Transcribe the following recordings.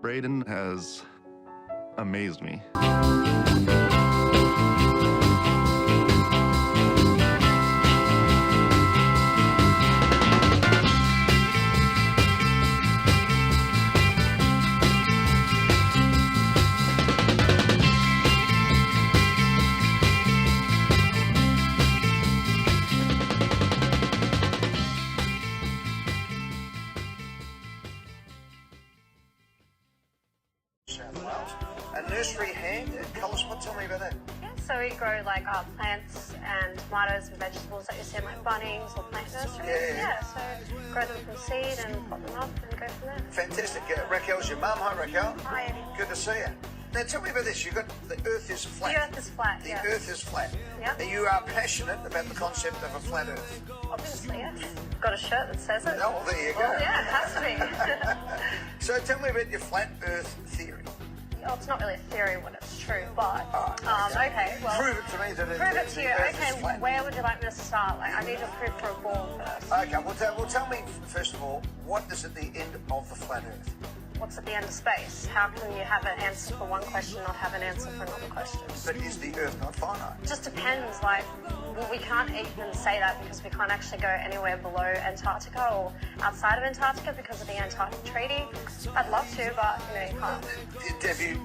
Braden has amazed me. A nursery hand, tell me about that. Yeah, so we grow like plants and tomatoes and vegetables that you see in like Bunnings or plant nurseries. Yeah, so grow them from seed and pot them up and go from there. Fantastic. Raquel's your mum. Hi, Raquel. Hi, Eddie. Good to see you. Now tell me about this. You got the Earth is flat. The Earth is flat. The Earth is flat. Yeah. And you are passionate about the concept of a flat Earth. Obviously, yes. Got a shirt that says it. Oh, well, there you go. Well, yeah, it has to be. So tell me about your flat Earth theory. Well, it's not really a theory when it's true, but okay. Well, prove it to me that prove it to you. Earth Okay, is flat. where would you like me to start? Like, I need to prove for a ball first. Okay, well tell me first of all, what is at the end of the flat Earth? What's at the end of space? How can you have an answer for one question, not have an answer for another question? But is the Earth not finite? It just depends. Like, well, we can't even say that because we can't actually go anywhere below Antarctica or outside of Antarctica because of the Antarctic Treaty. I'd love to, but you can't.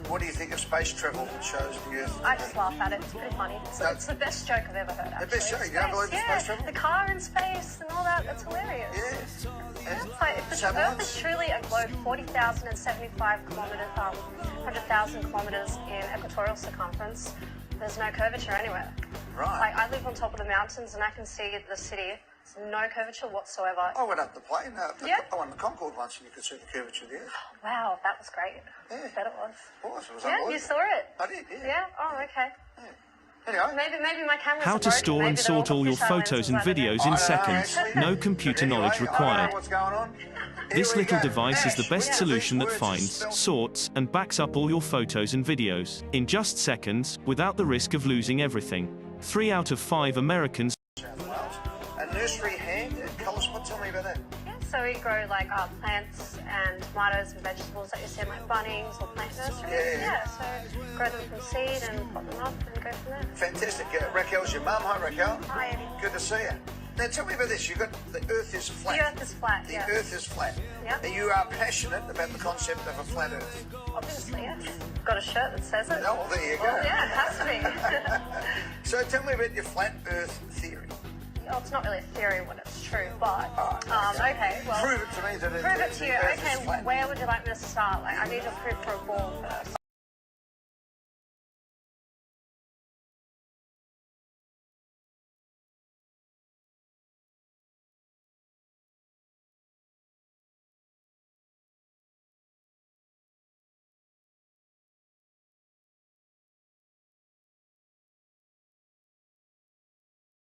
What do you think of space travel that shows the Earth? I just laugh at it. It's pretty funny. It's the best joke I've ever heard. Actually. The best joke? You don't believe in space travel? The car in space and all that. That's hilarious. Yeah. Yeah, it's like if the Earth is truly a globe 40,075 kilometers, 100,000 kilometers in equatorial circumference, there's no curvature anywhere. Right. Like, I live on top of the mountains and I can see the city. There's no curvature whatsoever. I went up the plane. Yeah. I went to Concorde once and you could see the curvature there. Wow, that was great. Yeah. I bet it was. It was Yeah, unbelievable. you saw it. I did, yeah. Yeah? Oh, okay. Yeah. Anyway. Maybe my camera's How to broken. store and Maybe they're sort all your fisheye photos and lenses, I don't know. videos I in don't know, seconds. actually. No computer Anyway, knowledge I don't know required. what's going on. This Here we little go. device is the Ash, best which of solution these that words finds, is spelled- sorts, and backs up all your photos and videos, in just seconds, without the risk of losing everything. 3 out of 5 Americans. A nursery hand, tell me about that. Yeah, so we grow like plants and tomatoes and vegetables that you see in like Bunnings or plant nurseries. Yeah. So grow them from seed and pot them up and go from there. Fantastic. Raquel's your mum. Hi, Raquel. Hi, Eddie. Good to see you. Now tell me about this. You got the Earth is flat. The Earth is flat. The Yeah. Earth is flat. Yeah. And you are passionate about the concept of a flat Earth. Obviously, yes. Got a shirt that says it. Oh, well, there you go. Well, yeah, it has to be. So tell me about your flat Earth theory. Well, it's not really a theory when it's true, but okay. Well, Prove it to me that prove it to the you. Earth Okay, is flat. where would you like me to start? Like, I need to prove for a ball first.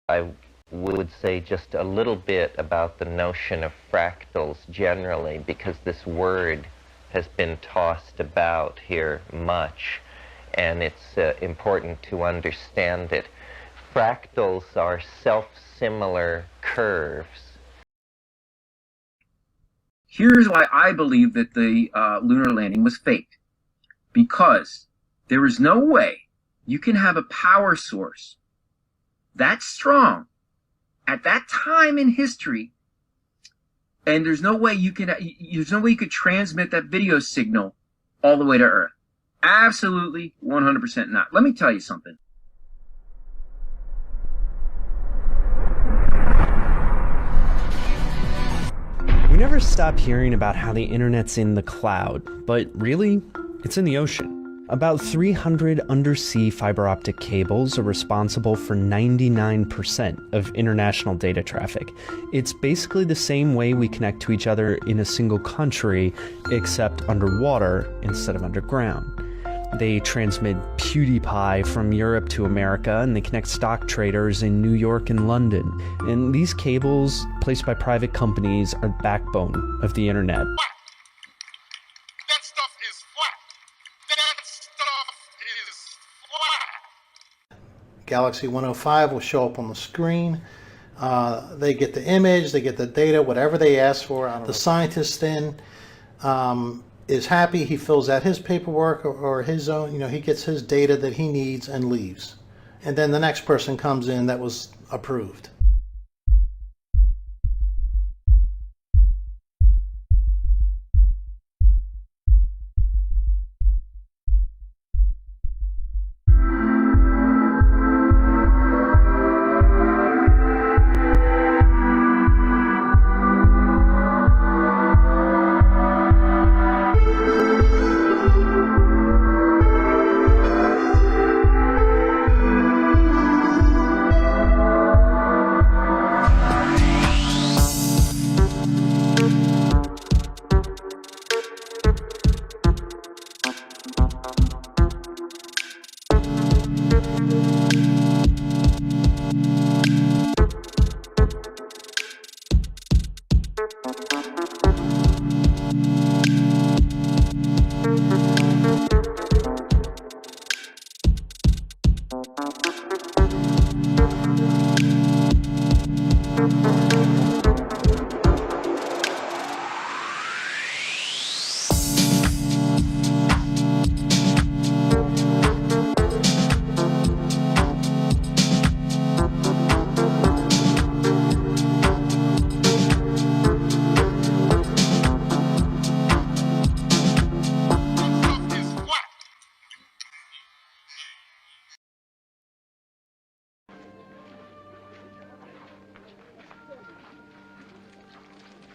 I would say just a little bit about the notion of fractals generally, because this word has been tossed about here much, and it's important to understand it. Fractals are self-similar curves. Here's why I believe that the lunar landing was faked. Because there is no way you can have a power source that strong at that time in history, and there's no way you could transmit that video signal all the way to Earth. Absolutely 100% not. Let me tell you something. We never stop hearing about how the internet's in the cloud, but really, it's in the ocean. About 300 undersea fiber optic cables are responsible for 99% of international data traffic. It's basically the same way we connect to each other in a single country, except underwater instead of underground. They transmit PewDiePie from Europe to America, and they connect stock traders in New York and London. And these cables, placed by private companies, are the backbone of the internet. That stuff is flat. That stuff is flat. Galaxy 105 will show up on the screen. They get the image, they get the data, whatever they ask for. The scientists then is happy, he fills out his paperwork or his own, he gets his data that he needs and leaves. And then the next person comes in that was approved.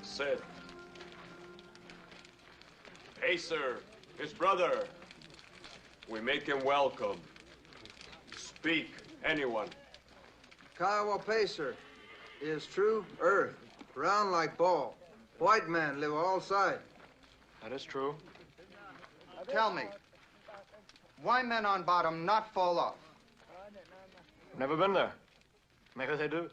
Sid. Pacer, his brother. We make him welcome. Speak, anyone. Kiowa Pacer is true earth, round like ball. White man live all side. That is true. Tell me, why men on bottom not fall off? Never been there. Maybe they do.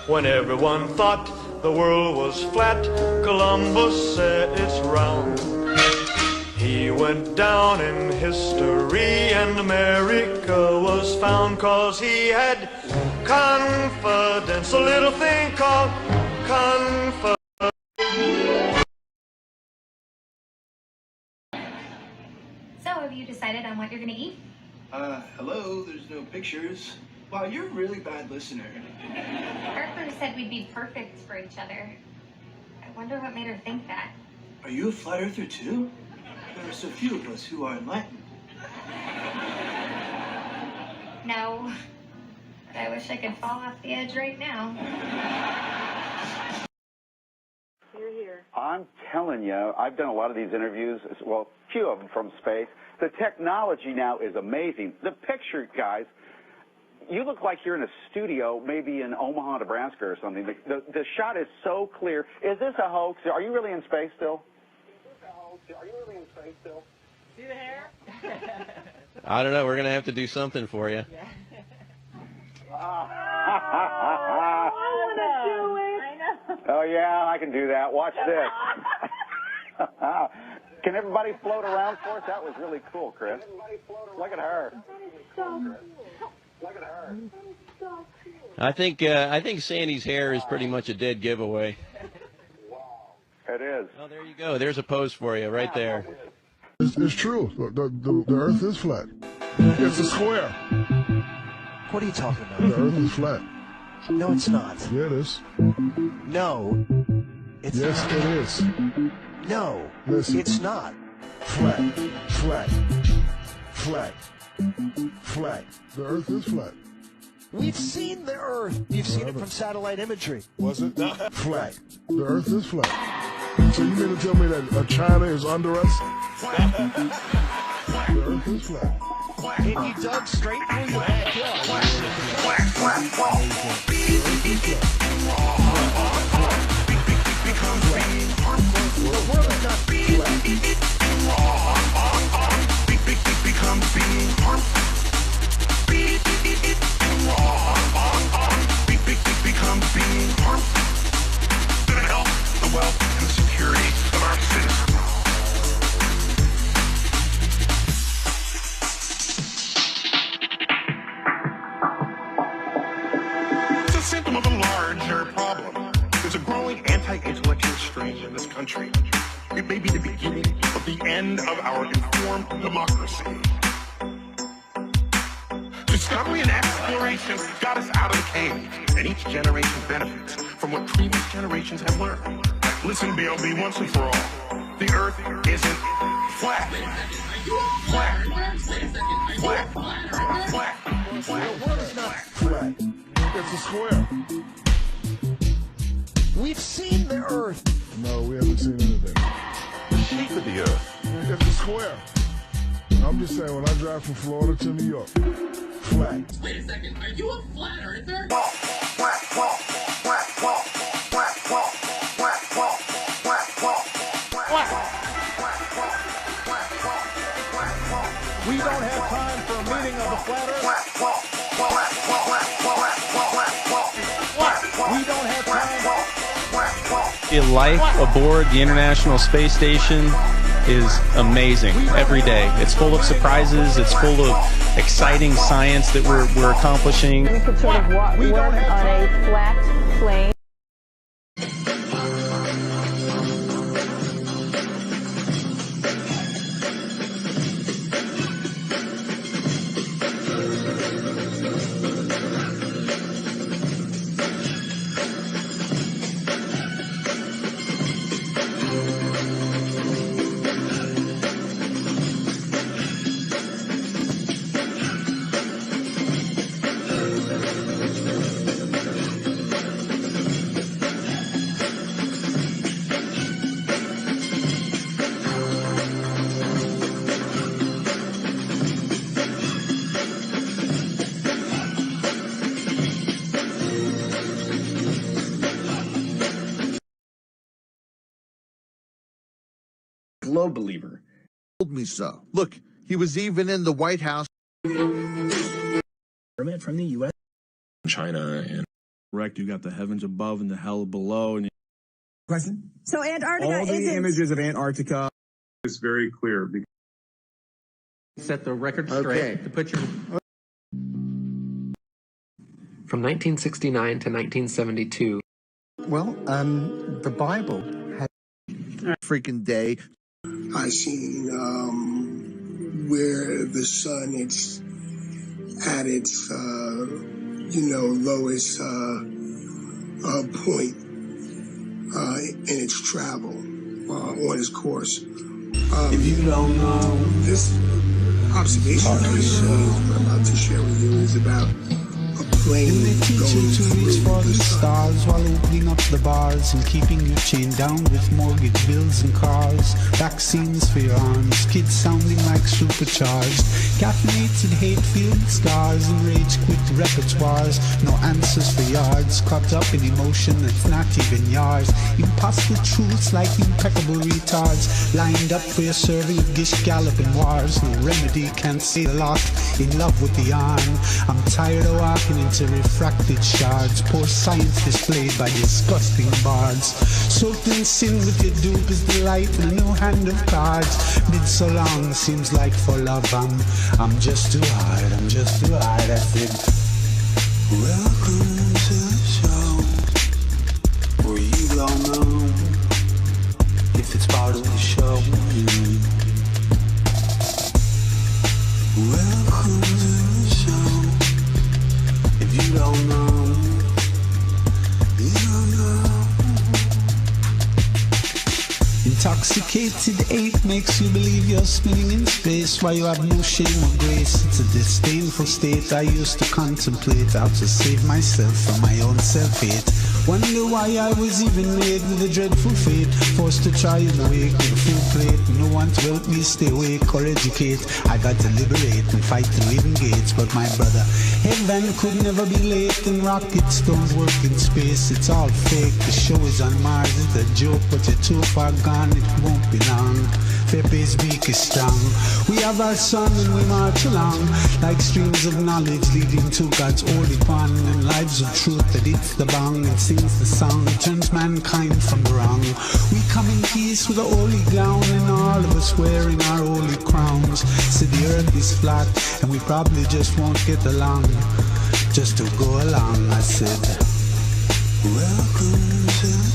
When everyone thought the world was flat, Columbus said it's round. He went down in history and America was found 'cause he had confidence, a little thing called confidence. So, have you decided on what you're gonna eat? Hello, there's no pictures. Wow, you're a really bad listener. Harper said we'd be perfect for each other. I wonder what made her think that. Are you a flat earther too? There are so few of us who are enlightened. No, but I wish I could fall off the edge right now. Here, here. I'm telling you, I've done a lot of these interviews, well, a few of them from space. The technology now is amazing. The picture, guys, you look like you're in a studio, maybe in Omaha, Nebraska or something. The shot is so clear. Is this a hoax? Are you really in space still? Are you really in space still? See the hair? I don't know. We're going to have to do something for you. Oh, yeah, I can do that. Watch this. Can everybody float around for us? That was really cool, Chris. Look at her. Look at her. I think Sandy's hair is pretty much a dead giveaway. It is. Oh, there you go. There's a pose for you right there. It's true. The Earth is flat. It's a square. What are you talking about? The Earth is flat. No, it's not. Yeah, it is. No, it's yes, not. It is. No, listen. It's not. Flat. Flat. Flat. Flat. The Earth is flat. We've seen the Earth. You've seen it from satellite imagery. Was it? Flat. The Earth is flat. So you mean to tell me that China is under us? The Earth is flat. And you dug straight through your backyard. The world is not The wealth and the security There's a growing anti-intellectual strain in this country. It may be the beginning of the end of our informed democracy. Discovery and exploration got us out of the cave, and each generation benefits from what previous generations have learned. Listen, BLB, once and for all, the Earth isn't flat. Flat. Flat. Flat. The world is not flat. It's a square. We've seen the Earth. No, we haven't seen anything. The shape of the Earth. It's a square. I'm just saying, when I drive from Florida to New York, flat. Wait a second, are you a flat earther? We don't have time for a meeting of the flat earth. We don't have time. Life aboard the International Space Station is amazing every day. It's full of surprises. It's full of exciting science that we're accomplishing. We could sort of work on a flat plane. Globe believer. Told me so. Look, he was even in the White House. From the U.S. China and correct. You got the heavens above and the hell below. And question. So Antarctica All the images of Antarctica is very clear. Set the record straight to put your. From 1969 to 1972. Well, the Bible had freaking day. I seen where the sun it's at its lowest point in its travel on its course. If you don't know, this observation I'm about to share with you is about a plane they teach going you to reach for the stars while opening up the bars and keeping you chained down with mortgage bills and cars. Vaccines for your arms, kids sounding like supercharged. Caffeinated hate-filled scars and rage-quit repertoires. No answers for yards, caught up in emotion that's not even yours. Impossible truths like impeccable retards, lined up for your survey of gish galloping wars. No remedy can't say a lot, in love with the yarn. I'm tired of walking into refracted shards. Poor science displayed by disgusting bards. Soaked in sin with your dupe is the light in a new hand of cards. Been so long, seems like for love I'm just too hard, I'm just too hard. I said, welcome to the show, where you don't know if it's part of the show. Welcome to the show. If you don't know, you don't know. Intoxicated ache makes you believe you're spinning in space while you have no shame or grace. It's a disdainful state I used to contemplate how to save myself from my own self-hate. Wonder why I was even made with a dreadful fate. Forced to try and wake with a full plate. No one to help me stay awake or educate. I got to liberate and fight the living gates. But my brother, heaven could never be late. And rockets don't work in space. It's all fake. The show is on Mars. It's a joke, but you're too far gone. It won't be long. Pepe's beak is strong. We have our sun and we march along like streams of knowledge leading to God's holy pond and lives of truth that hits the bong and sings the song, turns mankind from the wrong. We come in peace with a holy gown and all of us wearing our holy crowns. So the earth is flat and we probably just won't get along. Just to go along, I said, welcome to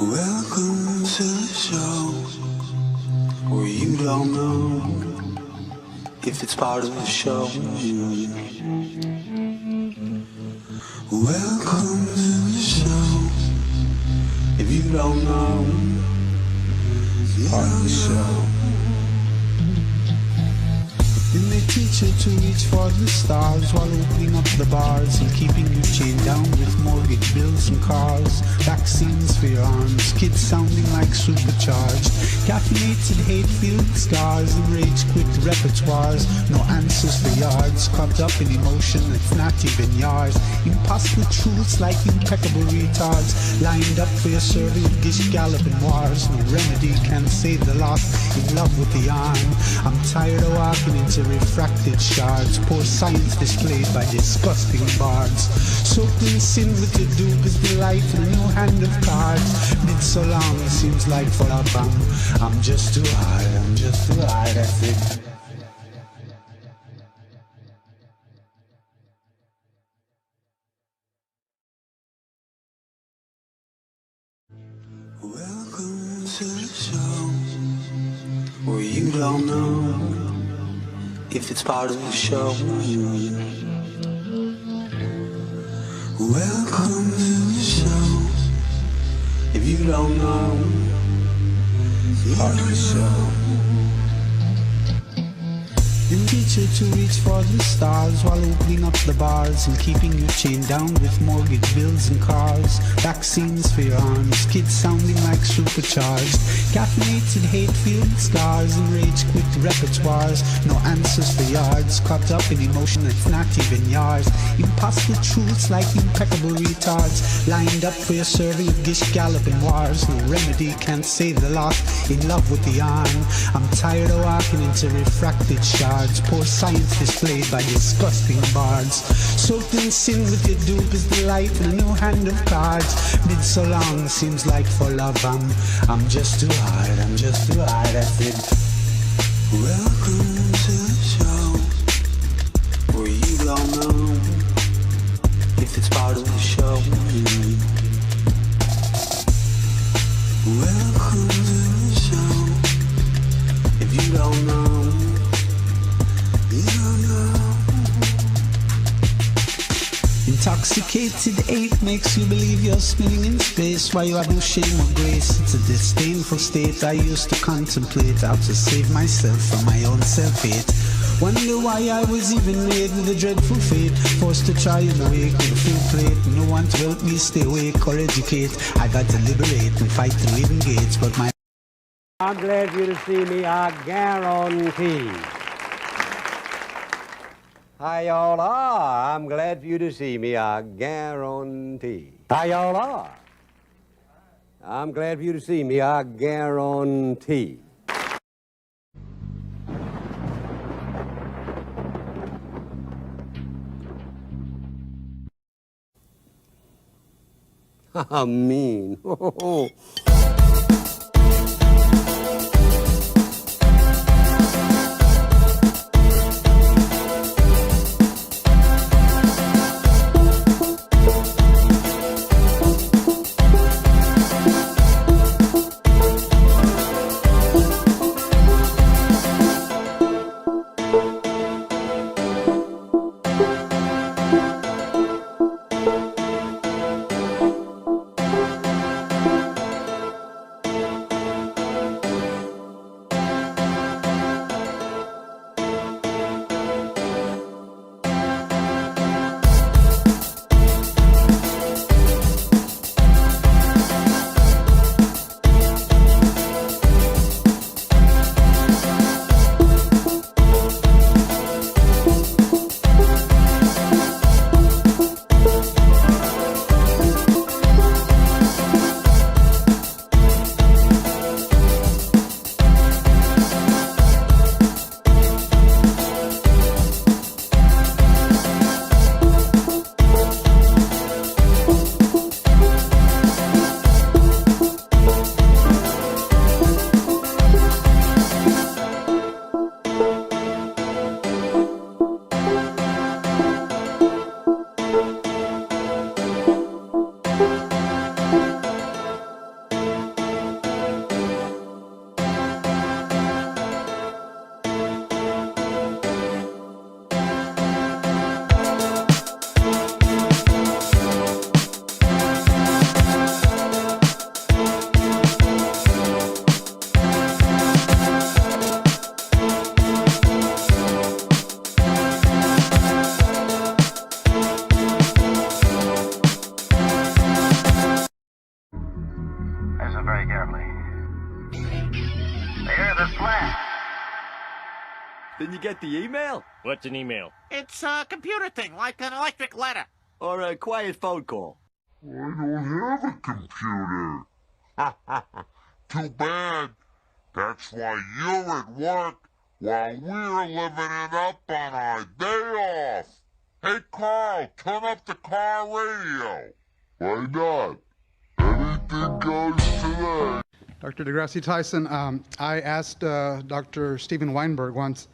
Welcome to the show where you don't know if it's part of the show. Welcome to the show if you don't know it's part of the show. Then they teach you to reach for the stars while opening up the bars and keeping you chained down with mortgage bills and cars. Vaccines for your arms, kids sounding like supercharged. Caffeinated hate-filled scars and rage-quit repertoires. No answers for yards, caught up in emotion that's not even yours. Impossible truths like impeccable retards, lined up for your survey of gish galloping wars. No remedy can save the lost in love with the arm. I'm tired of walking into refracted shards, poor science displayed by disgusting bards. Soaked in sin with your dupe is the life in a new hand of cards. Been so long it seems like full of I'm just too hard, I'm just too hard, that's it. Welcome to the show where you don't know if it's part of the show. Welcome to the show if you don't know it's part of the show. You teach you to reach for the stars while opening up the bars and keeping you chained down with mortgage bills and cars. Vaccines for your arms, kids sounding like supercharged. Caffeinated hate-filled scars and rage-quit repertoires. No answers for yards, caught up in emotion that's not even yours. Impossible truths like impeccable retards, lined up for your survey of gish galloping wars. No remedy can't save the lost in love with the arm. I'm tired of walking into refracted shards. Poor science displayed by disgusting bards. Soaked in sin with your dupe is the life in a new hand of cards. Been so long seems like for love I'm just too hard, I'm just too hard, that's it. Welcome to the show where you don't know if it's part of the show. Welcome to the show if you don't know. Intoxicated hate makes you believe you're spinning in space while you have no shame or grace. It's a disdainful state I used to contemplate how to save myself from my own self-hate. Wonder why I was even made with a dreadful fate, forced to try and wake with a full plate. No one to help me stay awake or educate. I got to liberate and fight through hidden gates, but my I'm glad you to see me, I guarantee. Hi, y'all are. I'm glad for you to see me, I guarantee. Hi, y'all are. I'm glad for you to see me, I guarantee. How mean. Didn't you get the email? What's an email? It's a computer thing, like an electric ladder. Or a quiet phone call? I don't have a computer. Too bad. That's why you're at work while we're living it up on our day off. Hey, Carl, turn up the car radio. Why not? Anything goes today. Dr. DeGrassi Tyson, I asked Dr. Steven Weinberg once.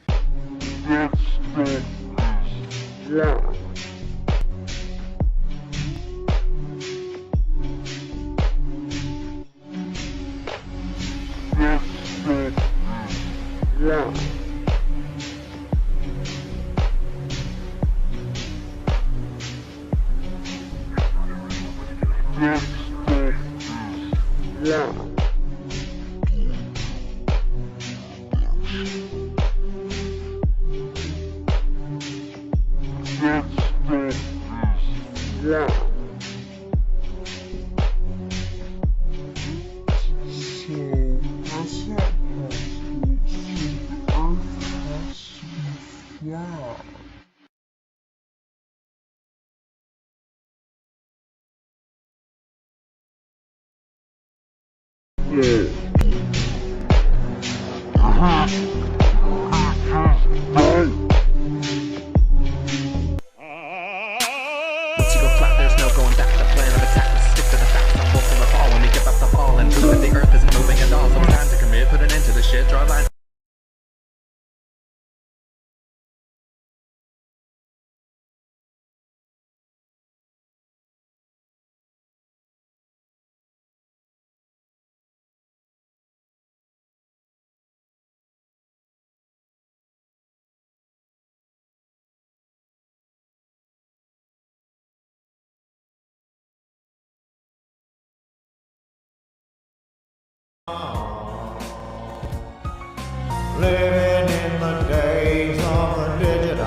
Living in the days of the digital.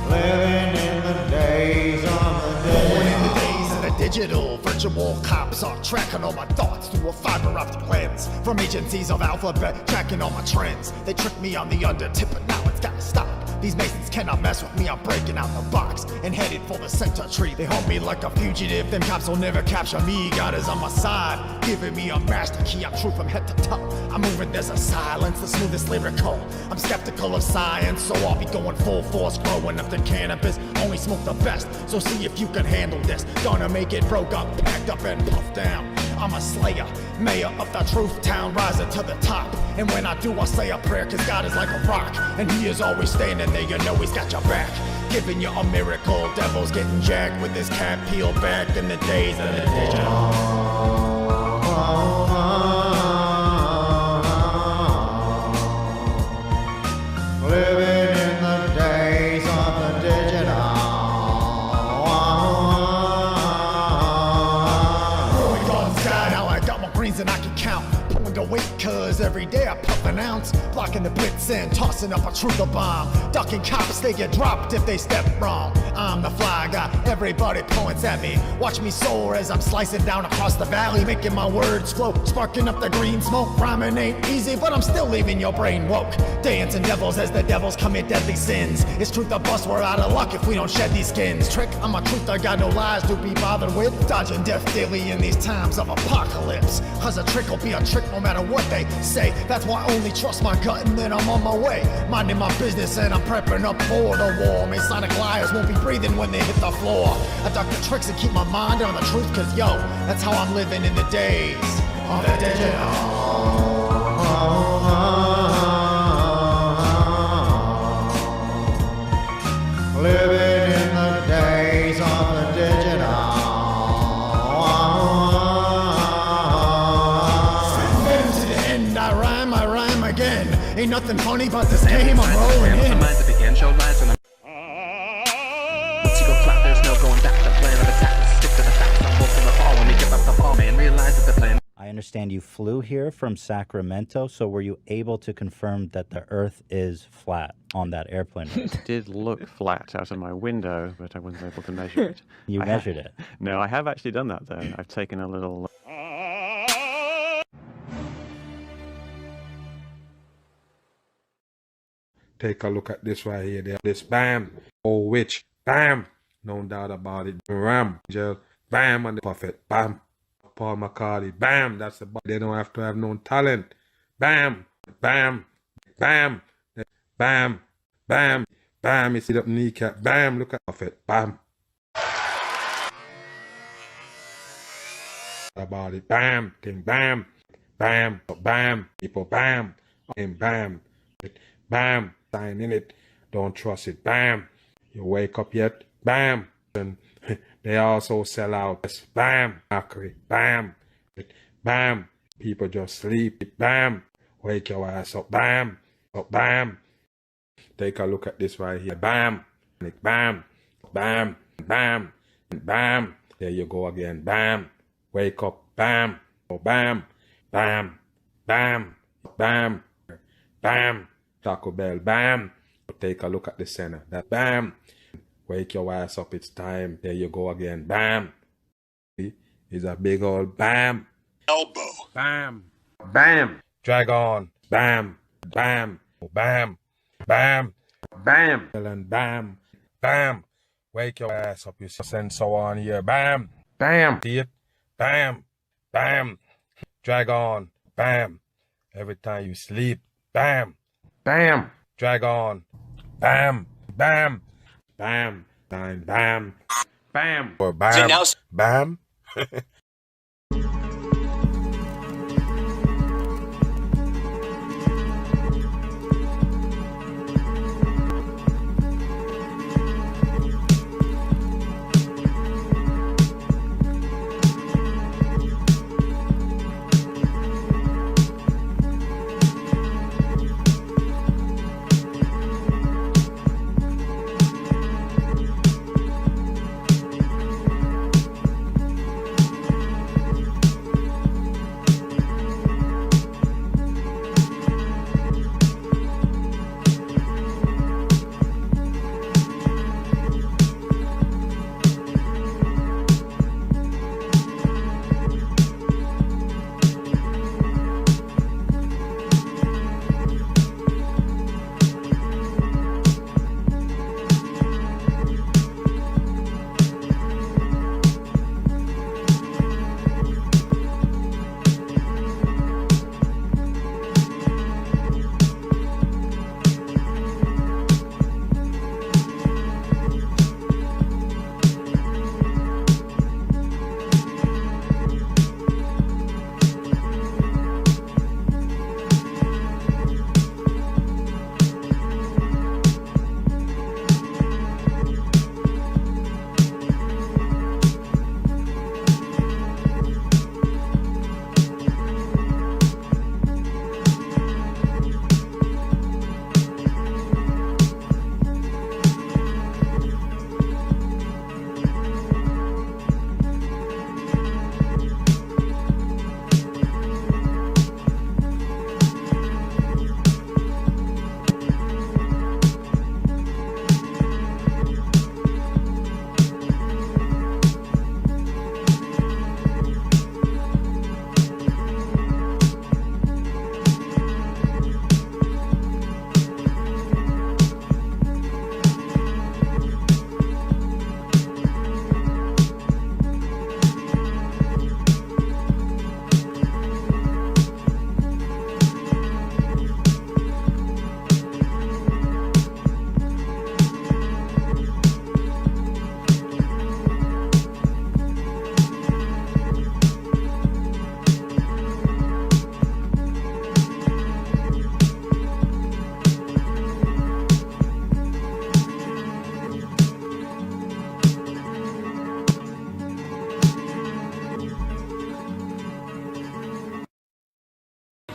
Living in the days of the digital. Born in the days of the digital, virtual cops are tracking all my thoughts through a fiber optic lens. From agencies of alphabet, tracking all my trends. They tricked me on the undertip, but now it's gotta stop. These masons cannot mess with me, I'm breaking out the box and headed for the center tree. They hold me like a fugitive, them cops will never capture me. God is on my side, giving me a master key. I'm true from head to toe. I'm moving, there's a silence, the smoothest lyrical. I'm skeptical of science, so I'll be going full force, growing up the cannabis. Only smoke the best, so see if you can handle this. Gonna make it broke up, packed up and puffed down. I'm a slayer, mayor of the truth town, rising to the top. And when I do, I say a prayer, cause God is like a rock. And he is always standing there, you know he's got your back. Giving you a miracle, devil's getting jacked with his cap peeled back in the days of the digital. Living in the days of the digital. Growing God's sky, now I got more greens than I can count. Pulling the weight, cause every day I puff an ounce. Blocking the blitz and tossing up a truth bomb. Ducking cops, they get dropped if they step wrong. I'm the fly guy, everybody points at me. Watch me soar as I'm slicing down across the valley, making my words flow, sparking up the green smoke. Rhyming ain't easy, but I'm still leaving your brain woke. Dancing devils as the devils commit deadly sins. It's truth or bust, we're out of luck if we don't shed these skins. Trick, I'm a truth, I got no lies to be bothered with. Dodging death daily in these times of apocalypse. Cause a trick will be a trick no matter what they say. That's why I only trust my gut and then I'm on my way. Minding my business and I'm prepping up for the war. Masonic liars won't be breathing when they hit the floor. I duck the tricks and keep my mind on the truth, cause yo, that's how I'm living in the days of the digital. Living in the days of the digital. To the end, I rhyme again. Ain't nothing funny about this game, I'm rolling in. I understand you flew here from Sacramento, so were you able to confirm that the Earth is flat on that airplane? It did look flat out of my window, but I wasn't able to measure it. You measured it? No, I have actually done that, though. I've taken a little Take a look at this right here. There. This bam. Oh, witch. Bam. No doubt about it. Ram. Angel. Bam. And the prophet. Bam. Paul McCartney. Bam. That's the body. They don't have to have no talent. Bam. Bam. Bam. Bam. Bam. Bam. You see that kneecap. Bam. Look at the prophet. Bam. About it. Bam. Thing. Bam. Bam. Bam. People. Bam. And bam. Bam. Sign in it. Don't trust it. Bam. You wake up yet? Bam. And they also sell out. Bam. Mockery. Bam. Bam. People just sleep. Bam. Wake your ass up. Bam. Up. Bam. Take a look at this right here. Bam. Bam. Bam. Bam. Bam. There you go again. Bam. Wake up. Bam. Oh, bam. Bam. Bam. Bam. Bam. Taco Bell. Bam. Take a look at the center. That bam. Wake your ass up. It's time. There you go again. Bam. See? It's a big old bam. Elbow. Bam. Bam. Drag on. Bam. Bam. Bam. Bam. Bam. And bam. Bam. Wake your ass up. You see, and so on here. Bam. Bam. See it? Bam. Bam. Drag on. Bam. Every time you sleep. Bam. Bam. Drag on. Bam. Bam. Bam. Bam. Bam. Bam. Or bam. Bam.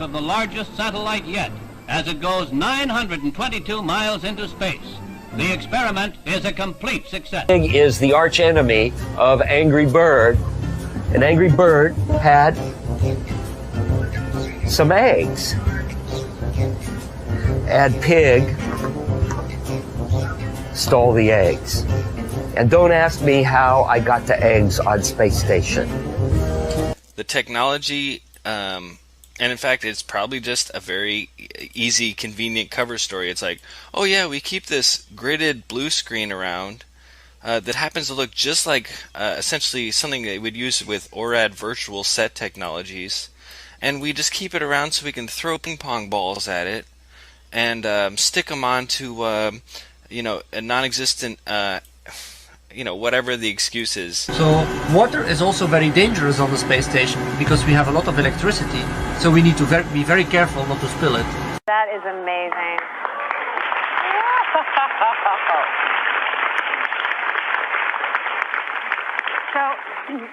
Of the largest satellite yet, as it goes 922 miles into space. The experiment is a complete success. Pig is the arch enemy of Angry Bird. And Angry Bird had some eggs. And Pig stole the eggs. And don't ask me how I got the eggs on Space Station. The technology And in fact, it's probably just a very easy, convenient cover story. It's like, oh yeah, we keep this gridded blue screen around that happens to look just like essentially something they would use with ORAD virtual set technologies. And we just keep it around so we can throw ping pong balls at it and stick them onto, a non-existent, whatever the excuse is. So water is also very dangerous on the space station because we have a lot of electricity. So we need to be very careful not to spill it. That is amazing. So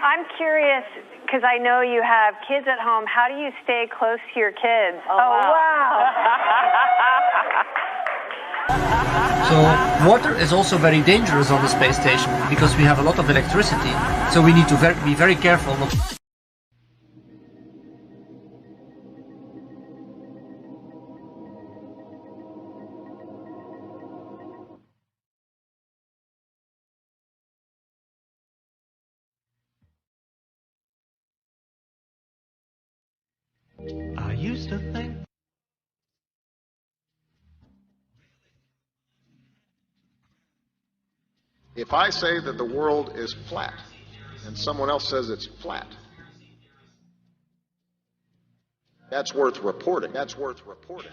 I'm curious, because I know you have kids at home. How do you stay close to your kids? So water is also very dangerous on the space station because we have a lot of electricity. So we need to be very careful not. I used to think if I say that the world is flat and someone else says it's flat, that's worth reporting. That's worth reporting.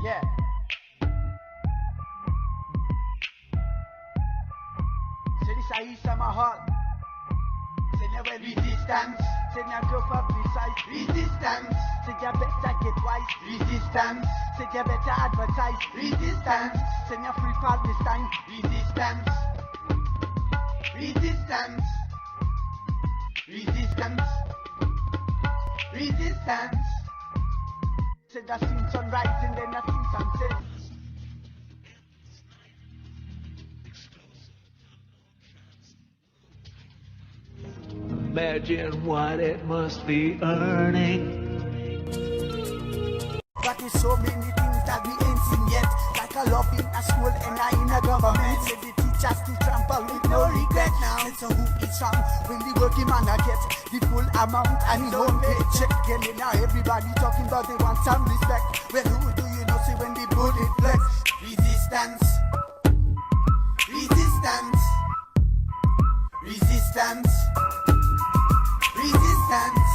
Yeah. So this I use my heart. Say never resistance. Say now go for precise resistance. Say you better get wise resistance. Say you better advertise resistance. Say now free Palestine resistance. Resistance. Resistance. Resistance. Say that seems sunrise and then that seems sunset. imagine what it must be earning. But there's so many things that we ain't seen yet. Like a love in a school and I in a government. Say the teachers to trample with no regret now. So who is wrong when the working man get the full amount and his own paycheck? Getting now everybody talking about they want some respect. Well, who do you know see when the bullet flex? Resistance. Resistance. Resistance. Resistance.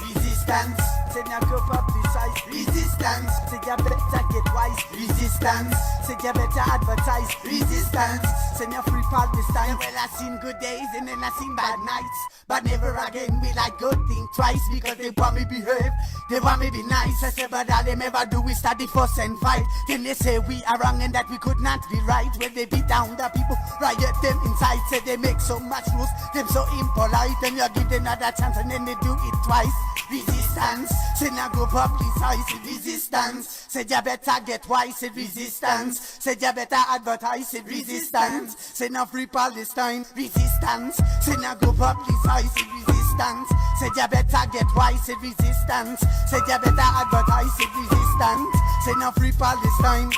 Resistance. Say now go publicize. Resistance. Say you better get wise. Resistance. Say you better advertise. Resistance. Say now free Palestine. Well, I seen good days and then I seen bad nights. But never again will I go think twice. Because they want me behave. They want me be nice. I say but all them ever do is study fuss and fight. Then they say we are wrong and that we could not be right. When they beat down the people, riot them inside. Say they make so much rules. Them so impolite. And you give them another chance and then they do it twice. Resistance. Say now go publicize it. Resistance. Say you better get wise. It resistance. Say you better advertise it. Resistance. Say now free Palestine. Resistance. Say now go publicize it. Resistance. Say you better get wise. It resistance. Say you better advertise it. Resistance. Say now free Palestine.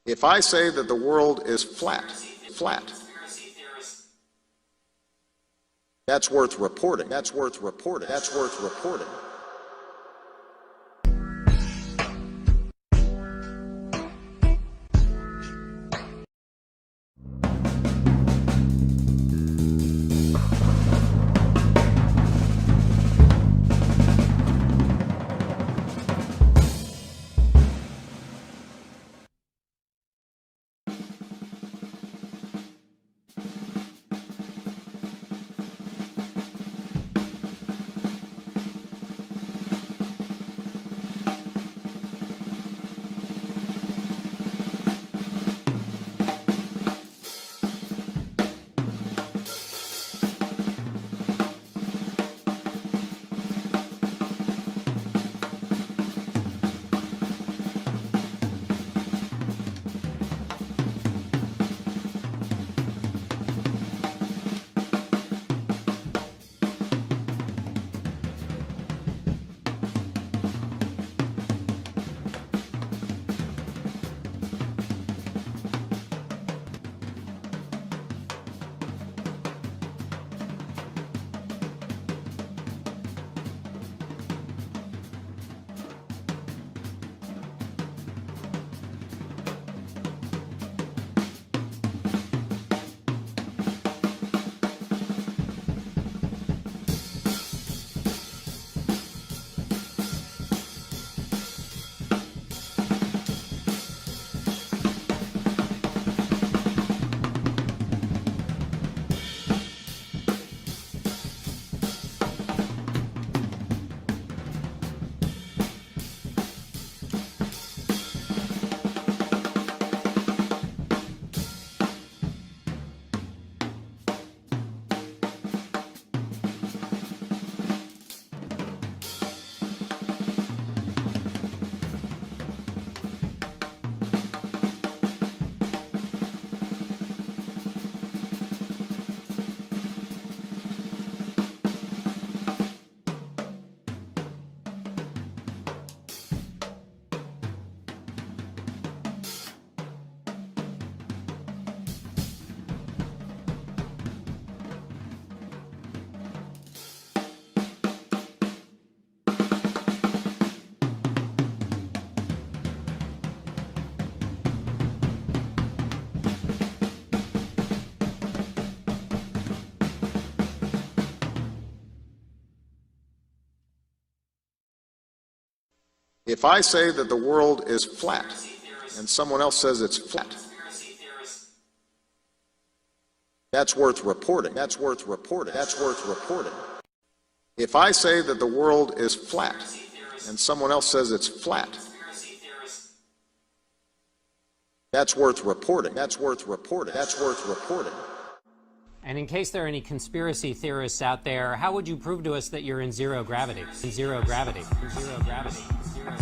If I say that the world is flat, that's worth reporting. That's worth reporting. That's worth reporting. If I say that the world is flat and someone else says it's flat, that's worth reporting. That's worth reporting. That's worth reporting. If I say that the world is flat and someone else says it's flat, that's worth reporting. That's worth reporting. That's worth reporting. And in case there are any conspiracy theorists out there, how would you prove to us that you're in zero gravity? In zero gravity. In zero gravity. Zero.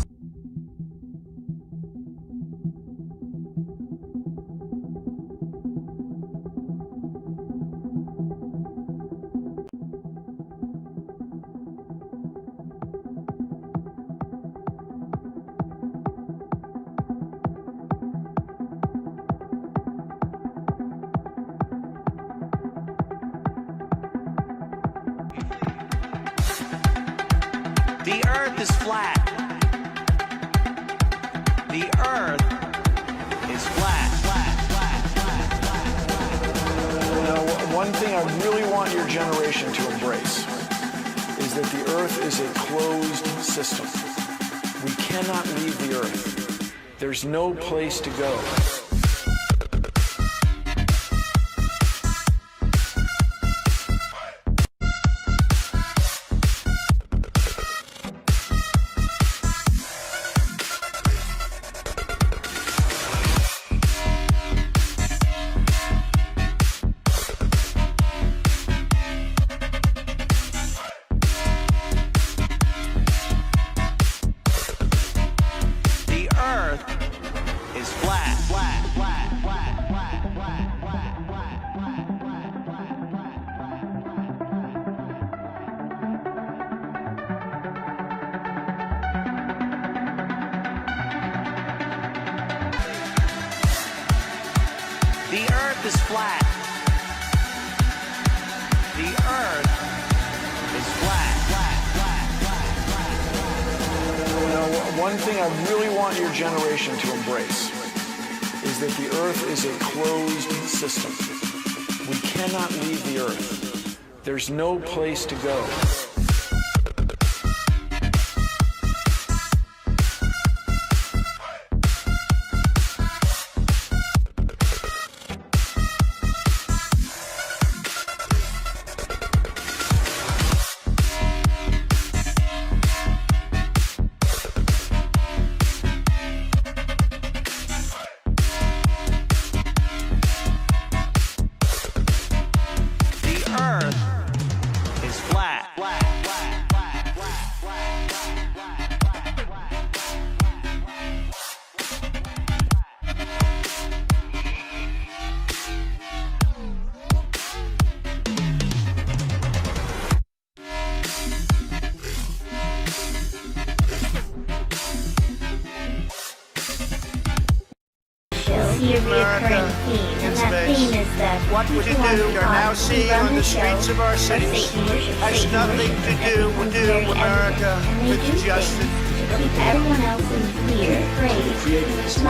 The earth is flat. The earth is flat. You know, one thing I really want your generation to embrace is that the earth is a closed system. We cannot leave the earth. There's no place to go. The earth is flat. The earth is flat. You know, one thing I really want your generation to embrace is that the earth is a closed system. We cannot leave the earth. There's no place to go. America in space. What we do are now seeing on the streets of our cities has nothing to do with America, with justice. Everyone else in fear, afraid, afraid. So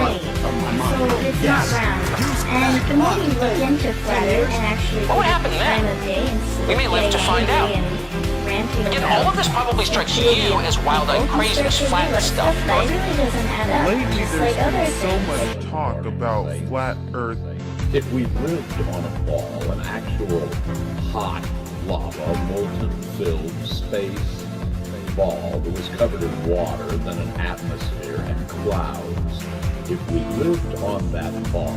it's not round. And the more you look into flat Earth and actually What would happen then? We may live to find out. Again, all of this probably strikes you as wild-eyed craziness, flat stuff. Lately, there's been so much talk about flat Earth. If we lived on a ball, an actual hot lava, molten-filled space ball that was covered in water, then an atmosphere and clouds, if we lived on that ball,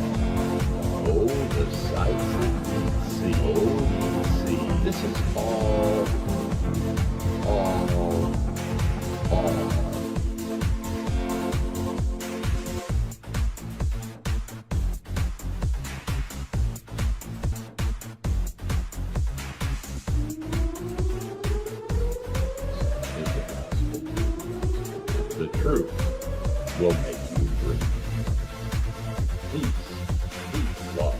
oh, the sights that we'd see. Oh, we'd see. This is all. The truth will make you free. Peace, love.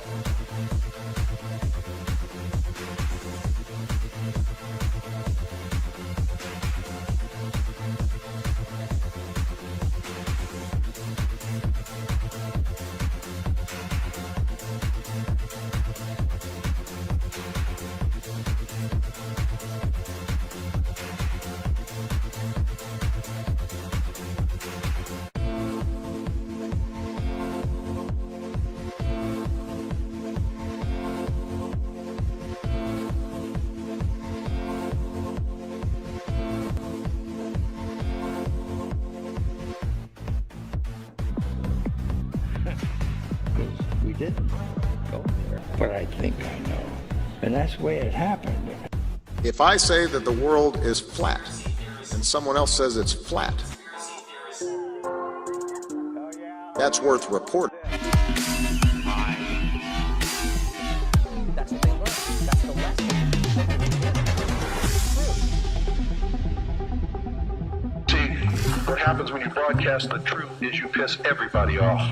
didn't go there. But I think I know. And that's the way it happened. If I say that the world is flat and someone else says it's flat, that's worth reporting. That's what they learned. That's the lesson. See, what happens when you broadcast the truth is you piss everybody off.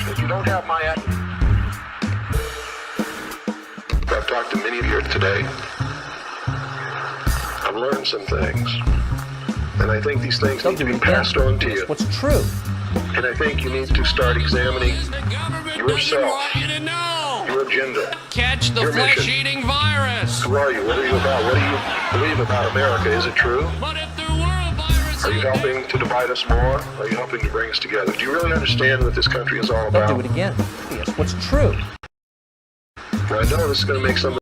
If you don't have my attitude, I've talked to many of you today. I've learned some things. And I think these things need to be passed on to you. What's true? And I think you need to start examining yourself, your agenda, Catch the your mission. flesh-eating virus. Who are you? What are you about? What do you believe about America? Is it true? But if there were a virus, Are you helping to divide us more? Are you helping to bring us together? Do you really understand what this country is all about? Don't do it again. Yes, what's true? Well, I know this is going to make some.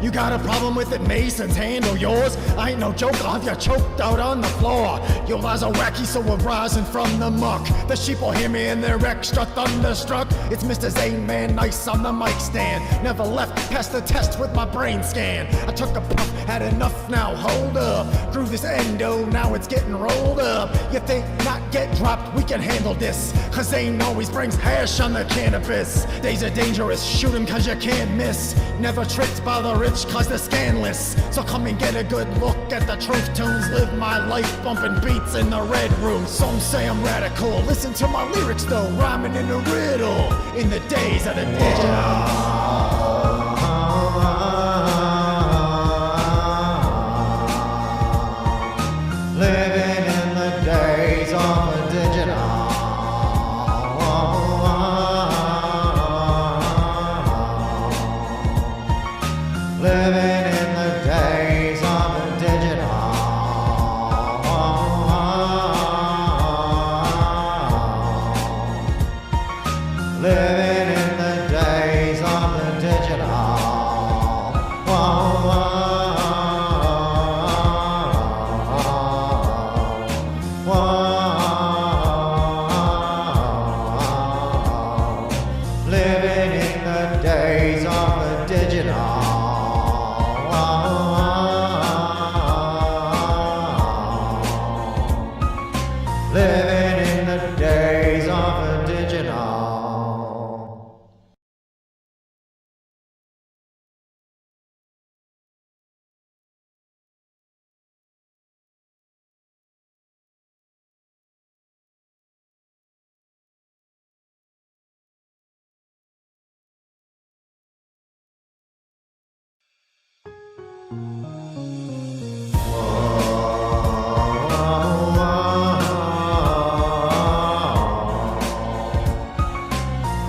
You got a problem with it, Masons, handle yours. I ain't no joke, I'll have you choked out on the floor. Your lies are wacky, so we're rising from the muck. The sheep will hear me and they're extra thunderstruck. It's Mr. Zane Man, nice on the mic stand. Never left past the test with my brain scan. I took a puff, had enough, now hold up. Grew this endo, now it's getting rolled up. You think not get dropped, we can handle this. Cause Zane always brings hash on the cannabis. Days are dangerous, shoot 'em cause you can't miss. Never tricked by the rich cause they're scandalous. So come and get a good look at the truth tunes. Live my life bumping beats in the red room. Some say I'm radical, listen to my lyrics though. Rhyming in a riddle in the days of the Living in the days of the digital. Living in the days of the digital. Living in the days of the digital. Living in the days of the digital. Living in the days of the digital.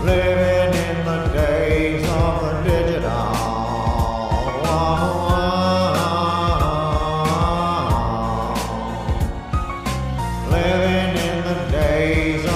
Living in the days of the digital. Living in the days of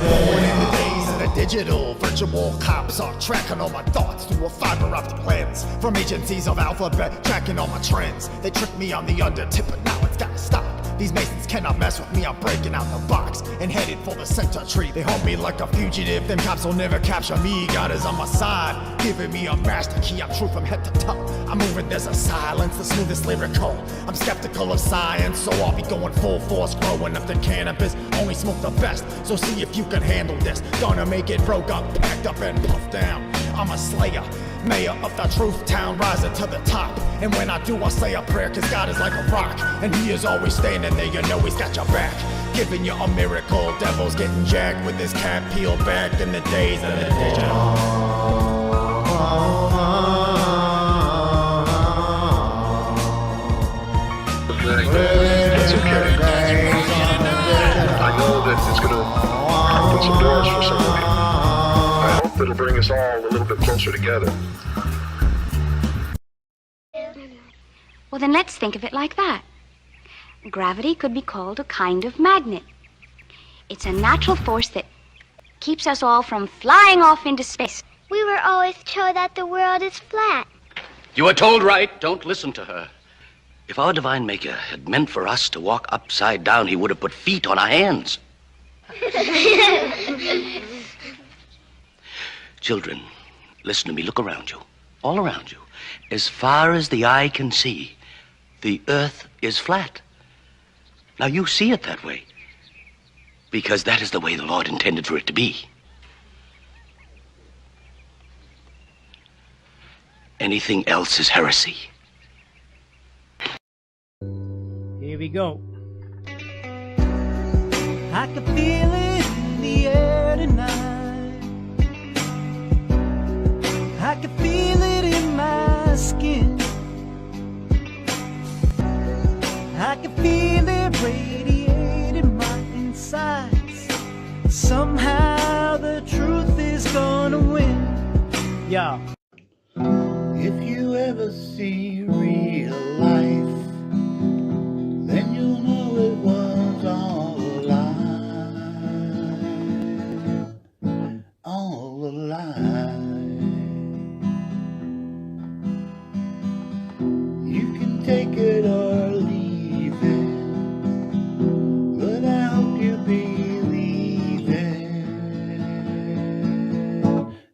the digital. In the days of the digital, virtual cops are tracking all my thoughts through a fiber optic lens. From agencies of alphabet, tracking all my trends. They tricked me on the undertip, but now it's gotta stop. These Masons cannot mess with me, I'm breaking out the box and headed for the center tree. They hold me like a fugitive, them cops will never capture me. God is on my side, giving me a master key. I'm true from head to toe. I'm moving, there's a silence, the smoothest lyrical. I'm skeptical of science, so I'll be going full force, growing up the cannabis. Only smoke the best, so see if you can handle this. Gonna make it broke up, packed up and puffed down. I'm a slayer, mayor of the truth town, rising to the top. And when I do, I say a prayer, cause God is like a rock. And he is always standing there, you know he's got your back. Giving you a miracle, devil's getting jacked with his cap peeled back in the days of the digital. It's okay. I know that it's going to open some doors for some of you. I hope that it'll bring us all a little bit closer together. Well, then let's think of it like that. Gravity could be called a kind of magnet. It's a natural force that keeps us all from flying off into space We were always told that the world is flat. You were told right. Don't listen to her. If our divine maker had meant for us to walk upside down, he would have put feet on our hands. Children, listen to me. Look around you. All around you. As far as the eye can see, the earth is flat. Now you see it that way, because that is the way the Lord intended for it to be. Anything else is heresy. Here we go. I can feel it in the air tonight. I can feel it in my skin. I can feel it radiating my insides. Somehow the truth is gonna win. Yeah. If you ever see real life, then you'll know it was all a lie. All a lie. You can take it or leave it, but I hope you believe it.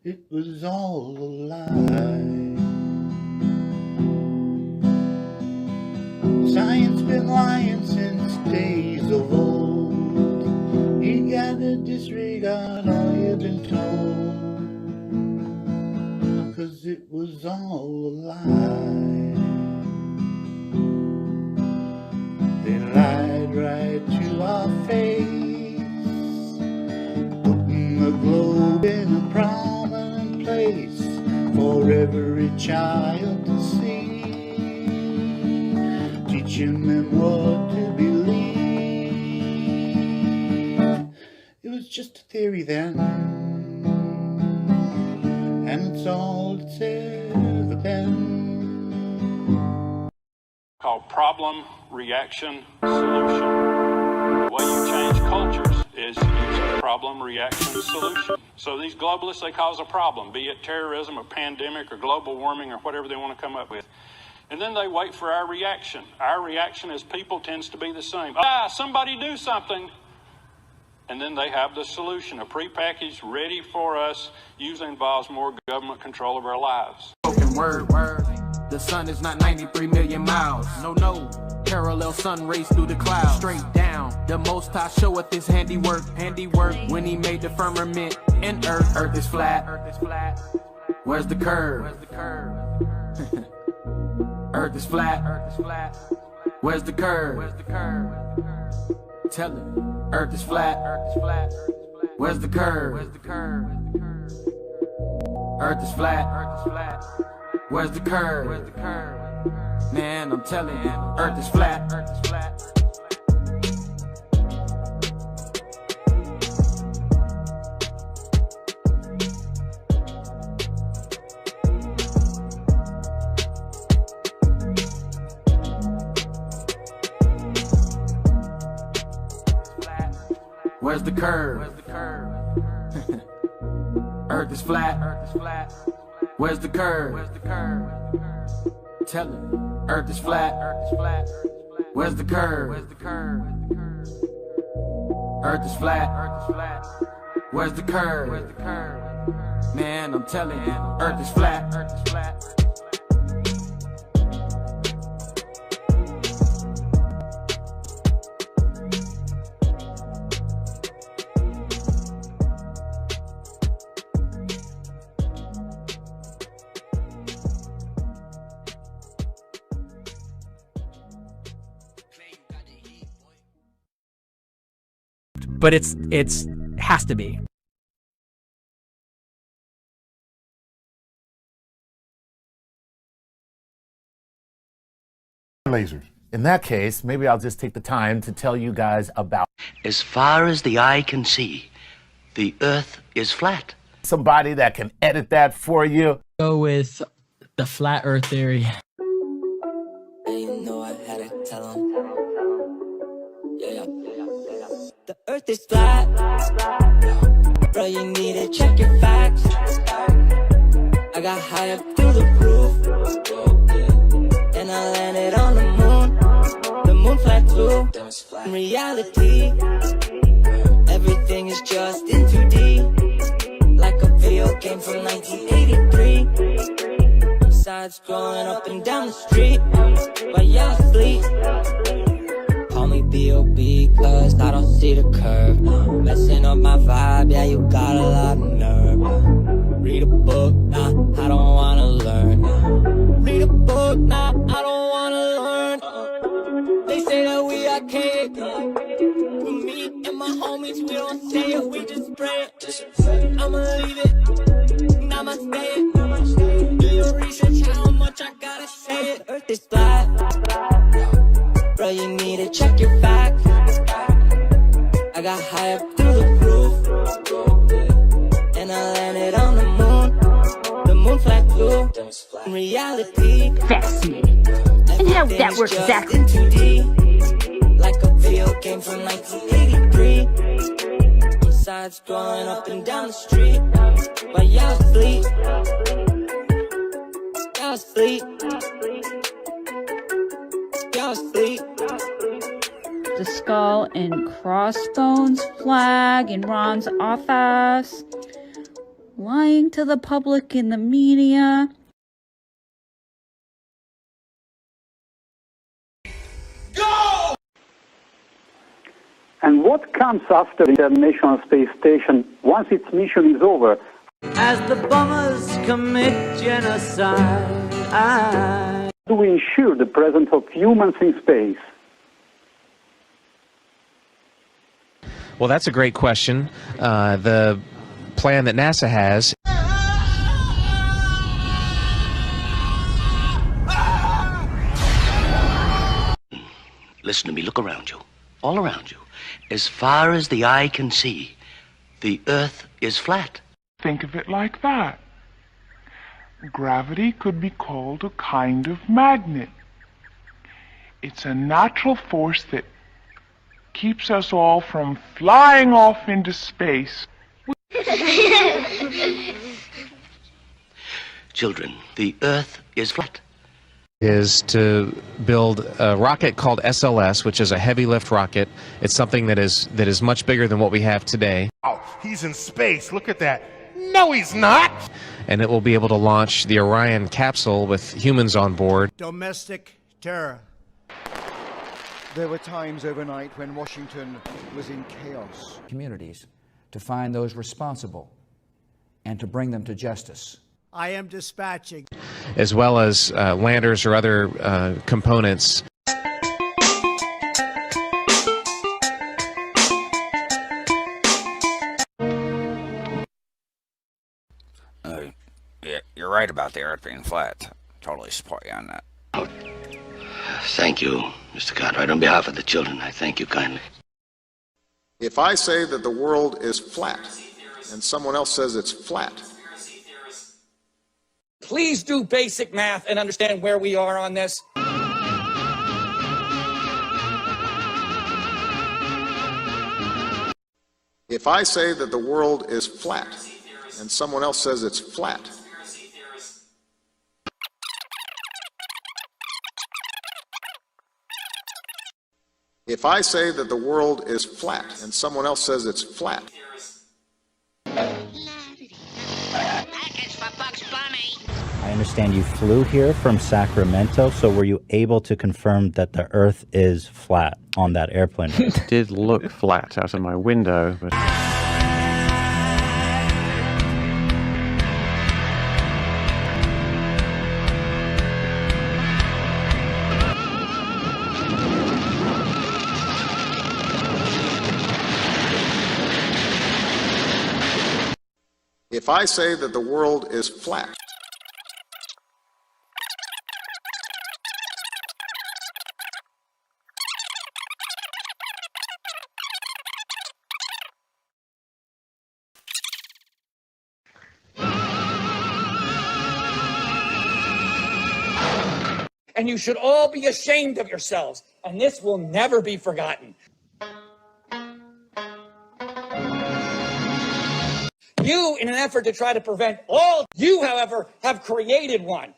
It was all a lie. Science been lying since days of old. You gotta disregard all you've been told, 'cause it was all a lie. They lied right to our face, putting the globe in a prominent place for every child to see. Teaching them what to believe. It was just a theory then, and it's all it's ever been. Called problem, reaction, solution. The way you change cultures is using problem, reaction, solution. So these globalists, they cause a problem, be it terrorism or pandemic or global warming or whatever they want to come up with. And then they wait for our reaction. Our reaction as people tends to be the same. Somebody do something. And then they have the solution, a prepackaged, ready for us, usually involves more government control of our lives. Spoken word. The sun is not 93 million miles. No. Parallel sun rays through the clouds. Straight down. The Most High showeth his handiwork. When he made the firmament and earth. Earth is flat. Where's the curve? Earth is flat. Where's the curve? Tell it. Earth is flat. Where's the curve? Earth is flat. Where's the curve? Man, I'm telling you, Earth is flat. Where's the curve? Earth is flat. Where's the curve? Tell it. Earth is flat. Where's the curve? Earth is flat. Where's the curve? Man, I'm telling you, Earth is flat. But it's has to be. Lasers. In that case, maybe I'll just take the time to tell you guys about. As far as the eye can see, the earth is flat. Somebody that can edit that for you. Go with the flat earth theory. You know I had to tell him. Yeah. The earth is flat. Bro, you need to check your facts. got high up through the roof, and I landed on the moon flat too. In reality, everything is just in 2D, like a video game from 1983. Sides growing up and down the street, while y'all sleep. Call me B.O.B. cause I don't see the curve. Messing up my vibe, yeah, you got a lot of nerve. Read a book, nah, I don't wanna learn. Read a book, nah, I don't wanna learn. They say that we archaic. For me and my homies, we don't say it, we just spray it. I'ma leave it, namaste it. Do your research, how much I gotta say it. Earth is flat. Bro, you need to check your facts. I got high up through the roof, and I landed on the moon flat too. In reality, fascinating. And how that works exactly? In 2D, like a video game from 1983. Sides growing up and down the street, while y'all sleep. Y'all sleep. Y'all sleep. The skull and crossbones flag in Ron's office, lying to the public in the media. Go! And what comes after the International Space Station once its mission is over? As the bombers commit genocide, How do we ensure the presence of humans in space? Well, that's a great question. The plan that NASA has. Listen to me, look around you, all around you. As far as the eye can see, the Earth is flat. Think of it like that. Gravity could be called a kind of magnet. It's a natural force that keeps us all from flying off into space. Children, the Earth is flat. Is to build a rocket called SLS, which is a heavy lift rocket. It's something that is much bigger than what we have today. Oh, he's in space. Look at that. No, he's not. And it will be able to launch the Orion capsule with humans on board. Domestic terror. There were times overnight when Washington was in chaos. Communities to find those responsible and to bring them to justice. I am dispatching. As well as landers or other components. Yeah, you're right about the Earth being flat. Totally support you on that. Thank you, Mr. Cartwright. On behalf of the children, I thank you kindly. If I say that the world is flat, and someone else says it's flat, Please do basic math and understand where we are on this. if I say that the world is flat, and someone else says it's flat, if I say that the world is flat, and someone else says it's flat, I understand you flew here from Sacramento, so were you able to confirm that the Earth is flat on that airplane? It did look flat out of my window, but... if I say that the world is flat, And you should all be ashamed of yourselves, and this will never be forgotten. You You, in an effort to try to prevent all, you, however, have created one.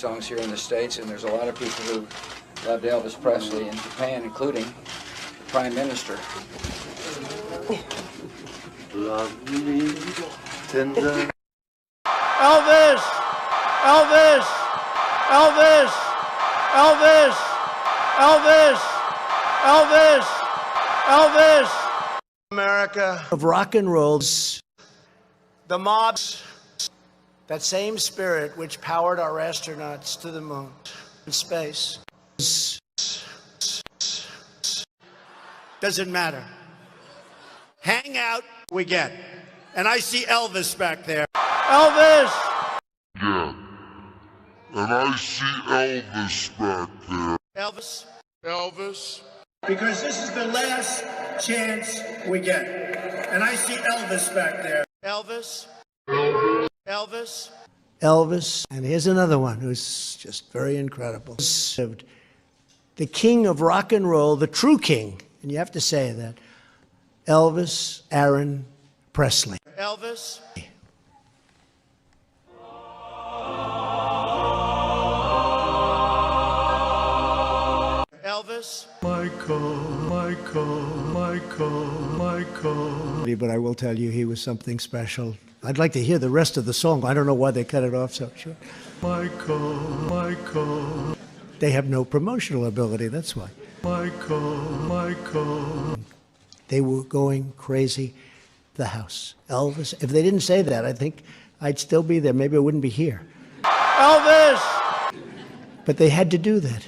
Songs here in the States, and there's a lot of people who loved Elvis Presley in Japan, including the Prime Minister. Lovely, tender. Elvis! Elvis! Elvis! Elvis! Elvis! Elvis! Elvis! America of rock and rolls, the mobs, that same spirit which powered our astronauts to the moon in space. Doesn't matter. Hang out, we get. And I see Elvis back there. Elvis! Yeah. And I see Elvis back there. Elvis? Elvis? Because this is the last chance we get. And I see Elvis back there. Elvis? Elvis? Elvis? Elvis. And here's another one who's just very incredible. The king of rock and roll, the true king, and you have to say that, Elvis Aaron Presley. Elvis? Elvis? Michael. But I will tell you, he was something special. I'd like to hear the rest of the song. I don't know why they cut it off so short. Michael. They have no promotional ability, that's why. Michael. They were going crazy. The house. Elvis. If they didn't say that, I think I'd still be there. Maybe I wouldn't be here. Elvis! But they had to do that.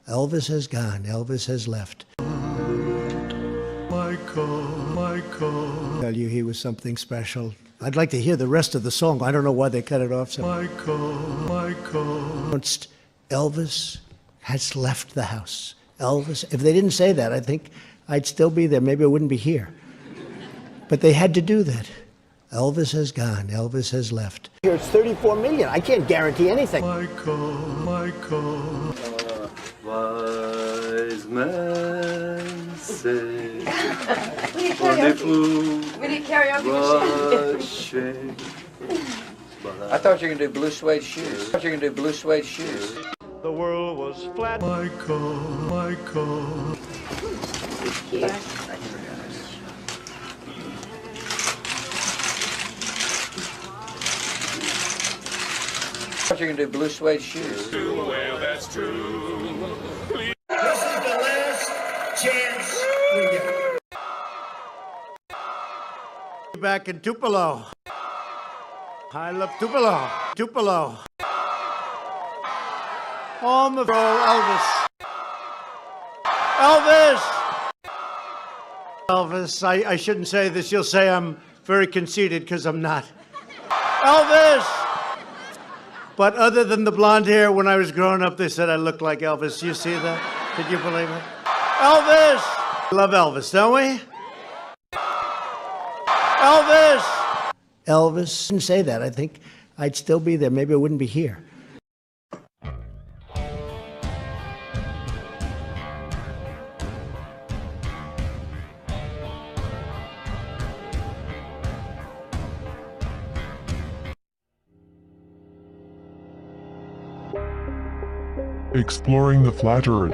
Elvis has gone. Elvis has left. Michael. Tell you, he was something special. I'd like to hear the rest of the song. I don't know why they cut it off so. Michael. Elvis has left the house. Elvis. If they didn't say that, I think I'd still be there. Maybe I wouldn't be here. But they had to do that. Elvis has gone. Elvis has left. Here it's 34 million. I can't guarantee anything. Michael. Wise men say, We need karaoke machine. I thought you were going to do blue suede shoes. The world was flat. Michael. I thought you were going to do blue suede shoes. well, that's true. This is the last chance we get. Back in Tupelo. I love Tupelo. Tupelo. Home of Elvis. Elvis! Elvis, I shouldn't say this. You'll say I'm very conceited because I'm not. Elvis! But other than the blonde hair, when I was growing up, they said I looked like Elvis. You see that? Could you believe it? Elvis! Love Elvis, don't we? Elvis! Elvis. Didn't say that. I think I'd still be there. Maybe I wouldn't be here. Exploring the flat Earth.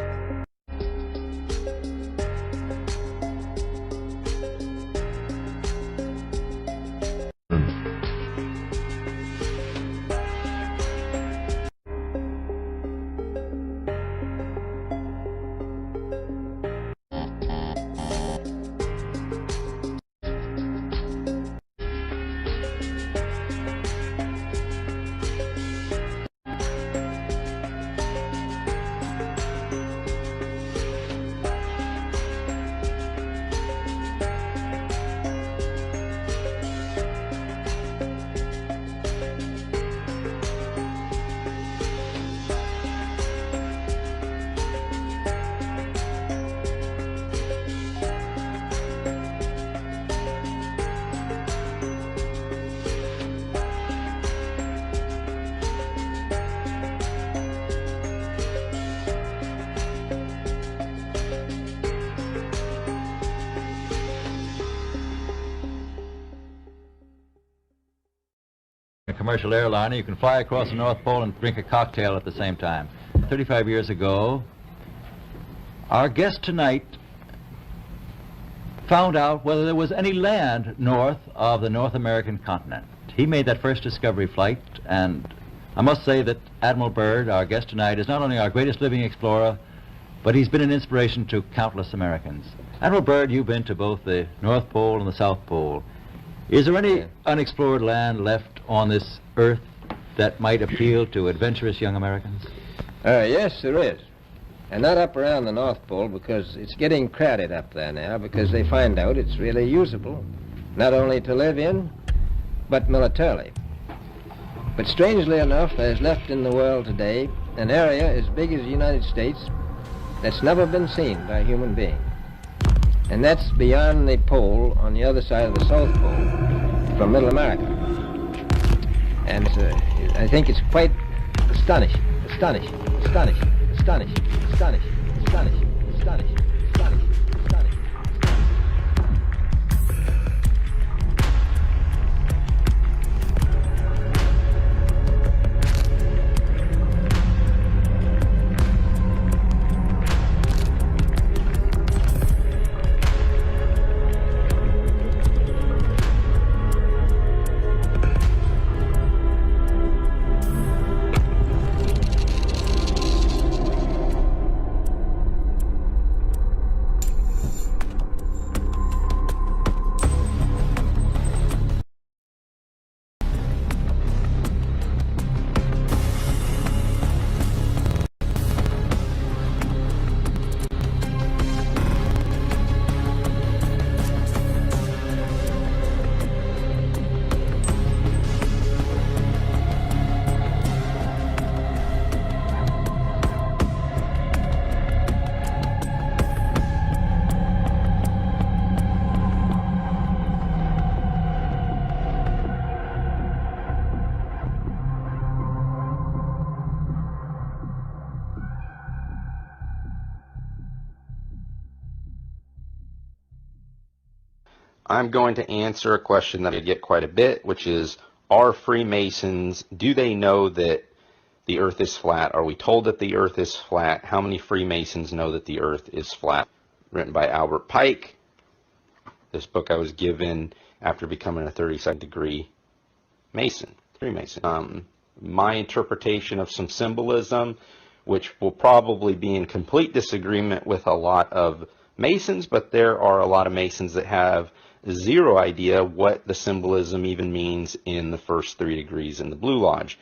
A commercial airliner, you can fly across the North Pole and drink a cocktail at the same time. 35 years ago, our guest tonight found out whether there was any land north of the North American continent. He made that first discovery flight, and I must say that Admiral Byrd, our guest tonight, is not only our greatest living explorer, but he's been an inspiration to countless Americans. Admiral Byrd, you've been to both the North Pole and the South Pole. Is there any unexplored land left on this earth that might appeal to adventurous young Americans? Yes, there is. And not up around the North Pole, because it's getting crowded up there now, because they find out it's really usable, not only to live in, but militarily. But strangely enough, there's left in the world today an area as big as the United States that's never been seen by a human being. And that's beyond the pole on the other side of the South Pole from Middle America. And I think it's quite astonishing, astonishing, astonishing, astonishing, astonishing, astonishing, astonishing, astonishing, astonishing. I'm going to answer a question that I get quite a bit, which is, are Freemasons, do they know that the earth is flat? Are we told that the earth is flat? How many Freemasons know that the earth is flat? Written by Albert Pike. This book I was given after becoming a 32nd degree Mason, Freemason. My interpretation of some symbolism, which will probably be in complete disagreement with a lot of Masons, but there are a lot of Masons that have zero idea what the symbolism even means in the first 3 degrees in the Blue Lodge.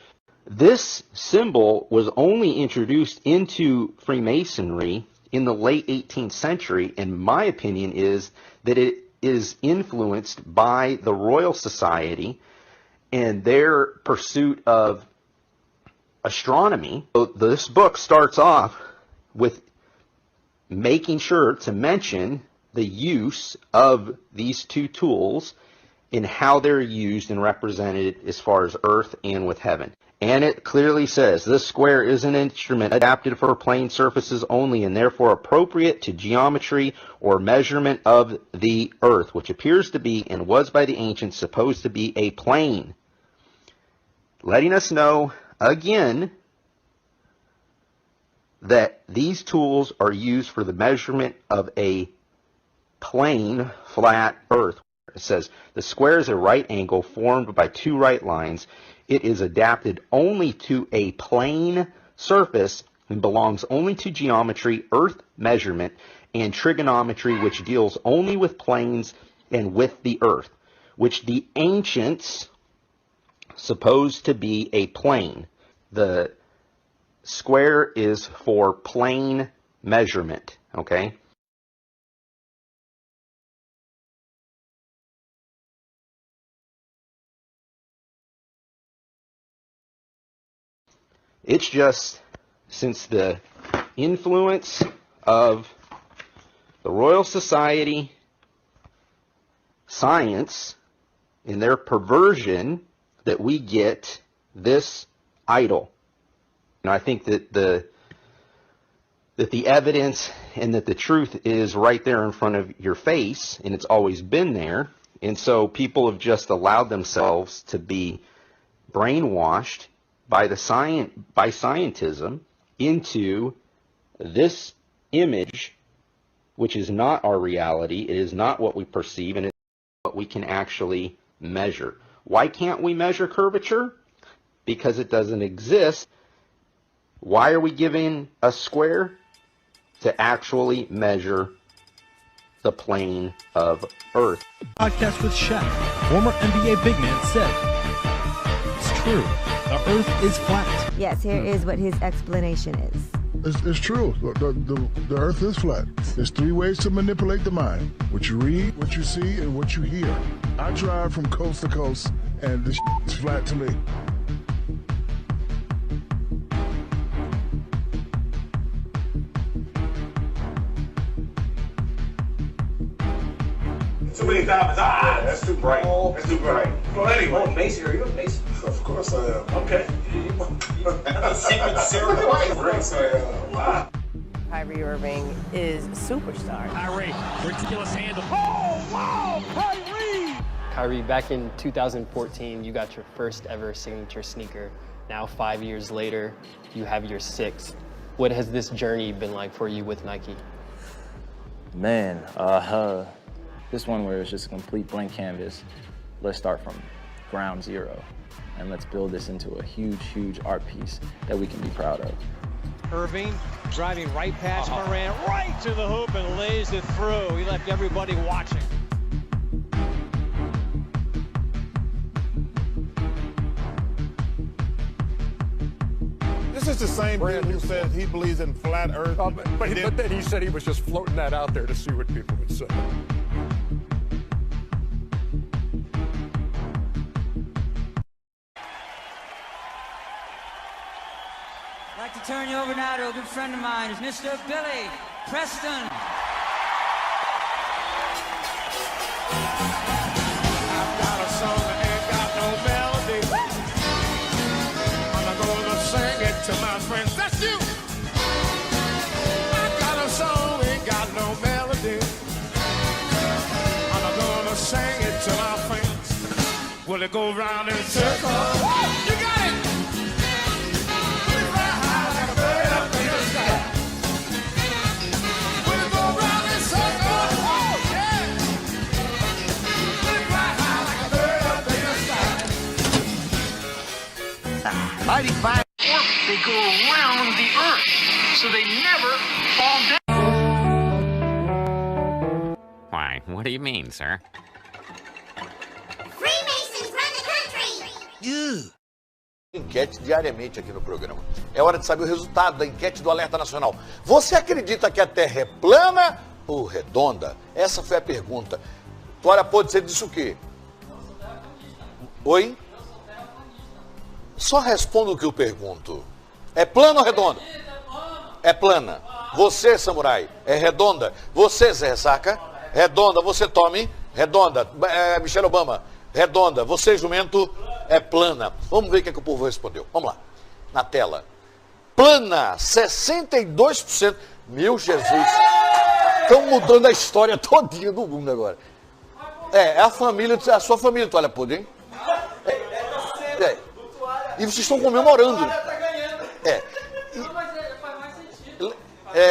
This symbol was only introduced into Freemasonry in the late 18th century, and my opinion is that it is influenced by the Royal Society and their pursuit of astronomy. So this book starts off with making sure to mention the use of these two tools and how they're used and represented as far as earth and with heaven. And it clearly says, this square is an instrument adapted for plane surfaces only and therefore appropriate to geometry or measurement of the earth, which appears to be and was by the ancients supposed to be a plane. Letting us know, again, that these tools are used for the measurement of a plane, flat earth. It says, the square is a right angle formed by 2 right lines. It is adapted only to a plane surface and belongs only to geometry, earth measurement, and trigonometry, which deals only with planes and with the earth, which the ancients supposed to be a plane. The square is for plane measurement, okay? It's just, since the influence of the Royal Society, science, in their perversion, that we get this idol. And I think that the evidence and that the truth is right there in front of your face, and it's always been there. And so people have just allowed themselves to be brainwashed by scientism into this image, which is not our reality. It is not what we perceive, and it's what we can actually measure. Why can't we measure curvature? Because it doesn't exist. Why are we given a square? To actually measure the plane of Earth. Podcast with Shaq, former NBA big man, said, it's true, the Earth is flat. Yes, here is what his explanation is. It's true. The Earth is flat. There's 3 ways to manipulate the mind. What you read, what you see, and what you hear. I drive from coast to coast, and this is flat to me. Too many diamonds. That's too bright. That's too bright. Well, anyway. Mason, are you a Mason? Of course I am. Okay. That's a secret ceremony. Yes, I am. Kyrie Irving is a superstar. Kyrie, ridiculous handle. Oh, wow, Kyrie! Kyrie, back in 2014, you got your first ever signature sneaker. Now, 5 years later, you have your 6th. What has this journey been like for you with Nike? Man, this one where it's just a complete blank canvas. Let's start from ground zero, and let's build this into a huge, huge art piece that we can be proud of. Irving driving right past Moran, right to the hoop and lays it through. He left everybody watching. This is the same dude who says he believes in flat Earth. But then he said he was just floating that out there to see what people would say. I'd like to turn you over now to a good friend of mine, is Mr. Billy Preston. I've got a song that ain't got no melody. I'm gonna sing it to my friends. That's you. I've got a song that ain't got no melody. I'm gonna sing it to my friends. Will it go round in circles? You got it. Mighty fine. They go around the earth, so they never fall down. Why, what do you mean, sir? Freemasons run the country! Enquete diariamente aqui no programa. É hora de saber o resultado da enquete do Alerta Nacional. Você acredita que a Terra é plana ou redonda? Essa foi a pergunta. Olha, pode ser disso o quê? Oi? Só responda o que eu pergunto. É plana ou redonda? É plana. Você, samurai, é redonda. Você, Zé Ressaca, redonda. Você, Tommy, redonda. Michelle Obama, redonda. Você, jumento, é plana. Vamos ver o que o povo respondeu. Vamos lá. Na tela. Plana, 62%. Meu Jesus. Estão mudando a história todinha do mundo agora. É a família, a sua família, Toalha Podre, hein? E vocês estão comemorando.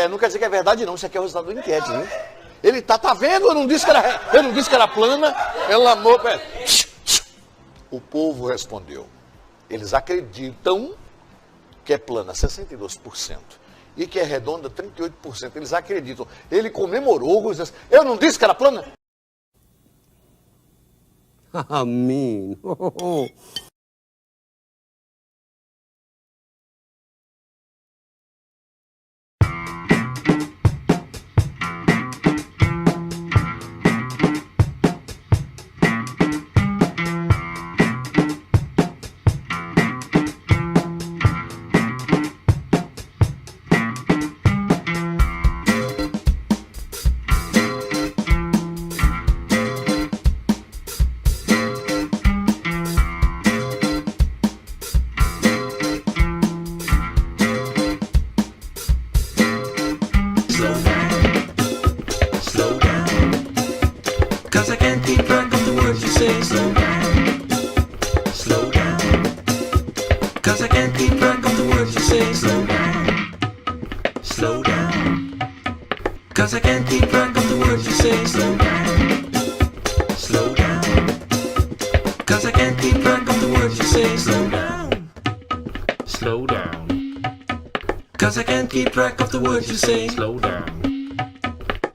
Não quer dizer que é verdade, não. Isso aqui é o resultado da enquete, né? Ele tá vendo? Eu não disse que era plana. Pelo amor. O povo respondeu. Eles acreditam que é plana, 62%. E que é redonda, 38%. Eles acreditam. Ele comemorou. Eu não disse que era plana? Amém. Cause I can't keep track of the words you say. Slow down, slow down. words you say. Slow down.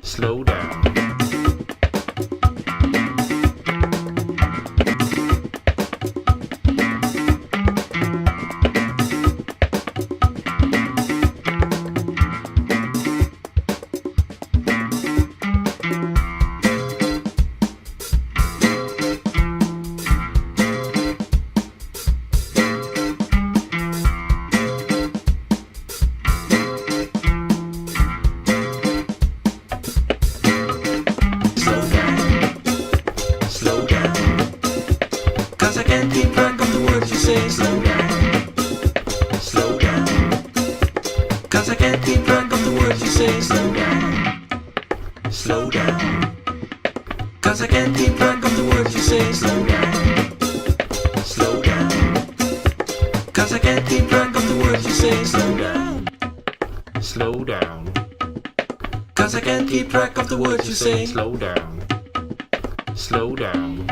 Slow down. Slow down. Slow down.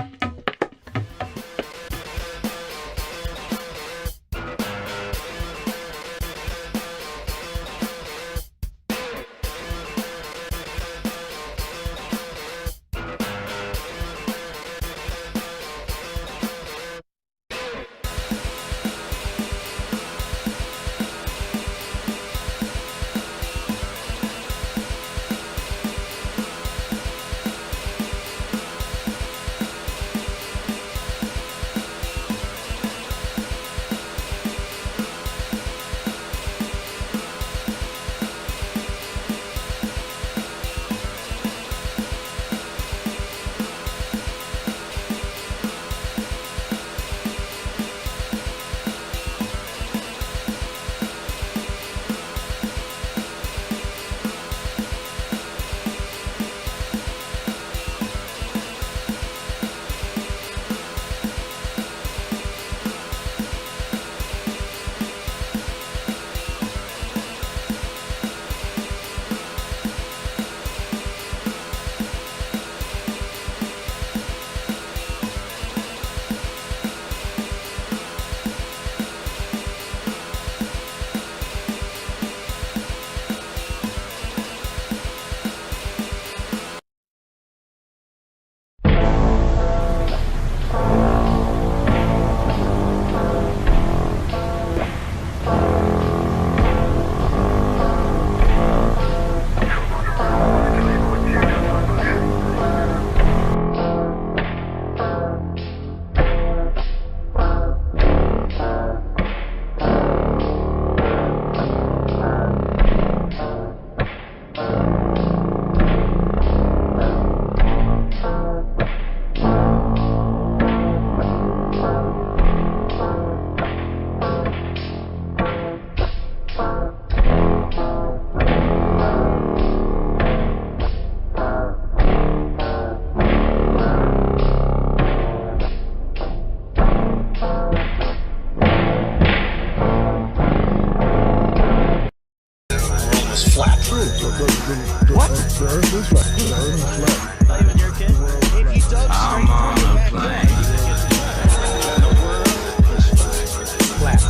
What? The earth is flat. The earth is flat. Not even your kid? If you dug I'm on a plane. The world is flat.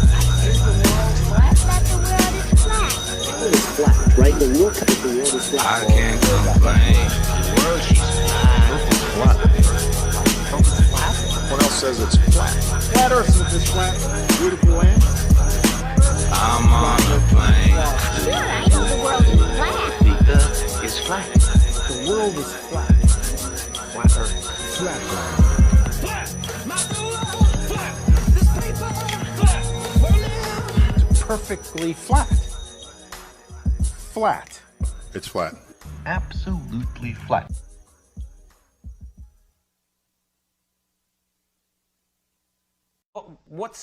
Is the world flat? That the world is flat. The world is flat, right? The world is flat. I can't complain. The world is flat. What else says it's flat? Flat earth is flat. Beautiful land. I'm on a plane. Sure, I know the world is flat. The earth is flat. The world is flat. Flat earth. Flat ground. It's perfectly flat. Flat. It's flat. Absolutely flat. What's...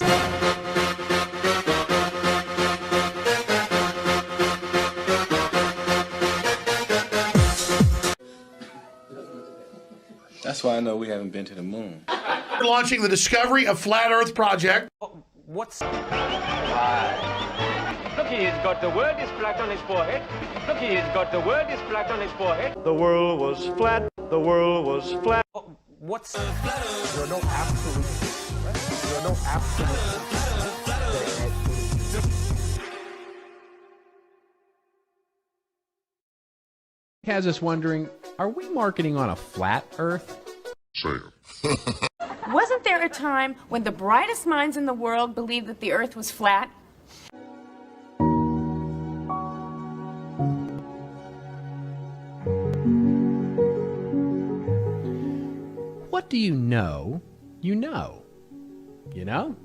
That's why I know we haven't been to the moon. We're launching the Discovery of Flat Earth project. What's... Look, he's got the world is flat on his forehead. Look, he's got the world is flat on his forehead. The world was flat. The world was flat. What's... There are no absolutes. There are no absolutes. Has us wondering, are we marketing on a flat Earth? Wasn't there a time when the brightest minds in the world believed that the Earth was flat? What do you know? You know. You know?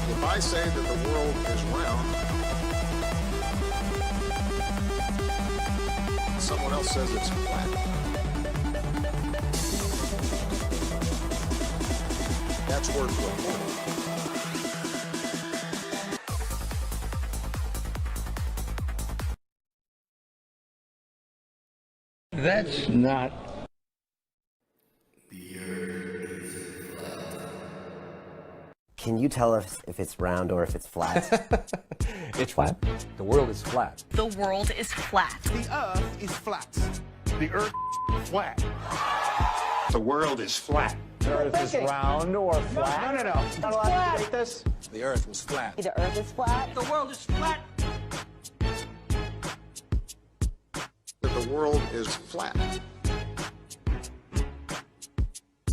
If I say that the world is round, someone else says it's flat. That's word for word. That's not. Can you tell us if it's round or if it's flat? It's flat. The world is flat. The world is flat. The earth is flat. The earth is flat. The world is flat. The earth is round or flat? No. Not allowed to debate this. The earth was flat. The earth is flat. The world is flat. The world is flat.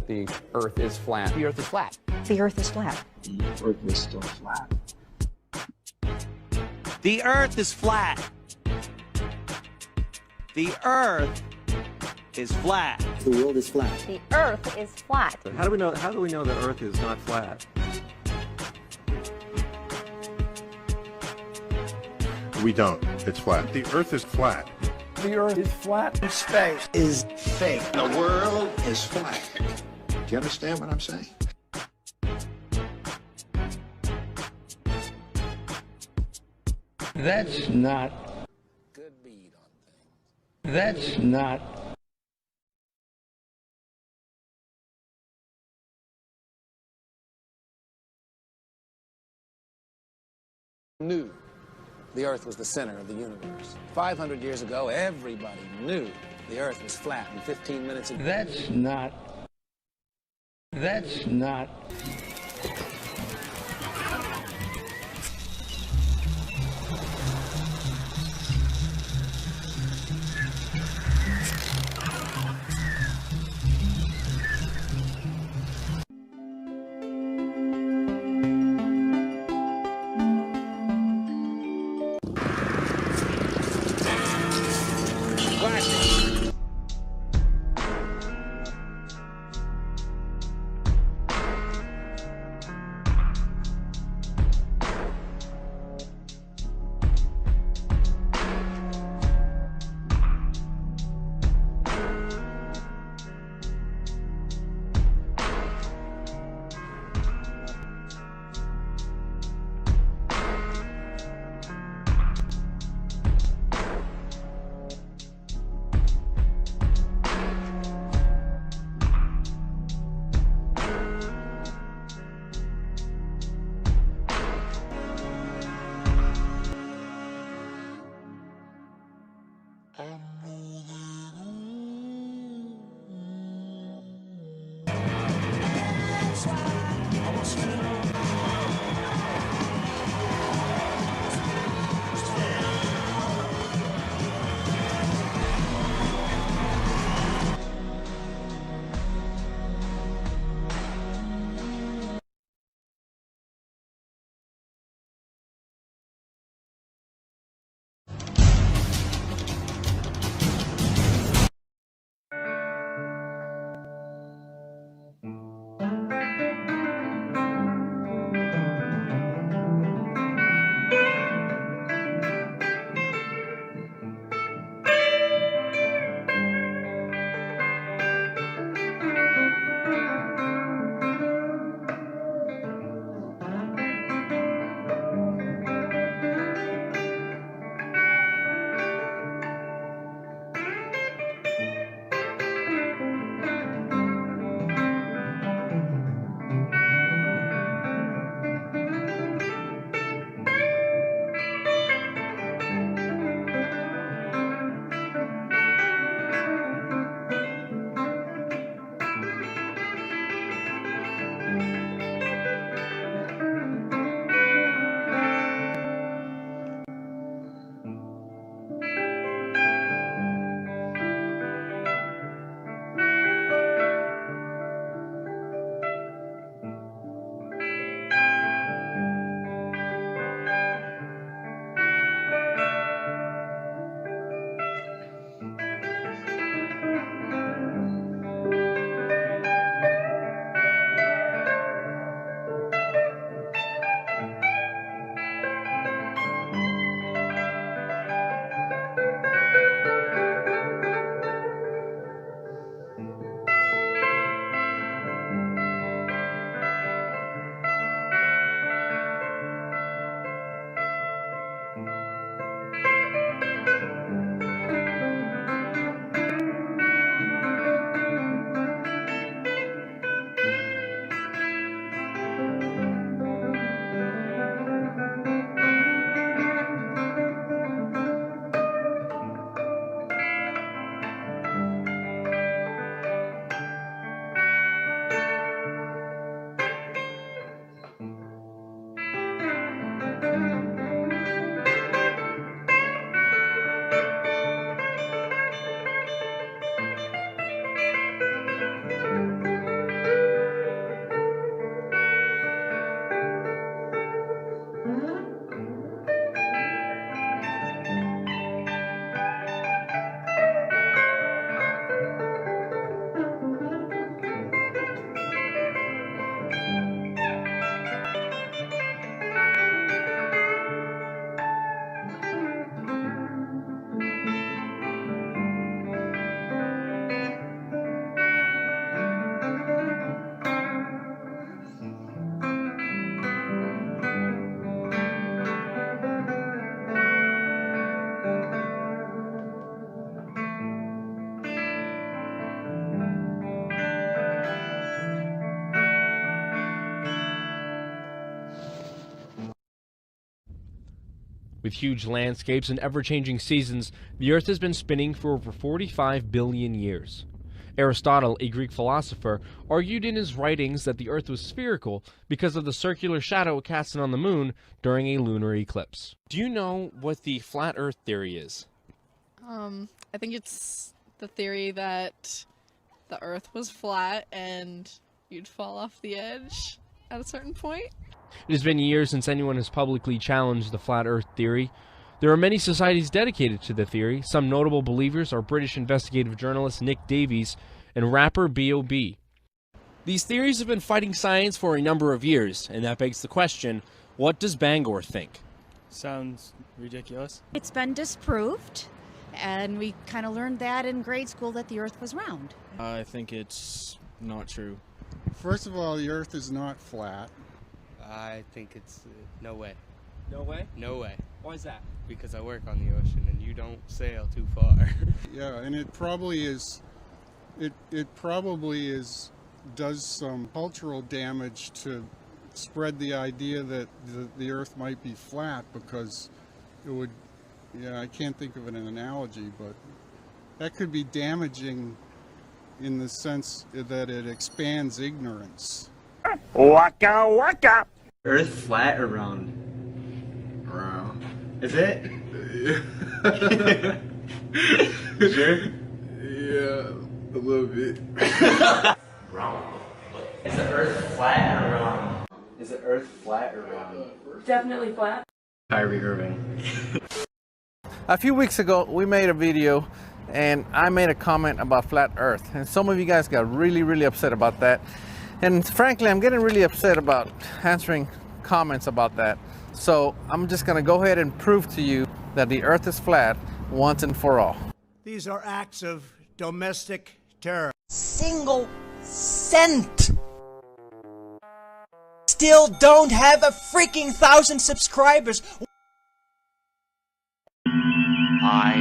The earth is flat. The Earth is flat. The earth is flat. The earth is still flat. The earth is flat. The earth is flat. The world is flat. The earth is flat. How do we know the earth is not flat? We don't. It's flat. The earth is flat. The earth is flat. Space is fake. The world is flat. Do you understand what I'm saying? That's not. Good beat on things. That's not. Knew the earth was the center of the universe. 500 years ago, everybody knew the earth was flat. In 15 minutes ago. That's not. That's not. With huge landscapes and ever-changing seasons, the Earth has been spinning for over 45 billion years. Aristotle, a Greek philosopher, argued in his writings that the Earth was spherical because of the circular shadow it casted on the moon during a lunar eclipse. Do you know what the flat Earth theory is? I think it's the theory that the Earth was flat and you'd fall off the edge at a certain point. It has been years since anyone has publicly challenged the flat Earth theory. There are many societies dedicated to the theory. Some notable believers are British investigative journalist Nick Davies and rapper B.O.B. These theories have been fighting science for a number of years, and that begs the question, what does Bangor think? Sounds ridiculous. It's been disproved, and we kind of learned that in grade school that the Earth was round. I think it's not true. First of all, the Earth is not flat. I think it's no way. No way? No way. Why is that? Because I work on the ocean and you don't sail too far. Yeah, and it probably is. It probably is. Does some cultural damage to spread the idea that the Earth might be flat, because it would. Yeah, I can't think of an analogy, but that could be damaging in the sense that it expands ignorance. Waka waka. Earth flat or round? Round. Is it? Sure? Yeah, a little bit. Round. Is the Earth flat or round? Is the Earth flat or round? Definitely flat. Kyrie Irving. A few weeks ago, we made a video and I made a comment about flat Earth, and some of you guys got really upset about that. And frankly, I'm getting really upset about answering comments about that. So I'm just going to go ahead and prove to you that the Earth is flat once and for all. These are acts of domestic terror. Single cent. Still don't have a freaking 1,000 subscribers. I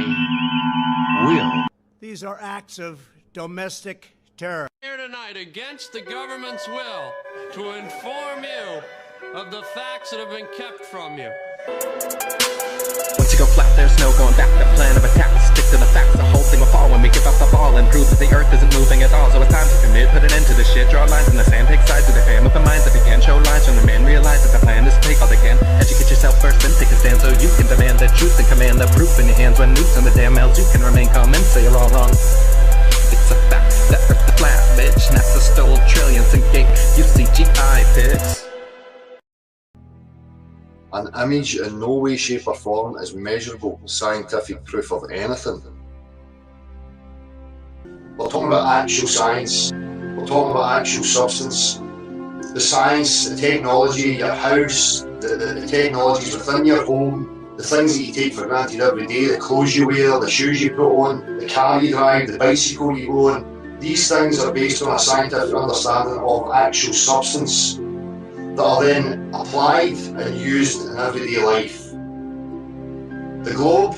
will. These are acts of domestic terror. Here tonight against the government's will to inform you of the facts that have been kept from you. Once you go flat, there's no going back. The plan of attack, stick to the facts. The whole thing will fall when we give up the ball and prove that the Earth isn't moving at all. So it's time to commit, put an end to the shit. Draw lines in the sand, take sides with the fan with the minds that they can. Show lines when the men realize that the plan is to take all they can. Educate yourself first, then take a stand so you can demand the truth and command the proof in your hands. When nukes on the damn mouths, you can remain calm and say you're all wrong. It's a fact that Earth is flat, bitch. NASA stole trillions and gave you CGI pics. An image in no way, shape or form is measurable scientific proof of anything. We're talking about actual science, we're talking about actual substance. The science, the technology, your house, the technologies within your home, the things that you take for granted every day, the clothes you wear, the shoes you put on, the car you drive, the bicycle you go on, these things are based on a scientific understanding of actual substance that are then applied and used in everyday life. The globe,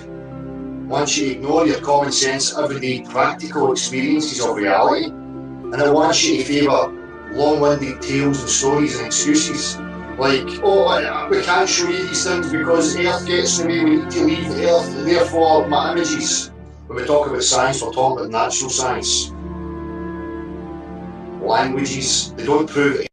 once you ignore your common sense, everyday practical experiences of reality, and it wants you to favour long-winded tales and stories and excuses, like, oh, we can't show you these things because Earth gets in the way, we need to leave Earth, therefore my images. When we talk about science, we're talking about natural science. Languages, they don't prove it.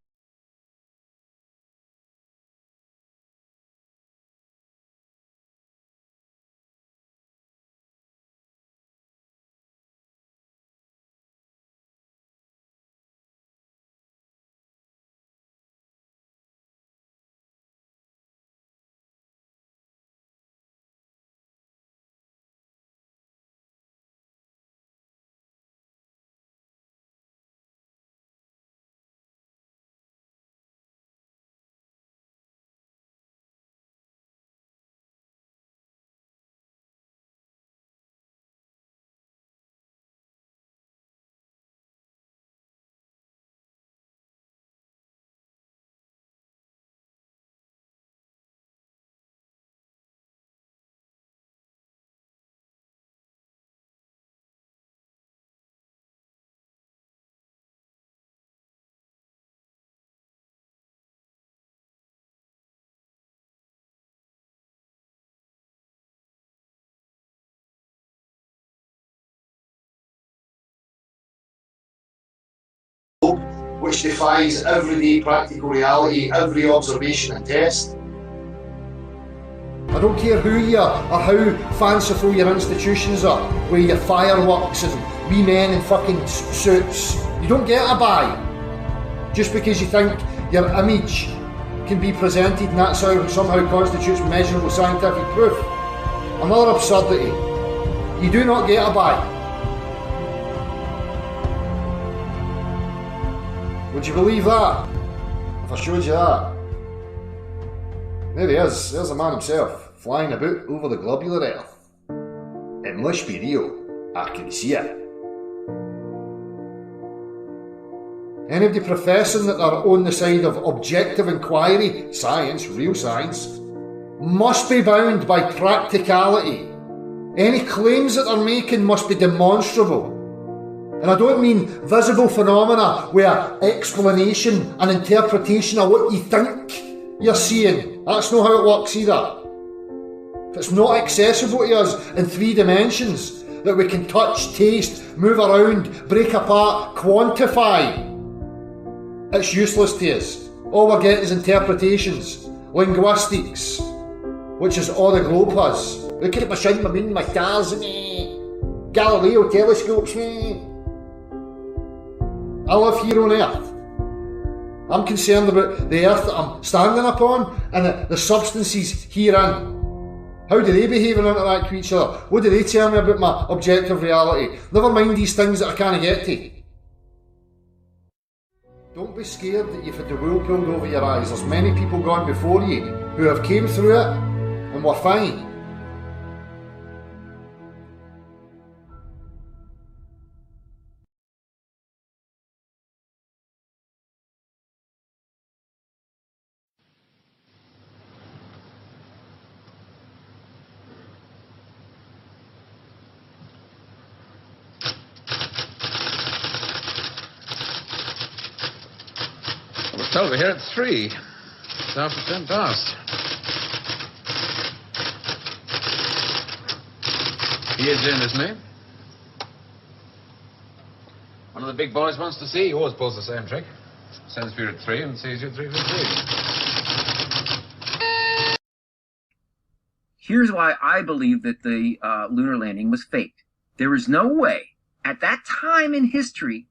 which defies everyday practical reality, every observation and test. I don't care who you are or how fanciful your institutions are, where your fireworks and wee men in fucking suits. You don't get a buy just because you think your image can be presented and that somehow constitutes measurable scientific proof. Another absurdity. You do not get a buy. Would you believe that? If I showed you that? There he is, there's the man himself, flying about over the globular earth. It must be real, I can see it. Anybody professing that they're on the side of objective inquiry, science, real science, must be bound by practicality. Any claims that they're making must be demonstrable. And I don't mean visible phenomena where explanation and interpretation of what you think you're seeing. That's not how it works either. If it's not accessible to us in 3 dimensions that we can touch, taste, move around, break apart, quantify, it's useless to us. All we're getting is interpretations, linguistics, which is all the globe has. Look at the machine, my moon, my stars, Galileo telescopes. I live here on Earth. I'm concerned about the Earth that I'm standing upon and the substances herein. How do they behave and interact with each other? What do they tell me about my objective reality? Never mind these things that I can't get to. Don't be scared that you've had the wool pulled over your eyes. There's many people gone before you who have came through it and were fine. Told we're here at 3. It's after 10 past. He is in, isn't he? One of the big boys wants to see. He always pulls the same trick. Sends you at 3 and sees you at 3:15. Here's why I believe that the lunar landing was faked. There is no way at that time in history,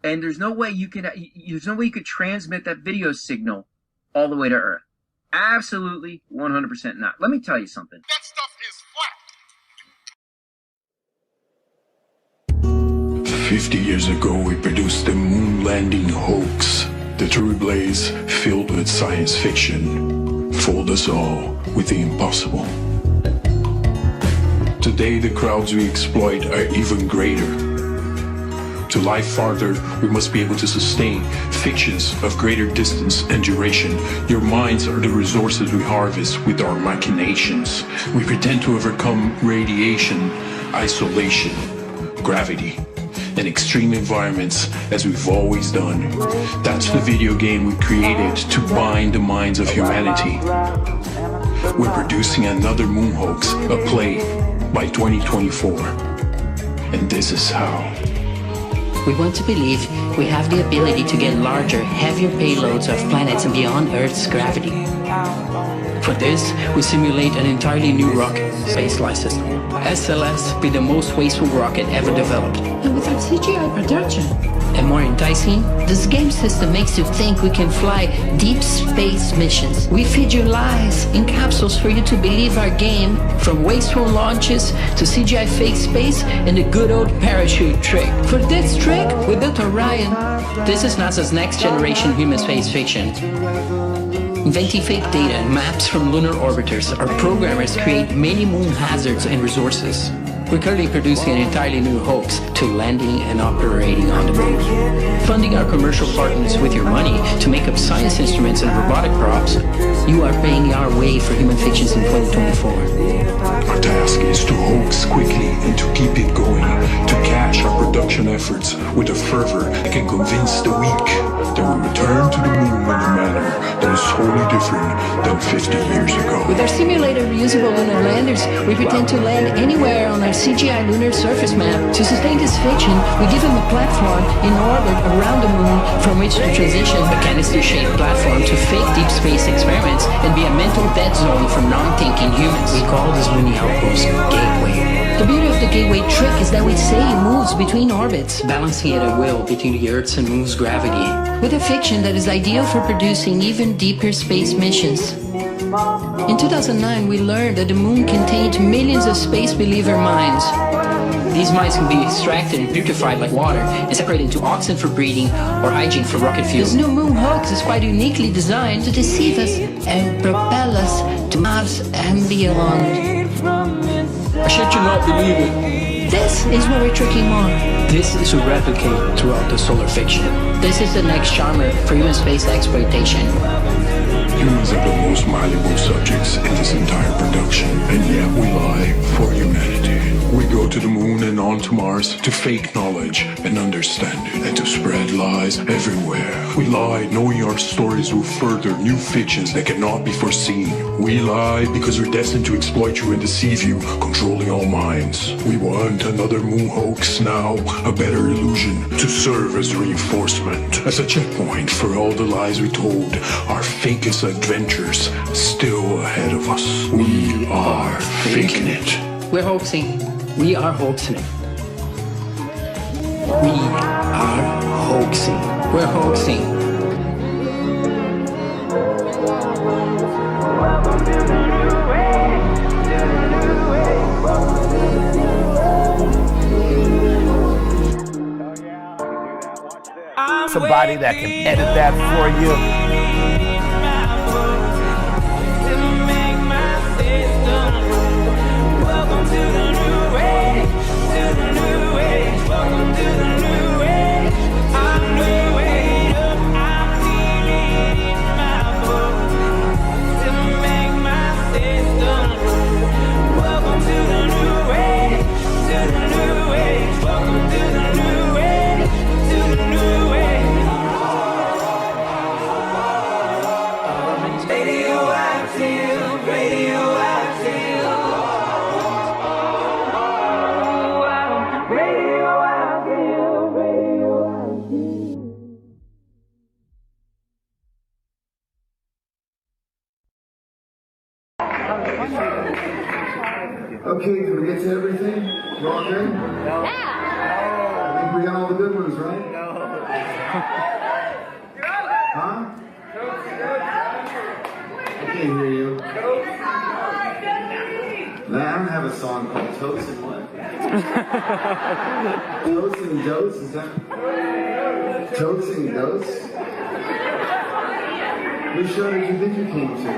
and there's no way you could transmit that video signal all the way to Earth. Absolutely 100% not. Let me tell you something. That stuff is flat. 50 years ago, we produced the moon landing hoax. The true blaze filled with science fiction fooled us all with the impossible. Today, the crowds we exploit are even greater. To lie farther, we must be able to sustain fictions of greater distance and duration. Your minds are the resources we harvest with our machinations. We pretend to overcome radiation, isolation, gravity, and extreme environments as we've always done. That's the video game we created to bind the minds of humanity. We're producing another moon hoax, a play, by 2024. And this is how. We want to believe we have the ability to get larger, heavier payloads of planets beyond Earth's gravity. For this, we simulate an entirely new rocket, Space Life System. SLS be the most wasteful rocket ever developed. And without CGI production. And more enticing, this game system makes you think we can fly deep space missions. We feed you lies in capsules for you to believe our game, from wasteful launches to CGI fake space and the good old parachute trick. For this trick, we built Orion. This is NASA's next generation human space fiction. Inventing fake data and maps from lunar orbiters, our programmers create many moon hazards and resources. We're currently producing an entirely new hoax to landing and operating on the moon. Funding our commercial partners with your money to make up science instruments and robotic props, you are paying our way for human fictions in 2024. Our task is to hoax quickly and to keep it going, to catch match our production efforts with a fervor that can convince the weak that we return to the moon in a manner that is wholly different than 50 years ago. With our simulated reusable lunar landers, we pretend to land anywhere on our CGI lunar surface map. To sustain this fiction, we give them a platform in orbit around the moon from which to transition a canister-shaped platform to fake deep space experiments and be a mental dead zone for non-thinking humans. We call this loony outpost Gateway. The beauty of the Gateway trick is that we say it moves between orbits, balancing it at will between the Earth's and Moon's gravity, with a fiction that is ideal for producing even deeper space missions. In 2009, we learned that the Moon contained millions of space believer minds. These minds can be extracted and purified like water and separated into oxygen for breathing or hygiene for rocket fuel. This new Moon hoax is quite uniquely designed to deceive us and propel us to Mars and beyond. I shit you not believe it. This is what we're tricking on. This is to replicate throughout the solar fiction. This is the next genre for human space exploitation. Humans are the most malleable subjects in this entire production, and yet we lie for humanity. We go to the moon and on to Mars to fake knowledge and understanding, and to spread lies everywhere. We lie knowing our stories will further new fictions that cannot be foreseen. We lie because we're destined to exploit you and deceive you, controlling all minds. We want another moon hoax now, a better illusion, to serve as reinforcement, as a checkpoint for all the lies we told, our fakest adventures still ahead of us. We are faking it. We're hoaxing. We are hoaxing it. We are hoaxing. We're hoaxing. Somebody that can edit that for you. Okay, did we get to everything? You all good? No. Yeah. I think we got all the good ones, right? No. Huh? I can't hear you. Nah, I don't have a song called Toast and what? Toast and Dose? Is that? Toast and Dose? Which show did you think you came to?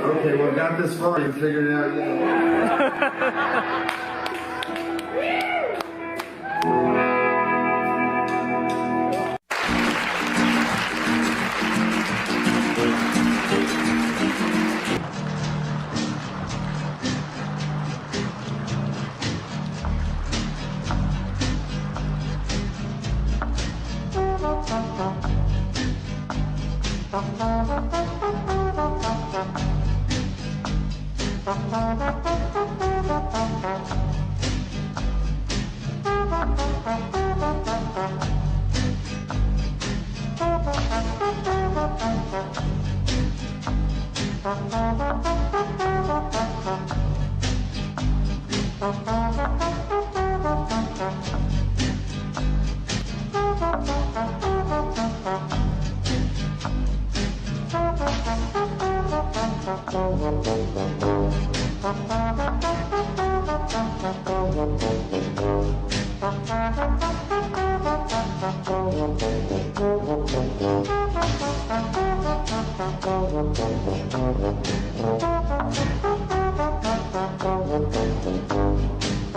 Okay, well, got this far, you figured it out yet.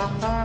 Thank you.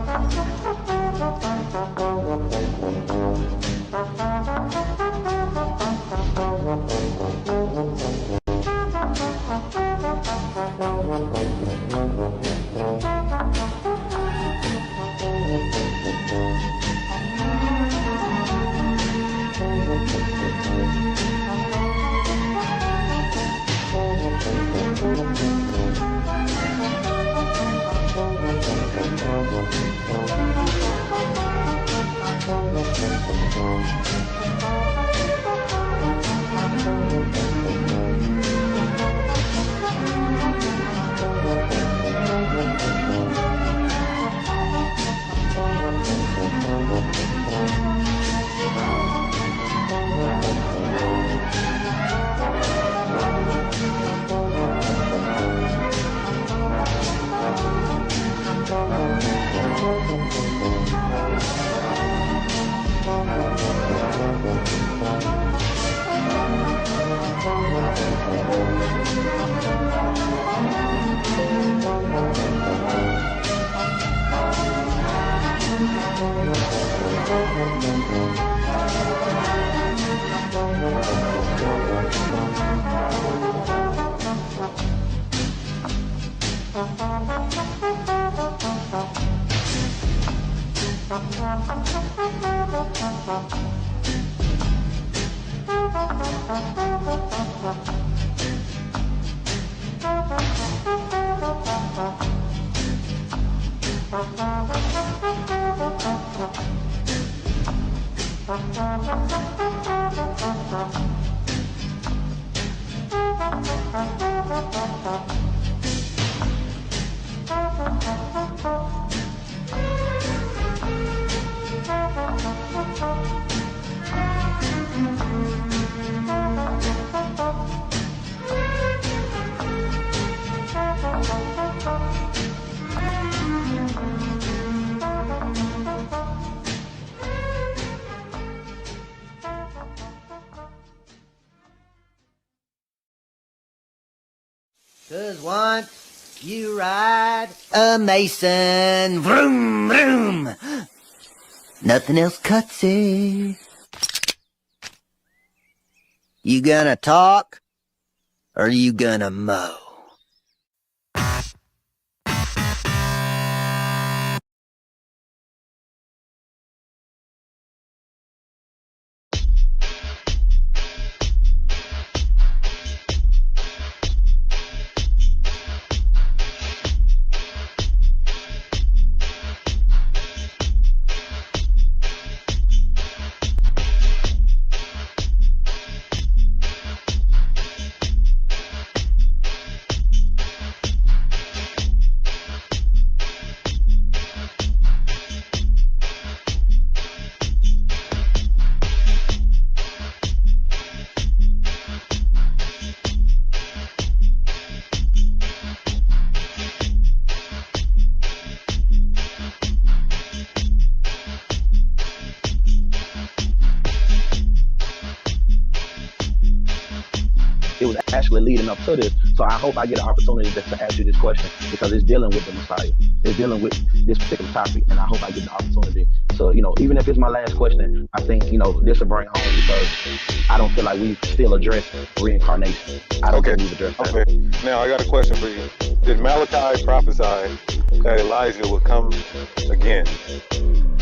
Cause once you ride a Mason, vroom, vroom, nothing else cuts it. You gonna talk, or you gonna mow? It was actually leading up to this. So I hope I get an opportunity just to ask you this question, because it's dealing with the Messiah. It's dealing with this particular topic, and I hope I get the opportunity. So, even if it's my last question, I think, this will bring home, because I don't feel like we've still addressed reincarnation. I don't think we've addressed that. Okay. Now, I got a question for you. Did Malachi prophesy that Elijah would come again?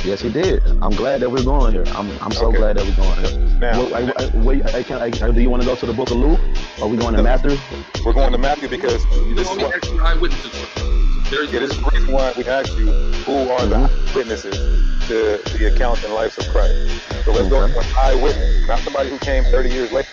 Yes, he did. I'm glad that we're going here. I'm so glad that we're going here. Now, do you want to go to the book of Luke? Or are we going to Matthew? We're going to Matthew because this is what eyewitnesses. This is the reason why we asked you who are the witnesses to the accounts and lives of Christ. So let's go to an eyewitness, not somebody who came 30 years later.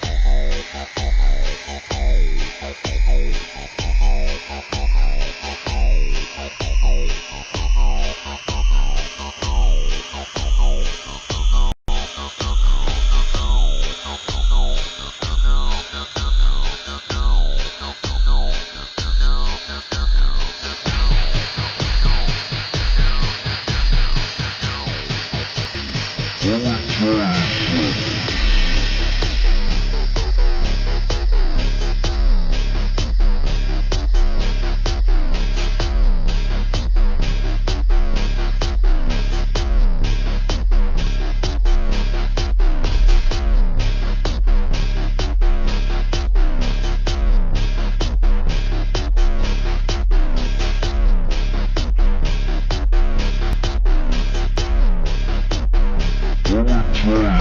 Yeah.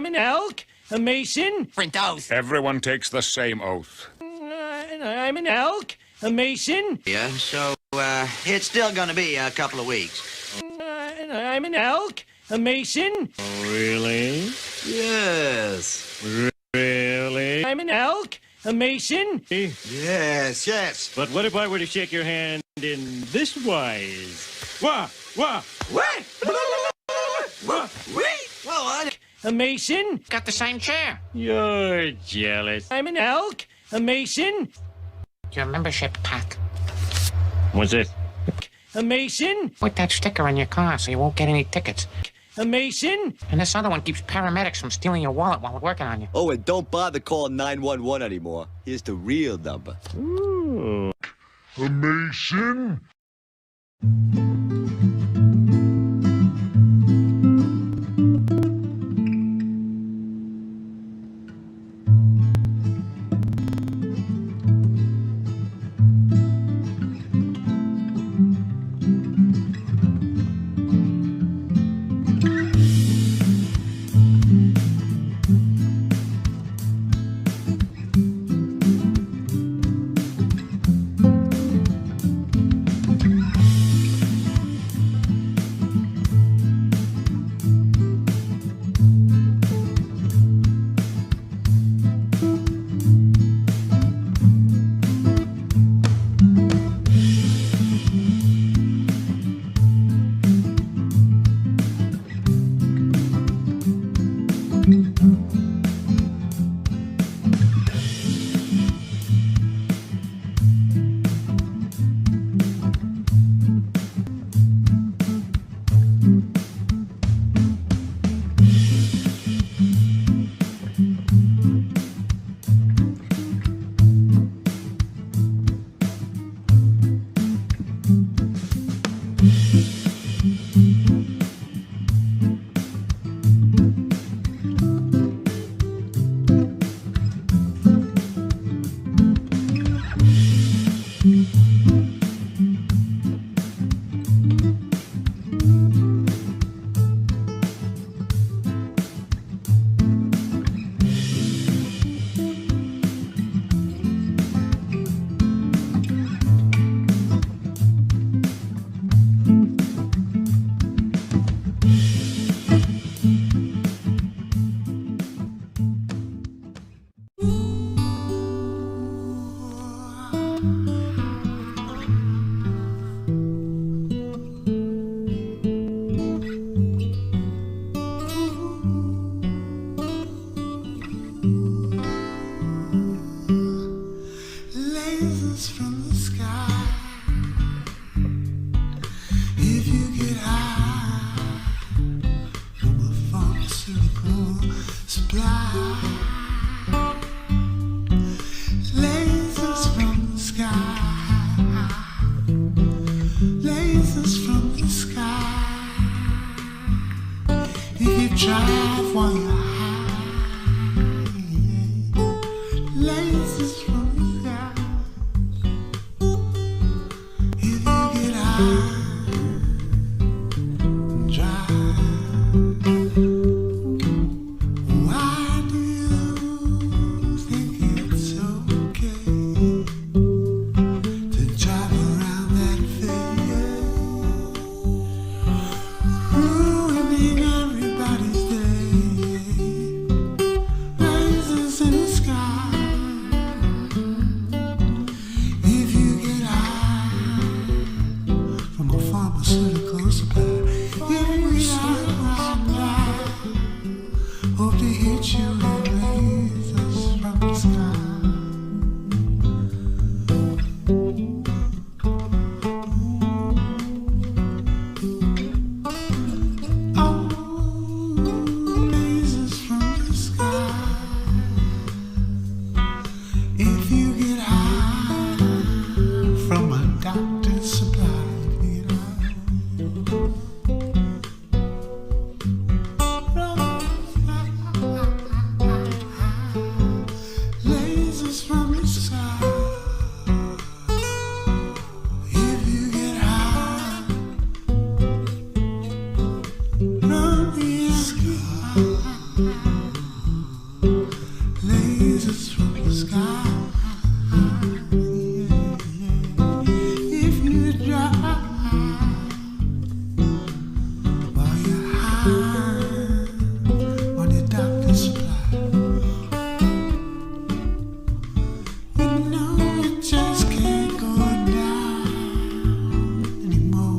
I'm an elk, a mason. Print oath. Everyone takes the same oath. I'm an elk, a mason. Yeah, so, it's still gonna be a couple of weeks. I'm an elk, a mason. Oh, really? Yes. Really? I'm an elk, a mason. Yes, yes. But what if I were to shake your hand in this wise? Wah, wah, Wait! Wait! Well, a mason. Got the same chair. You're jealous. I'm an elk, a mason. Your membership pack. What's this? A mason. Put that sticker on your car so you won't get any tickets. A mason. And this other one keeps paramedics from stealing your wallet while we're working on you. Oh, and don't bother calling 911 anymore. Here's the real number. Ooh. A mason? lasers from the sky. If you get high from a pharmaceutical supply, lasers from the sky, lasers from the sky. If you drive while you're high, lasers from the sky. If you get high, why do you think it's okay to drive around that figure, ruining everybody's day? Lasers in the sky. If you get high from a pharmaceutical supply, hope to hit you with lasers from the sky. Oh, lasers from the sky. If you get high from a doctor's supply, lasers from the sky. If you get high from the sky, lasers from the sky. If you drive while you're high on your doctor's supply, you know it just can't go down anymore.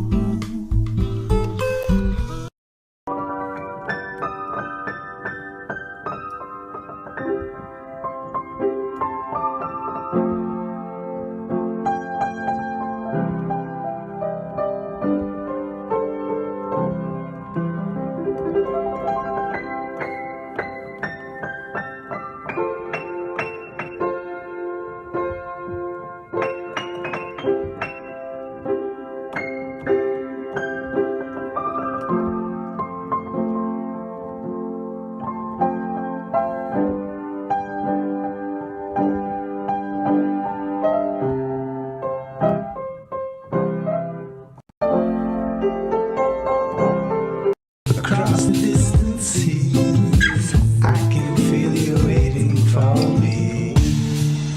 Across the distant seas, I can feel you waiting for me.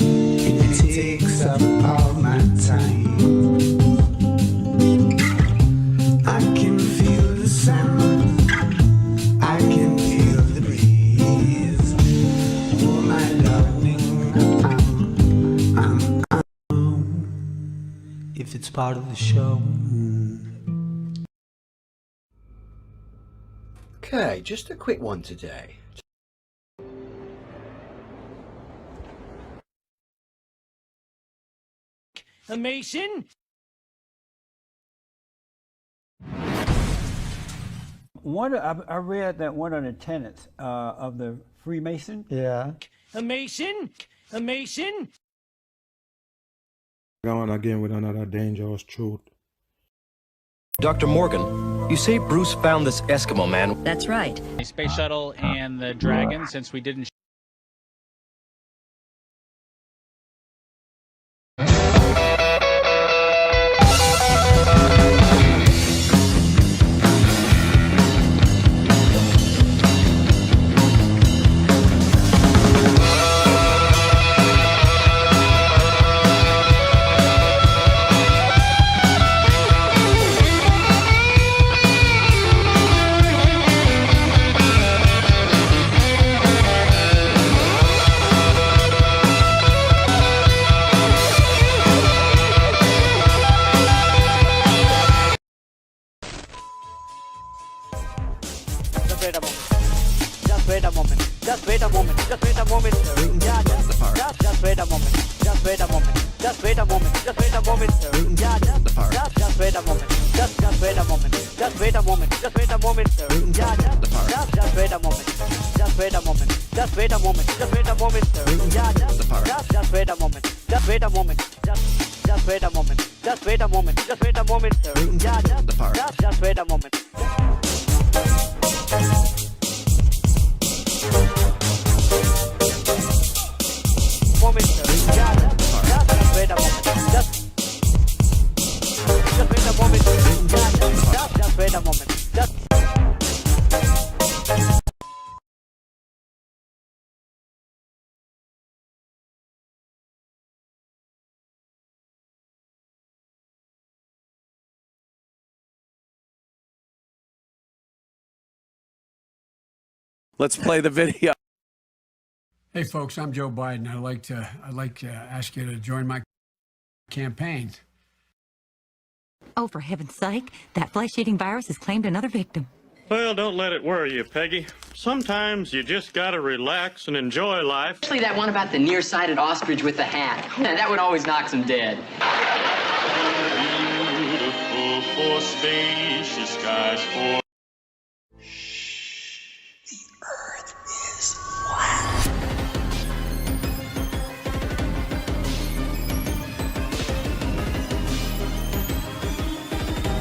It takes up all my time. I can feel the sound, I can feel the breeze. Oh my darling, if it's part of the show. Okay, just a quick one today. A Mason? I read that one of the tenets of the Freemason. Yeah. A Mason? A Mason? Going again with another dangerous truth. Dr. Morgan, you say Bruce found this Eskimo man. That's right. The space shuttle and the Dragon, since we didn't Just wait a moment. Just wait a moment, sir. Yeah, just wait a moment. Just wait a moment. Just wait a moment. Just wait a moment, sir. Yeah, just wait a moment. Just wait a moment. Just wait a moment. Just wait a moment, sir. Yeah, just wait a moment. Just wait a moment. Just wait a moment. Just wait a moment. Just wait a moment, sir. Yeah, just wait a moment. Moment, sir. Yeah, just wait a moment. Just wait a moment. Yeah, just wait a moment. Let's play the video. Hey folks, I'm Joe Biden. I'd like to ask you to join my campaign. Oh, for heaven's sake, that flesh-eating virus has claimed another victim. Well, don't let it worry you, Peggy. Sometimes you just gotta relax and enjoy life. Especially that one about the nearsighted ostrich with the hat. That one always knocks him dead. Beautiful for spacious skies for...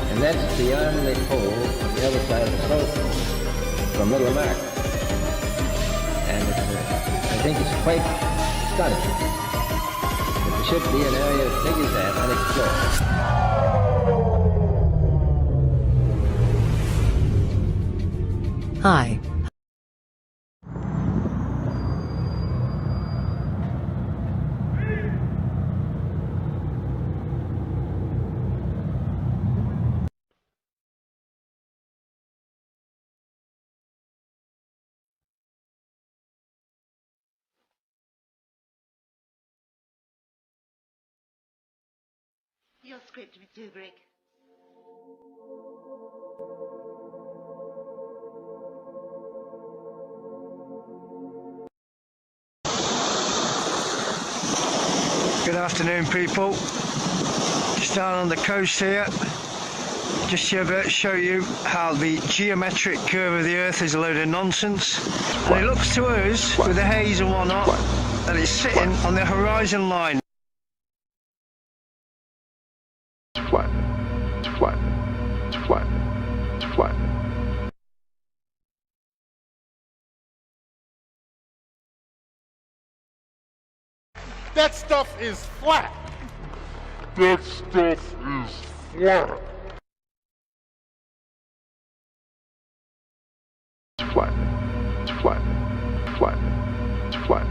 And that's the only pole on the other side of the South Pole from Middle America. And I think it's quite astonishing that there should be an area as big as that unexplored. Hi. Your script, Mr. Kubrick. Good afternoon, people. Just down on the coast here. Just to show you how the geometric curve of the Earth is a load of nonsense. And it looks to us, with the haze and whatnot, that it's sitting on the horizon line. That stuff is flat. That stuff is flat. Flat.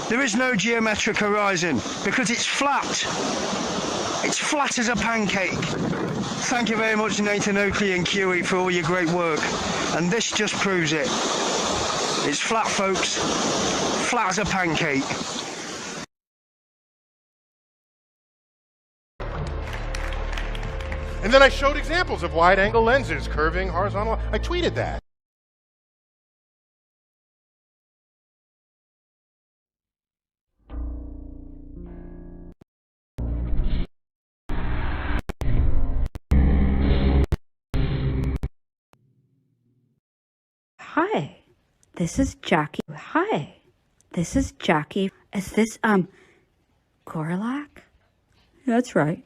There is no geometric horizon because it's flat. It's flat as a pancake. Thank you very much, Nathan Oakley and QE, for all your great work. And this just proves it. It's flat, folks. Flat as a pancake. And then I showed examples of wide-angle lenses curving horizontal. I tweeted that. Hi, this is Jackie. Hi, this is Jackie. Is this, Gorlak? That's right.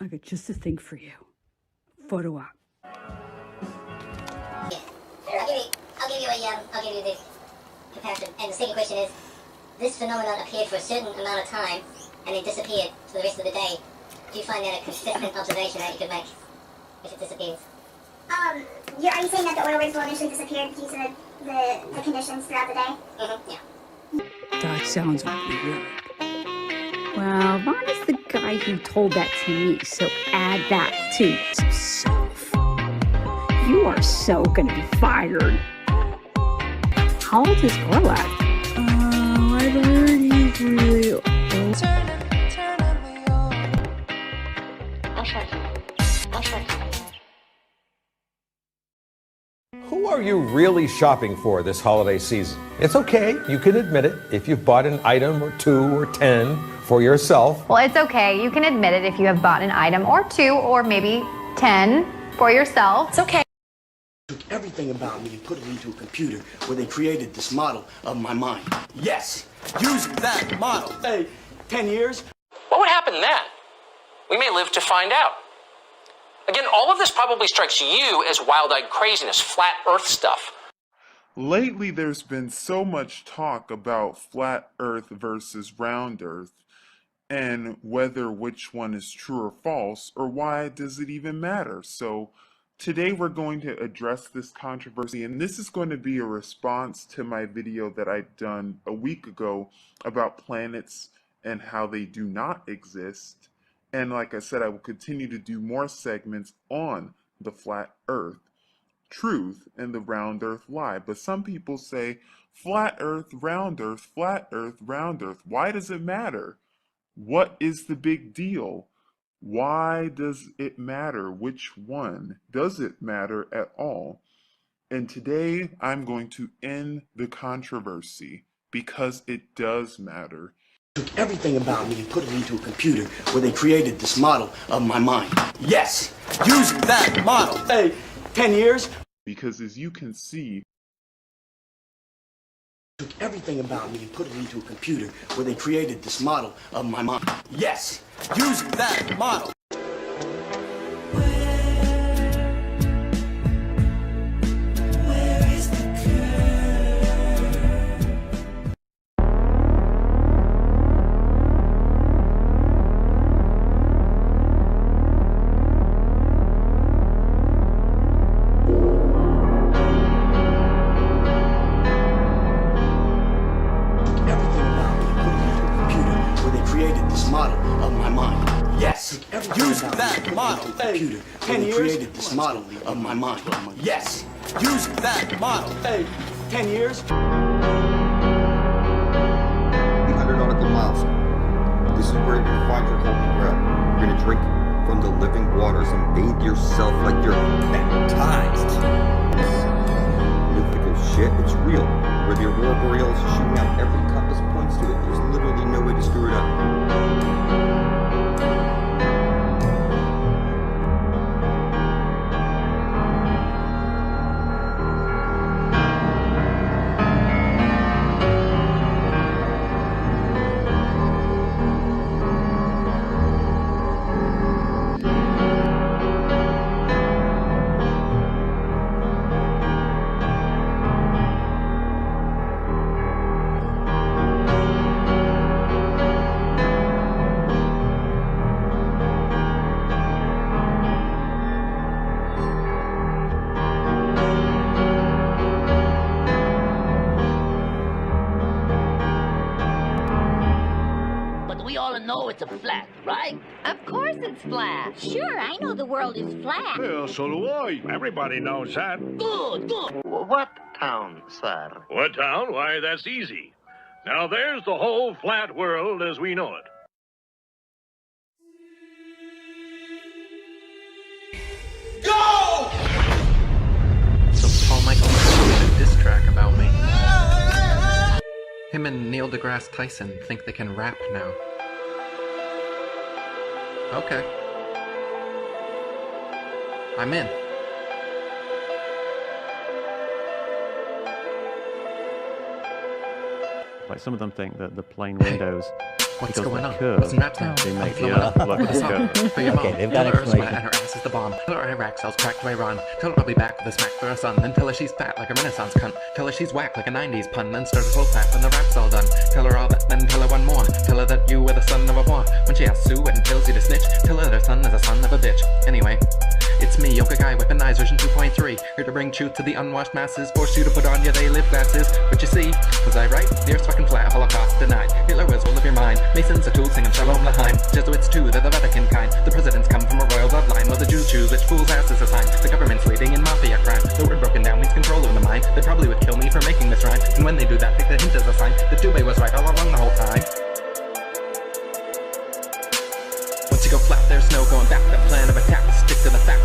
I got just a thing for you. Photo op. I'll give you the comparison. And the second question is, this phenomenon appeared for a certain amount of time and then disappeared for the rest of the day. Do you find that a consistent observation that you could make if it disappears? Are you saying that the oil rigs will initially disappear due to the conditions throughout the day? Yeah. That sounds weird. Well, Vaughn is the guy who told that to me, so add that to yourself. You are so gonna be fired. How old is Gorlak? I've heard he's really old. chocolate. Who are you really shopping for this holiday season? It's okay, you can admit it if you've bought an item or 2 or 10 for yourself. Well, it's okay, you can admit it if you have bought an item or 2 or maybe 10 for yourself. It's okay. Took everything about me and put it into a computer where they created this model of my mind. Yes, using that model. Hey, 10 years. What would happen then? We may live to find out. Again, all of this probably strikes you as wild-eyed craziness, flat earth stuff. Lately, there's been so much talk about flat earth versus round earth, and whether which one is true or false, or why does it even matter. So today we're going to address this controversy, and this is going to be a response to my video that I'd done a week ago about planets and how they do not exist. And like I said, I will continue to do more segments on the flat earth truth and the round earth lie. But some people say flat earth, round earth, flat earth, round earth. Why does it matter? What is the big deal? Why does it matter? Which one? Does it matter at all? And today I'm going to end the controversy because it does matter. Took everything about me and put it into a computer where they created this model of my mind. Yes, using that model. Hey, 10 years. Because as you can see, took everything about me and put it into a computer where they created this model of my mind. Yes, using that model. Computer, 10 years. Created this model of my mind. Yes, using that model. Hey, 10 years. The Undernautical Miles. This is where you're gonna find your holy grail. You're gonna drink from the living waters and bathe yourself like you're baptized. Mythical shit, it's real. Where the Aurora Borealis is shooting out, every compass points to it. There's literally no way to screw it up. know it's a flat, right? Of course it's flat. Sure, I know the world is flat. Well, so do I. Everybody knows that. Good, good. What town, sir? What town? Why, that's easy. Now, there's the whole flat world as we know it. Go! So Paul Michael made a diss track about me. Him and Neil deGrasse Tyson think they can rap now. Okay. I'm in. Like some of them think that the plane windows, What's because going they're on? curved, What's maps now? they make the earth look like a curve. For your mom. Okay, they've Tell got her her sweat explanation. and her ass is the bomb. Tell her Iraq sells crack to Iran. Tell her I'll be back with a smack for her son. Then tell her she's fat like a Renaissance cunt. Tell her she's whack like a 90s pun. Then start a slow clap when the rap's all done. Tell her all that, then tell her one more. Tell her that you were the son of a whore. When she asks Sue and tells you to snitch, tell her that her son is a son of a bitch. Anyway, it's me, Yoga Guy, weaponized version 2.3. Here to bring truth to the unwashed masses. Force you to put on your they live glasses. But you see, was I right? The earth's fucking flat, Holocaust denied. Hitler was full of your mind. Masons are tools singing Shalom Lahaim. Jesuits too, they're the Vatican kind. The presidents come from a royal bloodline. While the Jews choose which fool's ass is assigned. The government's leading in mafia crime. The word broken down means control of the mind. They probably would kill me for making this rhyme. And when they do that, take the hint as a sign that Dubé was right all along the whole time. Once you go flat, there's no going back. That plan of attack, stick to the fact.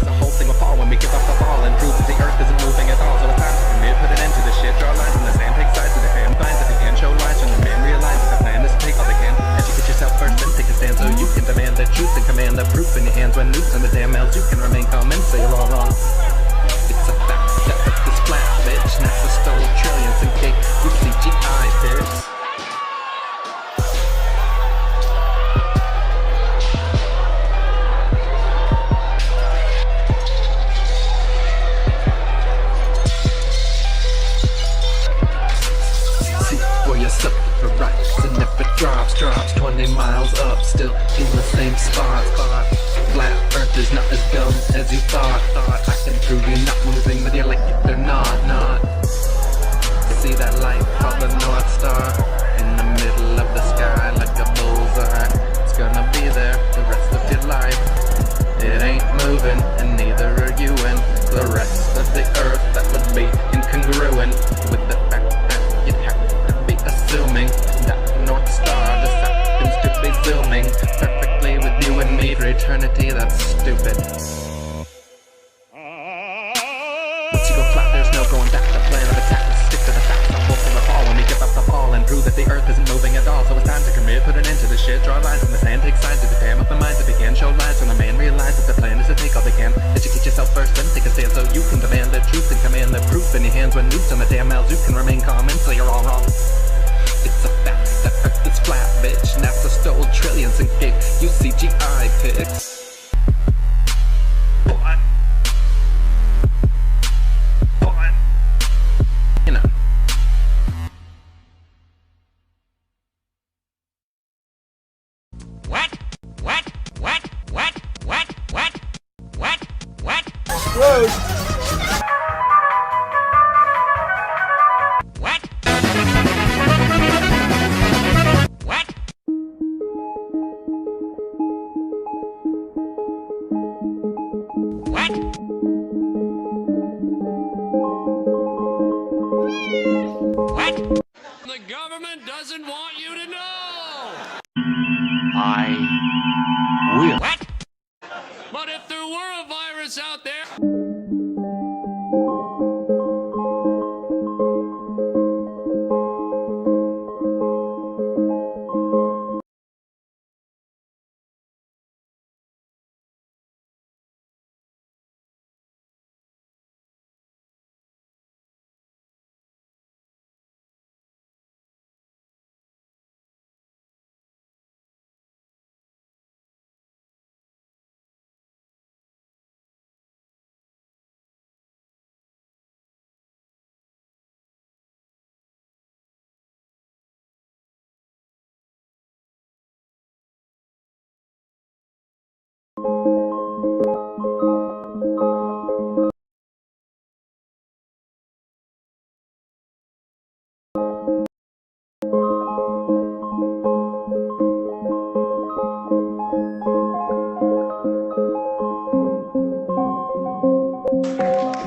as you thought. I can prove you're not moving with your leg, they're not. See that light called the North Star in the middle of the sky like a bullseye. It's gonna be there the rest of your life. It ain't moving, and neither are you and the rest of the earth. That would be incongruent with the fact that you'd have to be assuming that North Star just happens to be zooming perfectly with you and me for eternity. That's stupid. Once you go flat, there's no going back. The plan of attack is stick to the facts. I'll pull from the fall when we give up the fall and prove that the earth isn't moving at all. So it's time to commit, put an end to the shit. Draw lines in the sand, take sides of the dam up the minds that began. Show lies when the man realized that the plan is to take all they can. Educate yourself first, then take a stand so you can demand the truth and command the proof in your hands. When nukes on the damn mouths, you can remain calm and say you're all wrong. It's a fact that earth is flat, bitch. NASA stole trillions and gave you CGI pics. You know. Explode. The government doesn't want you to know. I will. But if there were a virus out there.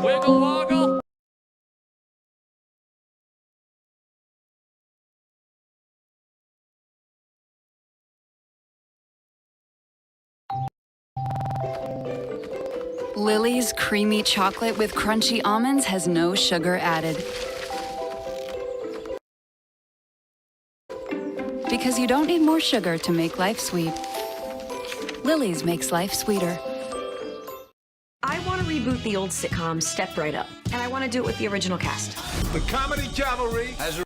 Wiggle woggle. Lily's creamy chocolate with crunchy almonds has no sugar added. Because you don't need more sugar to make life sweet. Lily's makes life sweeter. I want to reboot the old sitcom Step Right Up, and I want to do it with the original cast. The Comedy Cavalry has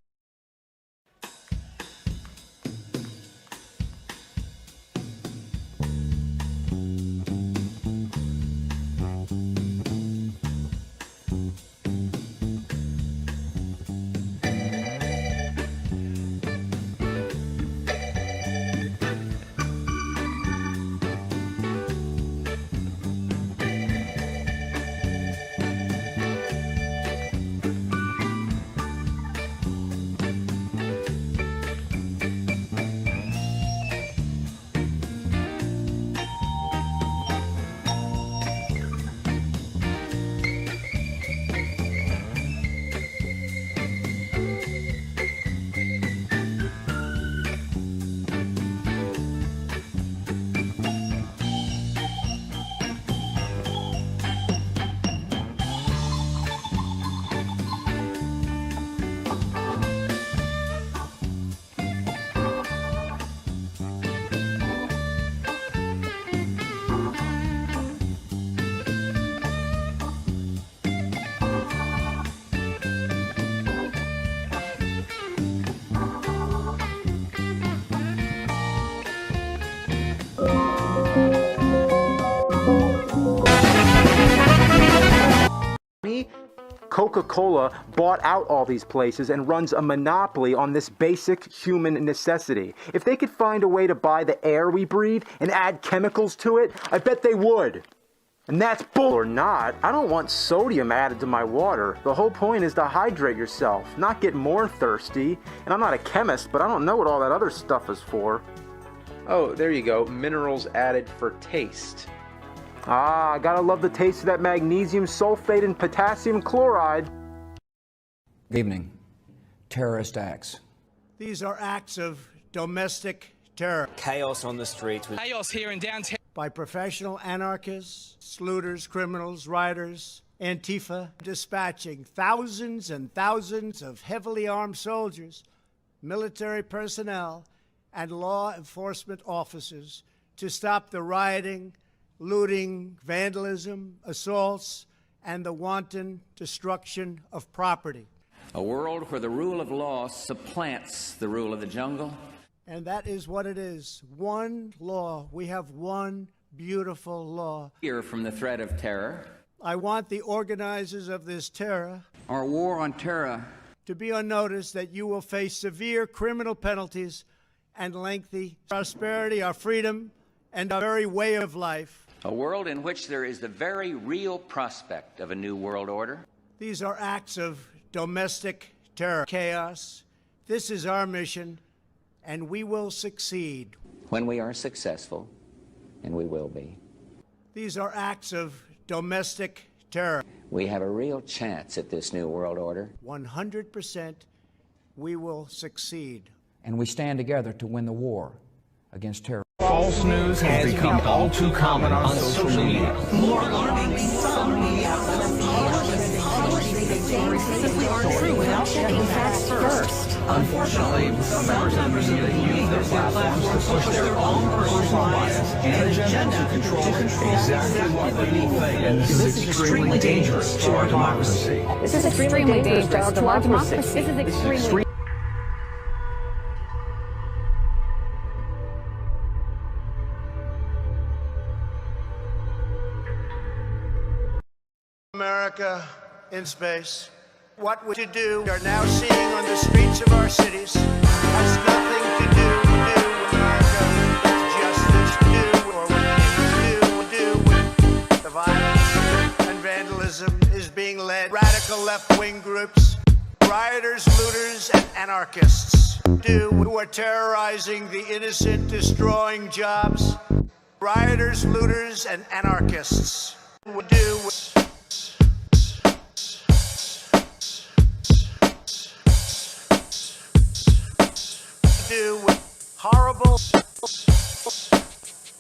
Coca-Cola bought out all these places and runs a monopoly on this basic human necessity. If they could find a way to buy the air we breathe and add chemicals to it, I bet they would. And that's bull or not. I don't want sodium added to my water. The whole point is to hydrate yourself, not get more thirsty. And I'm not a chemist, but I don't know what all that other stuff is for. Oh, there you go. Minerals added for taste. Ah, gotta love the taste of that magnesium sulfate and potassium chloride. Good evening. Terrorist acts. These are acts of domestic terror. Chaos on the streets. Chaos here in downtown. By professional anarchists, looters, criminals, rioters, Antifa, dispatching thousands and thousands of heavily armed soldiers, military personnel, and law enforcement officers to stop the rioting, looting, vandalism, assaults, and the wanton destruction of property. A world where the rule of law supplants the rule of the jungle. And that is what it is. One law. We have one beautiful law. Fear from the threat of terror. I want the organizers of this terror, our war on terror, to be on notice that you will face severe criminal penalties and lengthy prosperity, our freedom, and our very way of life. A world in which there is the very real prospect of a new world order. These are acts of domestic terror, chaos. This is our mission, and we will succeed. When we are successful, and we will be. These are acts of domestic terror. We have a real chance at this new world order. 100% we will succeed. And we stand together to win the war against terror. False news has become all too common on social media. More alarming, some media simply aren't true without checking facts first. Unfortunately, some members of the media use their platforms to push their own personal bias and agenda to control exactly what people think. And this is extremely dangerous to our democracy. This is extremely dangerous to our democracy. This is extremely America in space. What would you do? We are now seeing on the streets of our cities has nothing to do with America. It's just to do, or what to do with the violence and vandalism is being led. Radical left-wing groups, rioters, looters, and anarchists who are terrorizing the innocent, destroying jobs. Rioters, looters, and anarchists do horrible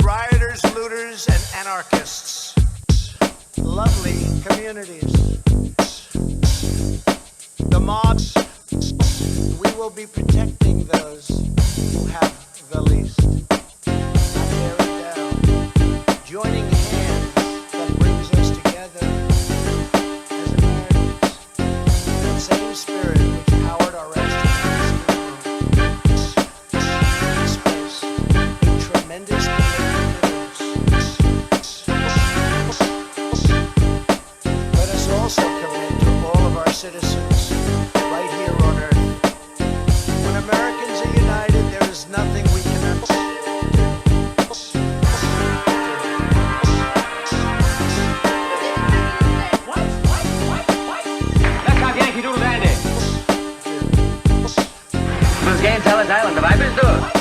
rioters, looters, and anarchists. Lovely communities. The mobs, we will be protecting those who have the least. Not tearing down. Joining hands that brings us together as Americans. That same spirit which powered our citizens right here on Earth. When Americans are united, there is nothing we cannot do. Let's have Yankee Doodle Dandy. Bruce Gaines, Ellis Island, the Vipers do it.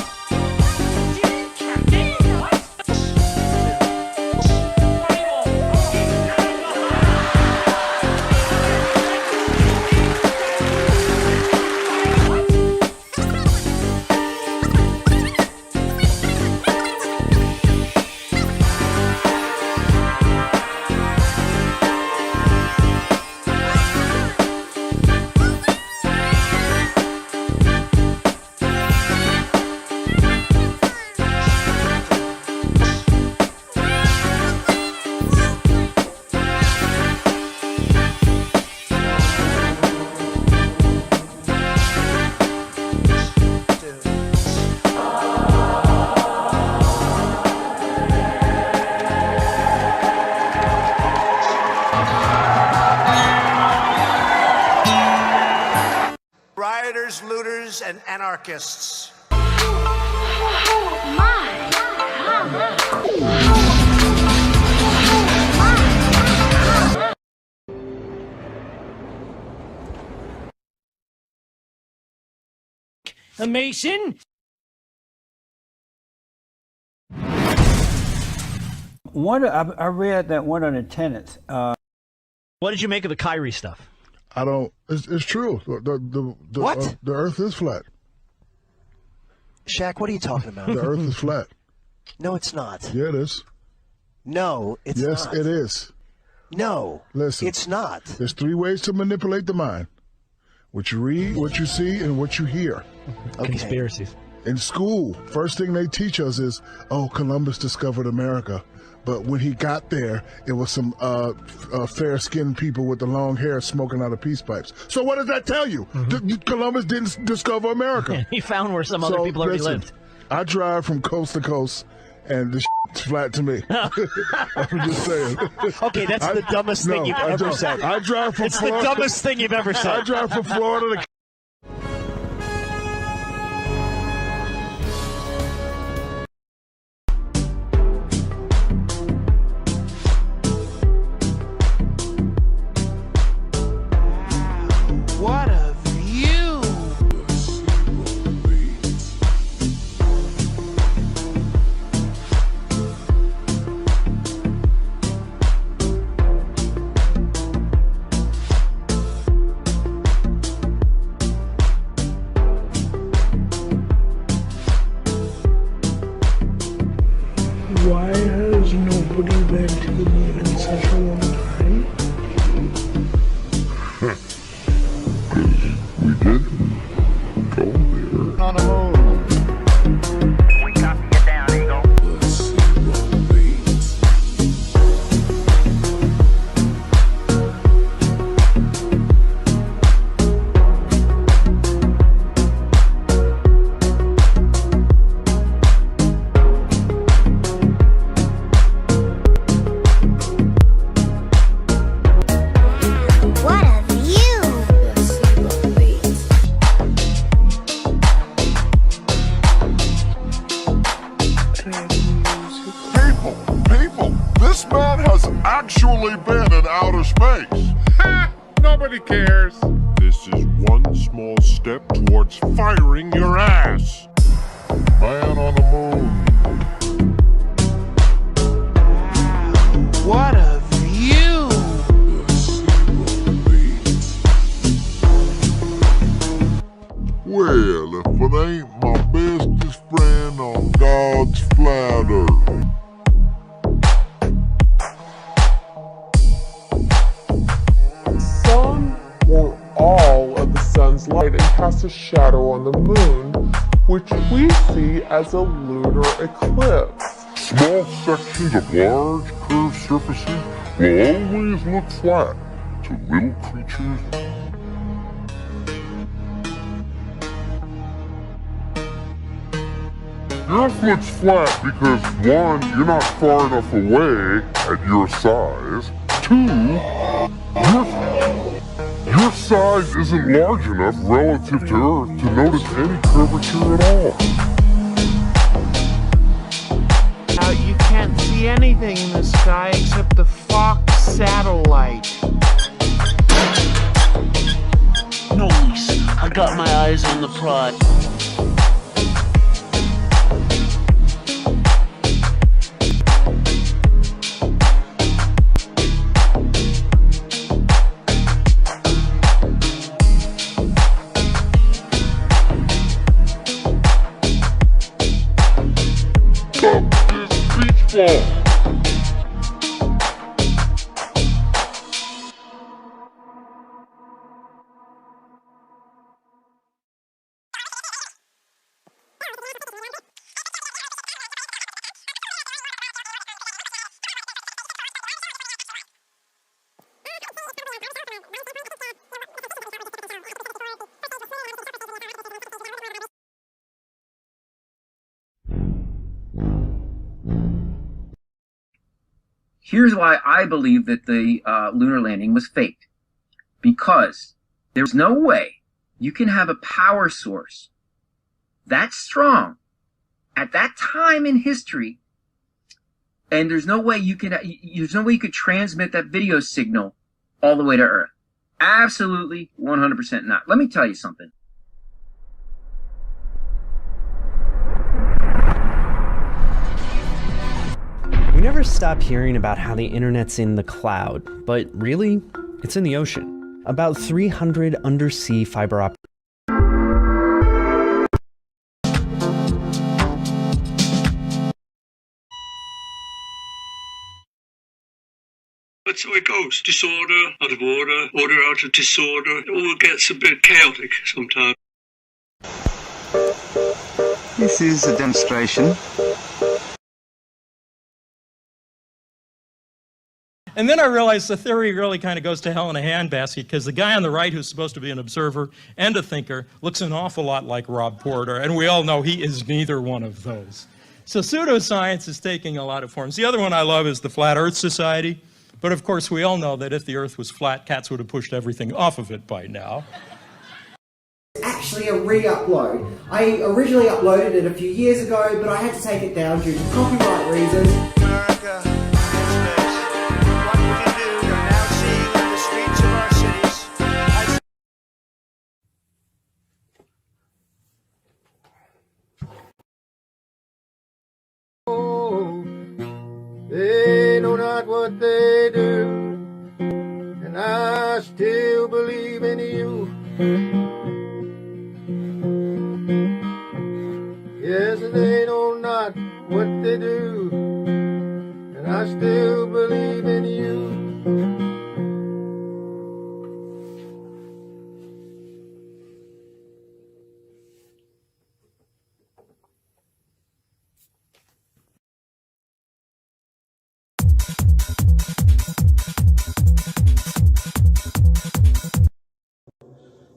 Rioters, looters, and anarchists. Oh, my. A Mason? I read that one of the tenants. What did you make of the Kyrie stuff? I don't. It's true. What? The Earth is flat. Shaq, what are you talking about? The Earth is flat. No, it's not. Yeah, it is. No, it's not. Yes, it is. No, listen. It's not. There's 3 ways to manipulate the mind: what you read, what you see, and what you hear. Okay. Conspiracies. In school, first thing they teach us is, oh, Columbus discovered America. But when he got there, it was some fair-skinned people with the long hair smoking out of peace pipes. So what does that tell you? Columbus didn't discover America. He found where some other people already lived. I drive from coast to coast, and this is flat to me. I'm just saying. Okay, that's the dumbest thing you've ever said. I drive from Florida. It's the dumbest thing you've ever said. I drive from Florida to... What a view! Why has nobody been to the moon in such a long time? We didn't go there. On the moon. We copy it down, Eagle. What a view! People, this man has actually been in outer space. Ha! Nobody cares. This is one small step towards firing your ass. Man on the moon. What a view! Well, if it ain't my bestest friend on God's flat earth. Sun or all of the sun's light and casts a shadow on the moon, which we see as a lunar eclipse. Small sections of large curved surfaces will always look flat to little creatures. Earth looks flat because 1, you're not far enough away at your size. 2, your size isn't large enough relative to Earth to notice any curvature at all. You can't see anything in the sky except the Fox satellite. Nice. I got my eyes on the prize. Beach ball. Here's why I believe that the lunar landing was faked. Because there's no way you can have a power source that strong at that time in history, and there's no way you could transmit that video signal all the way to Earth. Absolutely, 100% not. Let me tell you something. never stop hearing about how the internet's in the cloud, but really, it's in the ocean. About 300 undersea fiber optic. That's how it goes. Disorder out of order, order out of disorder. It all gets a bit chaotic sometimes. This is a demonstration. And then I realized the theory really kind of goes to hell in a handbasket, because the guy on the right, who's supposed to be an observer and a thinker, looks an awful lot like Rob Porter, and we all know he is neither one of those. So pseudoscience is taking a lot of forms. The other one I love is the Flat Earth Society, but of course we all know that if the Earth was flat, cats would have pushed everything off of it by now. Actually a re-upload. I originally uploaded it a few years ago, but I had to take it down due to copyright reasons. America in space. What would you do? You're now seeing on the streets of our cities. They know not what they do, and I still believe in you. Yes, they know not what they do, and I still believe in you.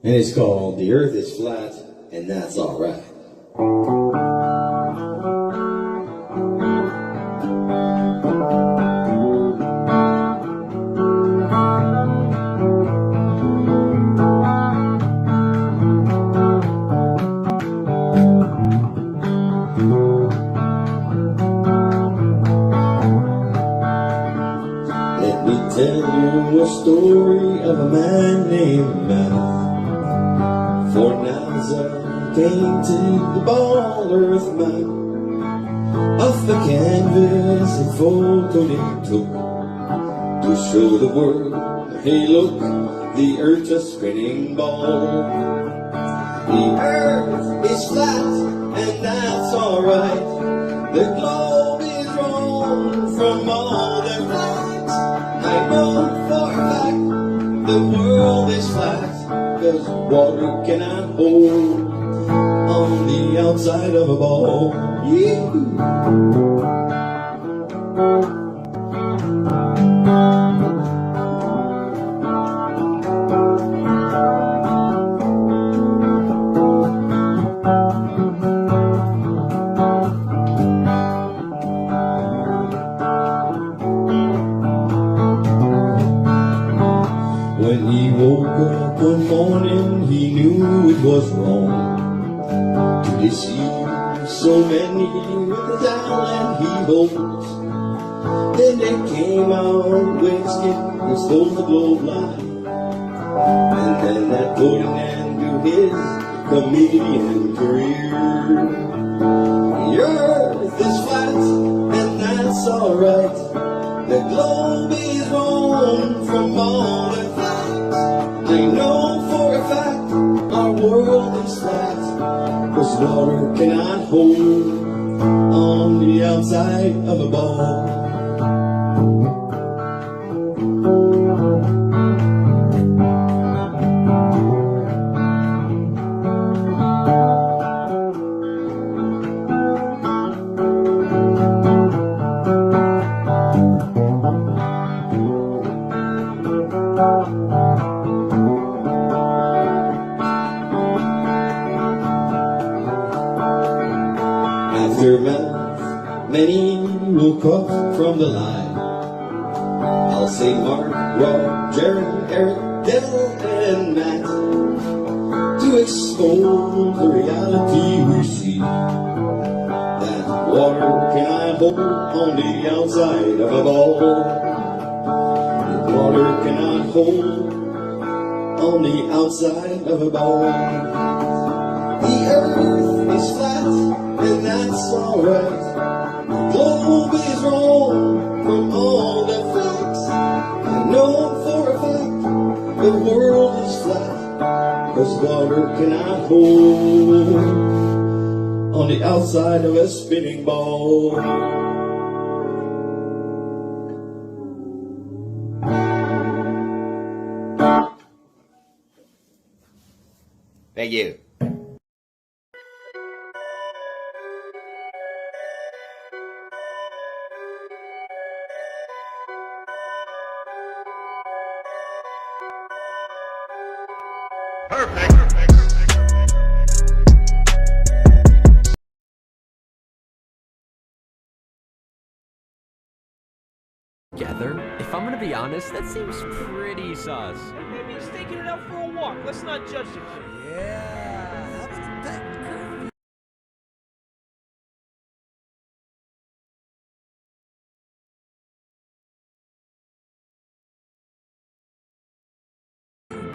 And it's called The Earth is Flat, and That's Alright. Let me tell you a story of a man named Matt. For Nasa came to the ball Earth map. Off the canvas a photo they took to show the world, hey look, the Earth's a spinning ball. The Earth is flat and that's alright. The globe is wrong from all the facts. I know for a fact the world is flat, 'cause water cannot hold on the outside of a ball. When he woke up one morning, he knew it was wrong to deceive so many with the talent he holds. Then they came out with skin and stole the globe line, and then that put an end to his comedian career. The Earth is flat, and that's alright. The globe is wrong from all the facts. I know for a fact our world is flat, 'cause water cannot hold on the outside of a ball. Aftermath, many will cut from the line. I'll say Mark, Rob, Jared, Eric, Dell, and Matt, to expose the reality we see, that water cannot hold on the outside of a ball. That water cannot hold on the outside of a ball. The Earth is flat, and that's alright. The globe is wrong from all the facts. I know for a fact the world is flat. Cause water cannot hold on the outside of a spinning ball. Thank you. Together? If I'm gonna be honest, that seems pretty sus. Maybe he's taking it out for a walk. Let's not judge the kid. Yeah. How about that curfew?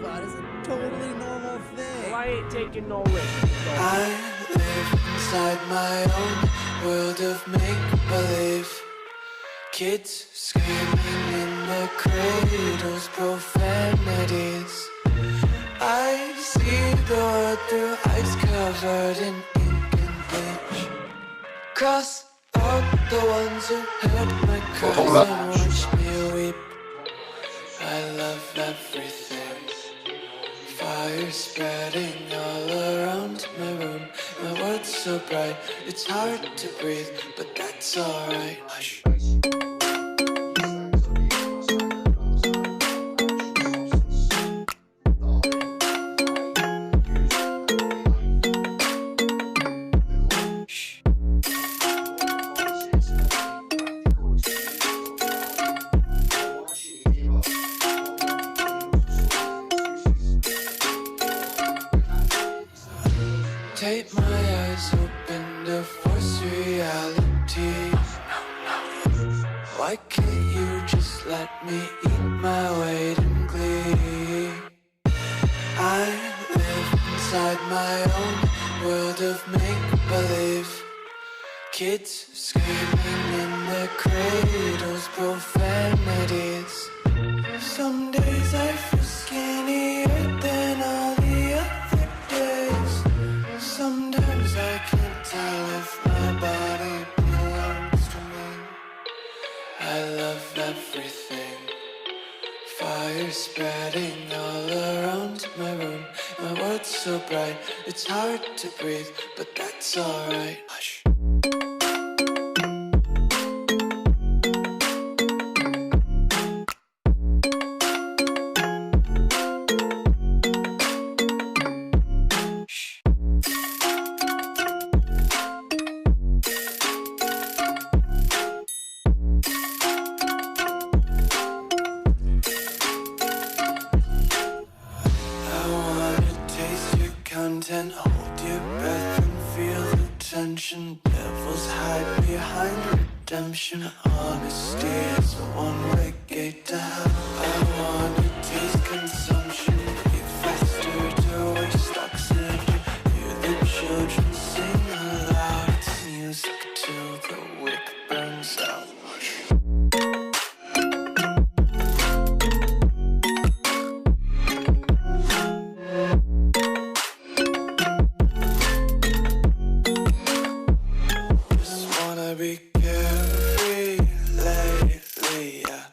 But it's a totally normal thing. Well, I ain't taking no risk. I live inside my own world of make-believe. Kids screaming in their cradles, profanities. I see the world through ice covered in ink and bleach. Cross out the ones who heard my cries and watched me weep. I love everything. Fire spreading all around my room. My world's so bright, it's hard to breathe, but that's alright. Hush. Take my eyes open to force reality. Why can't you just let me eat my weight in glee? I live inside my own world of make-believe. Kids screaming in their cradles, profanities. Some days I feel skinnier than all the other days. Sometimes I can't tell if my body belongs to me. I love everything. Fire spreading all around my room. My world's so bright, it's hard to breathe, but that's alright. Hush. Content, hold your breath and feel the tension. Devils hide behind redemption. Honesty is a one-way gate to hell. I want to taste consumption. Be faster to waste oxygen. Hear the children sing aloud. It's music till the wick burns out. Be carefree lately, yeah.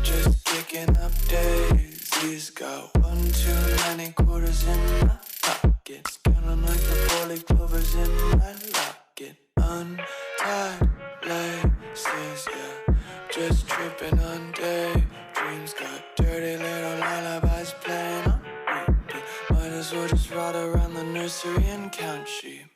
Just kicking up daisies. Got one too many quarters in my pocket. Spinning like the four-leaf clovers in my locket. Untied laces, yeah. Just tripping on daydreams. Got dirty little lullabies playing on repeat. Might as well just ride around the nursery and count sheep.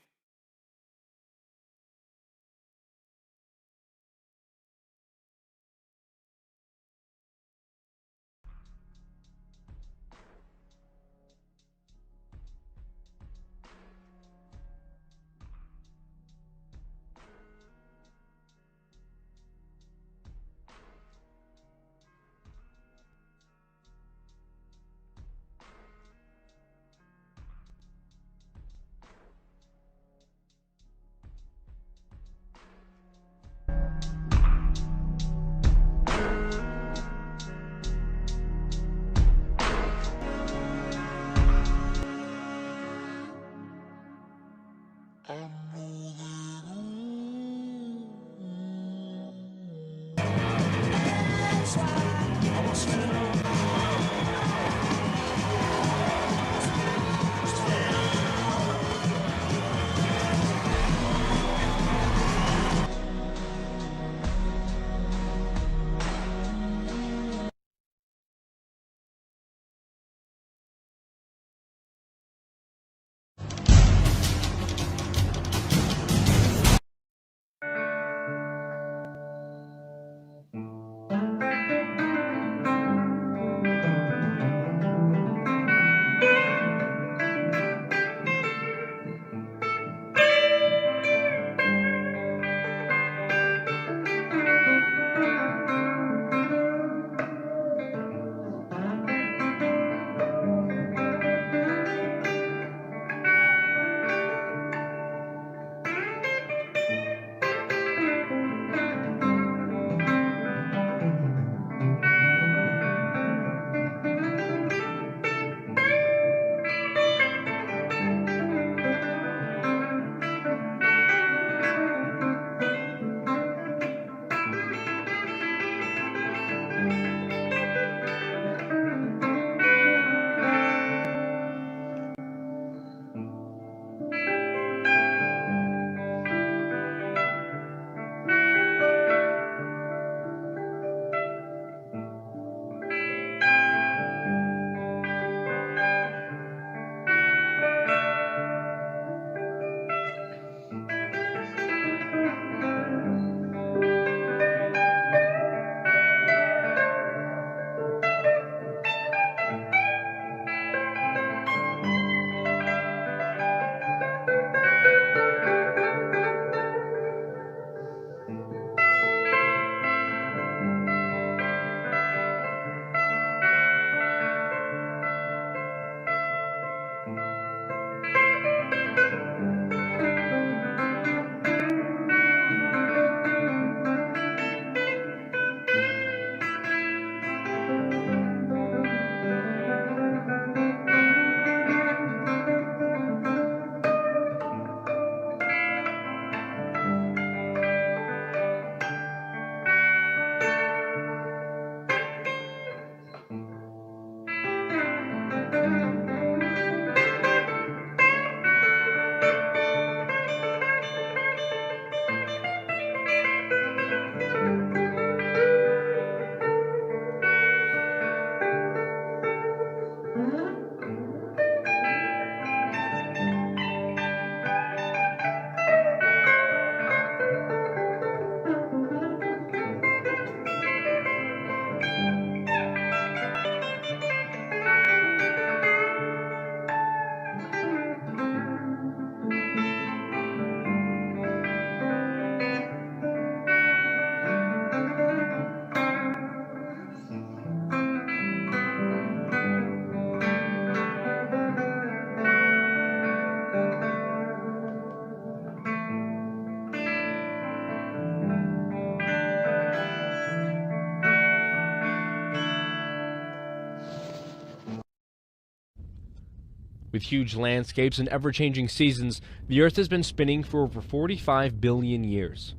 With huge landscapes and ever-changing seasons, the Earth has been spinning for over 45 billion years.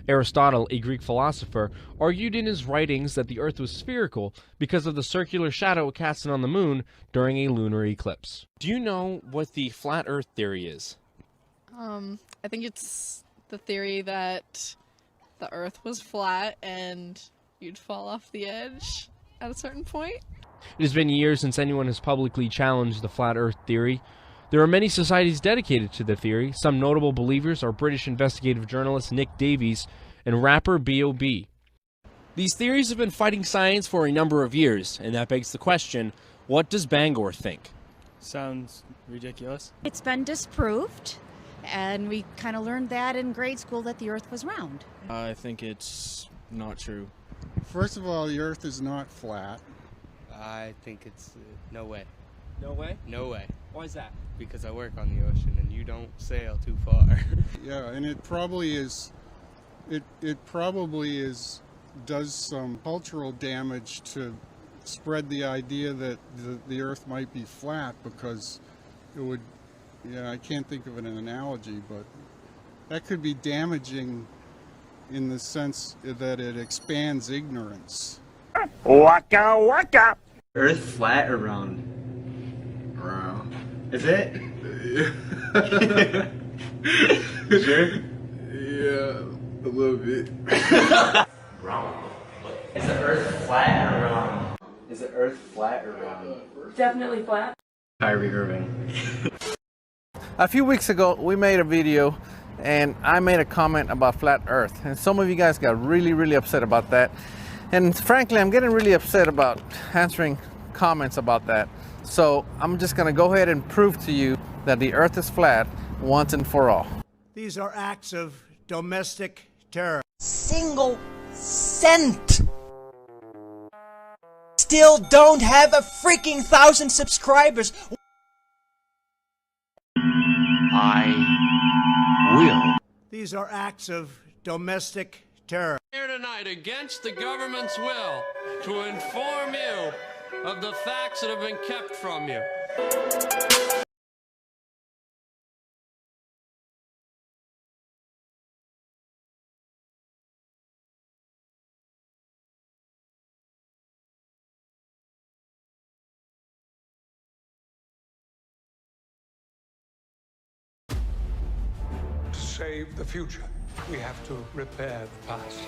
Aristotle, a Greek philosopher, argued in his writings that the Earth was spherical because of the circular shadow it casted on the moon during a lunar eclipse. Do you know what the flat Earth theory is? I think it's the theory that the Earth was flat and you'd fall off the edge at a certain point. It has been years since anyone has publicly challenged the flat Earth theory. There are many societies dedicated to the theory. Some notable believers are British investigative journalist Nick Davies and rapper B.O.B. These theories have been fighting science for a number of years, and that begs the question, what does Bangor think? Sounds ridiculous. It's been disproved, and we kind of learned that in grade school that the Earth was round. I think it's not true. First of all, the Earth is not flat. I think it's no way. No way? No way. Why is that? Because I work on the ocean and you don't sail too far. Yeah, and it probably is, it probably is, does some cultural damage to spread the idea that the Earth might be flat, because it would, yeah, I can't think of an analogy, but that could be damaging in the sense that it expands ignorance. Waka waka! Earth flat or round? Round. Is it? Sure? Yeah, a little bit. Round. Is the Earth flat or round? Is the Earth flat or round? Definitely flat. Kyrie Irving. A few weeks ago, we made a video and I made a comment about flat Earth, and some of you guys got really upset about that. And frankly, I'm getting really upset about answering comments about that. So I'm just going to go ahead and prove to you that the Earth is flat once and for all. These are acts of domestic terror. Single cent. Still don't have a freaking 1,000 subscribers. I will. These are acts of domestic terror. Here tonight against the government's will to inform you of the facts that have been kept from you. To save the future, we have to repair the past.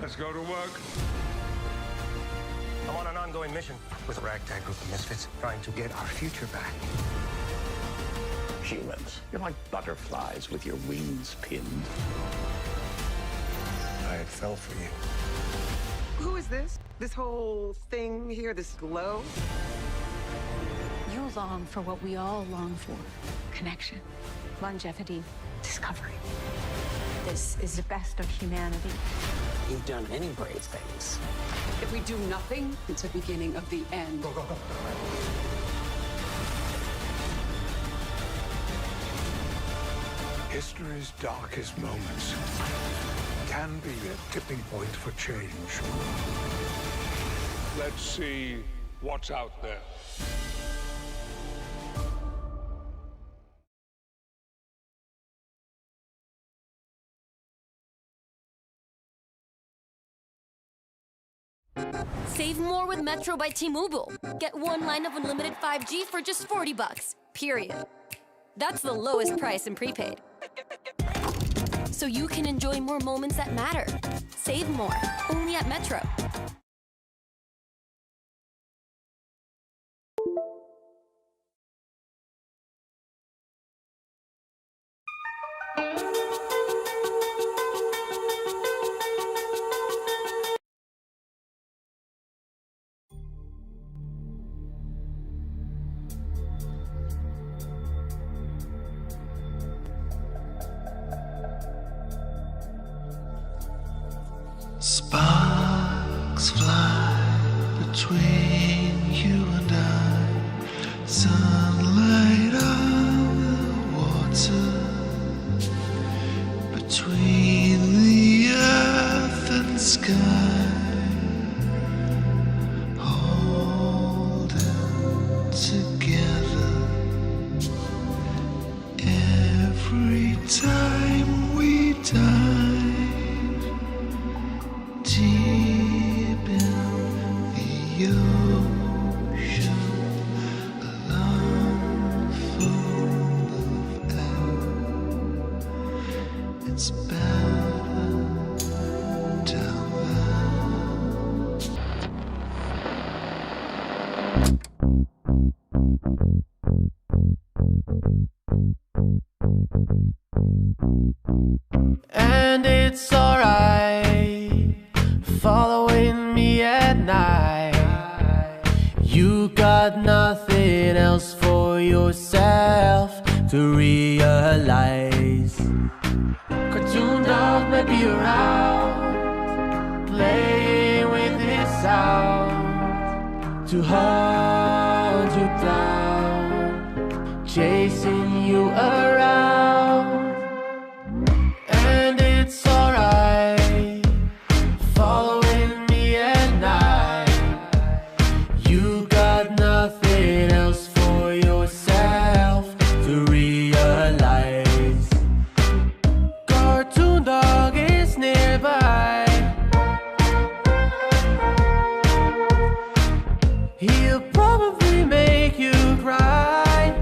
Let's go to work. I'm on an ongoing mission with a ragtag group of misfits trying to get our future back. Humans, you're like butterflies with your wings pinned. I fell for you. Who is this? This whole thing here, this glow? You long for what we all long for. Connection, longevity, discovery. This is the best of humanity. You've done many brave things. If we do nothing, it's a beginning of the end. Go, go, go. History's darkest moments can be a tipping point for change. Let's see what's out there. Save more with Metro by T-Mobile. Get one line of unlimited 5G for just $40, period. That's the lowest price in prepaid. So you can enjoy more moments that matter. Save more, only at Metro. Sparks fly between you and I, sunlight on the water, between the earth and sky, holding together. time we dive deep in the ocean, a lung full of air. It's better down And it's alright following me at night. You got nothing else for yourself to realize. Cartoon dog may be around, playing with his sound to hunt you down, chasing you around. And it's alright following me at night. You got nothing else for yourself to realize. Cartoon dog is nearby. He'll probably make you cry.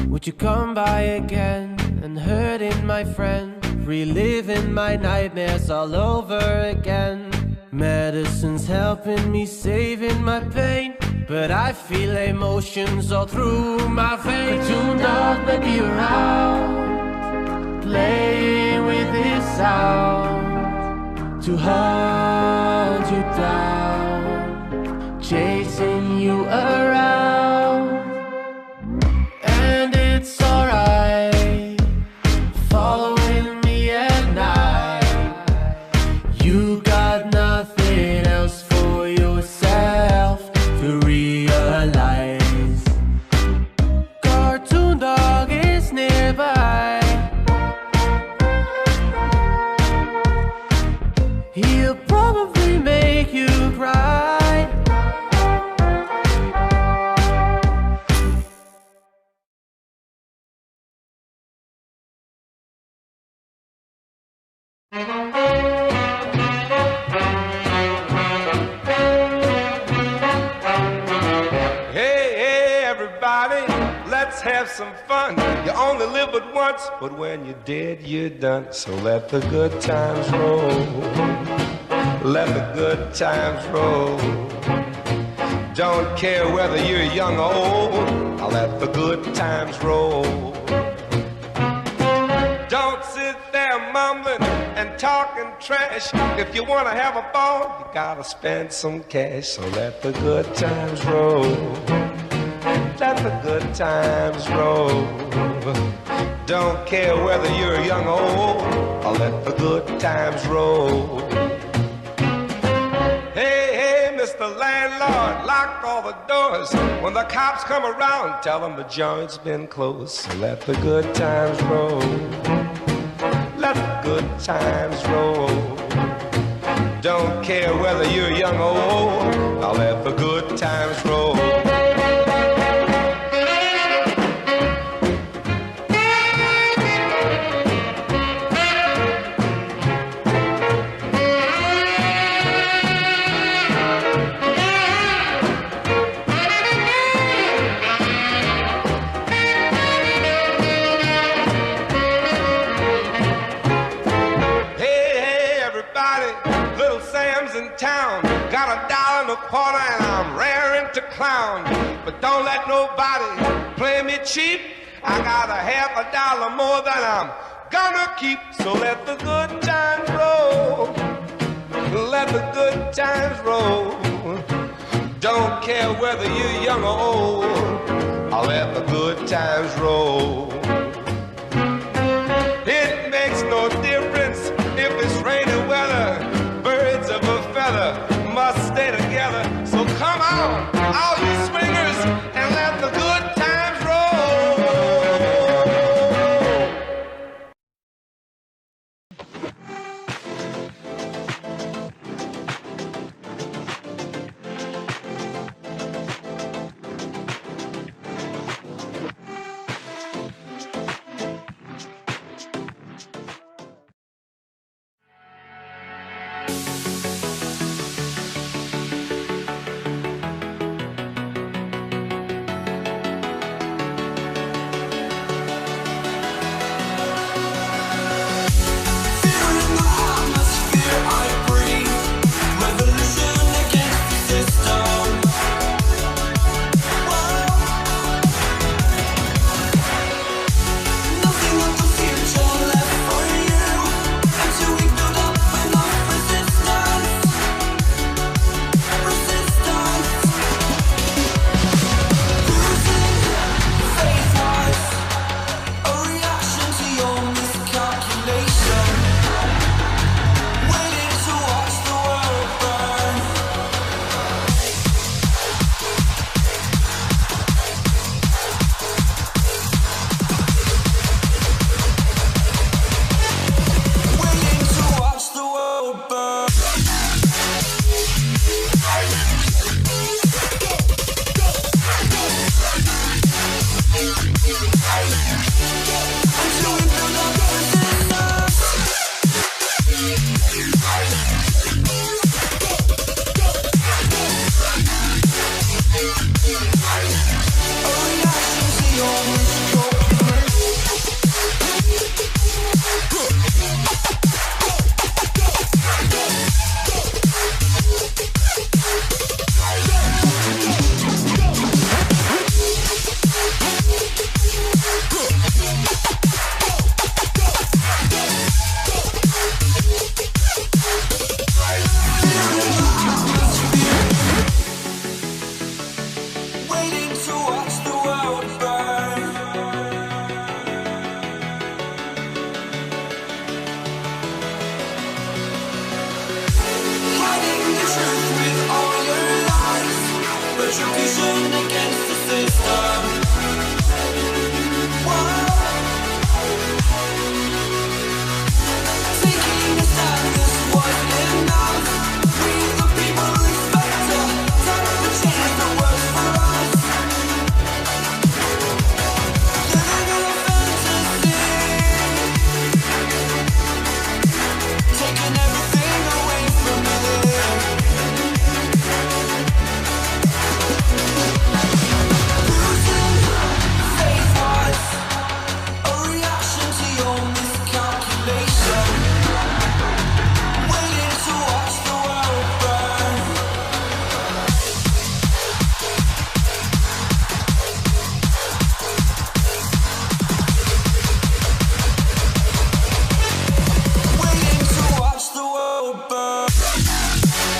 Would you come by again and hurting my friend, reliving my nightmares all over again? Medicine's helping me, saving my pain, but I feel emotions all through my veins. Cartoon dog may be around, playing with his sound to hunt you down, chasing you around. And it's alright following me at night. You got nothing else for yourself to realize. Cartoon dog is nearby. He'll probably make you cry. Hey, everybody, let's have some fun. You only live but once, but when you're dead, you're done. So let the good times roll. Let the good times roll. Don't care whether you're young or old. I'll let the good times roll. Don't sit there mumbling and talking trash. If you want to have a ball, you gotta spend some cash. So let the good times roll. Let the good times roll. Don't care whether you're young or old. I'll let the good times roll. Hey, Mr. Landlord, lock all the doors. When the cops come around, tell them the joint's been closed. So let the good times roll. Let the good times roll. Don't care whether you're young or old. I'll let the good times roll. In town, got $1 in the corner and I'm raring to clown. But don't let nobody play me cheap. I got $50 more than I'm gonna keep. So let the good times roll. Let the good times roll. Don't care whether you're young or old. I'll let the good times roll. It makes no difference if it's rainy weather. Birds of a feather must stay together. So come on, all you swingers, and let the good times roll. retribution against the system. Taking a stand, this wasn't enough. We the people expect a time of change that works for us. Living in a fantasy, taking everything away from me. Losing faith was a reaction to your miscalculation. Waiting to watch the world burn. Waiting to watch the world burn.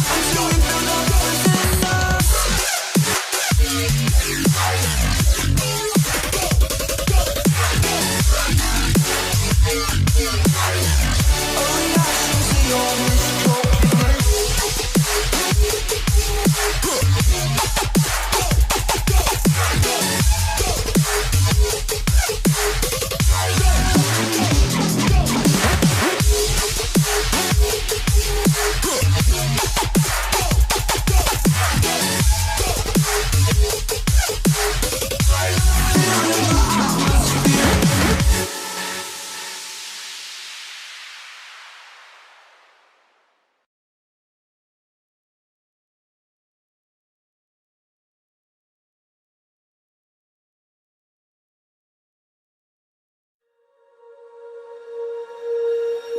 Until we build up resistance. A reaction to your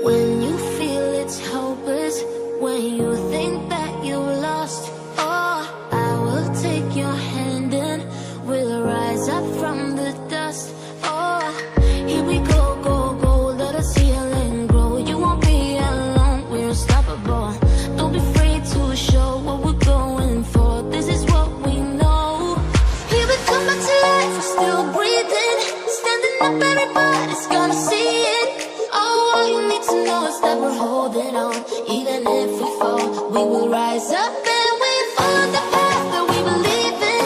When you feel it's hopeless, when you think that you lost, oh, I will take your hand and we'll rise up from the dust. Oh, here we go, go, go, let us heal and grow. You won't be alone, we're unstoppable. Don't be afraid to show what we're going for. This is what we know. Here we come back to life, we're still breathing. Standing up, everybody's gonna see it. Oh, all you need to know is that we're holding on. Even if we fall, we will rise up and we follow the path that we believe in.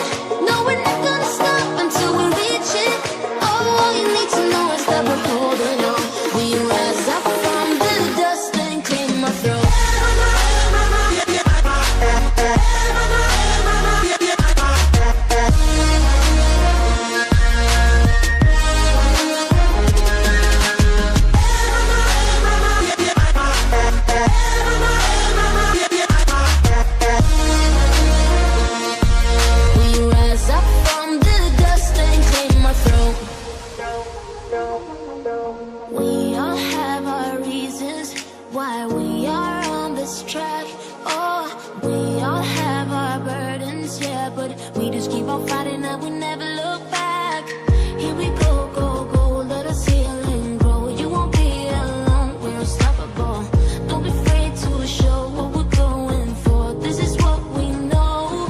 No, we're not gonna stop until we reach it. Oh, all you need to know is that we're holding on. We rise up from the dust and clean my throat. We rise up from the dust and clean my throat. We all have our reasons why we are on this track. Oh, we all have our burdens, yeah, but we just keep on fighting and we never look back. Here we go, go, go, let us heal and grow. You won't be alone, we're unstoppable. Don't be afraid to show what we're going for. This is what we know.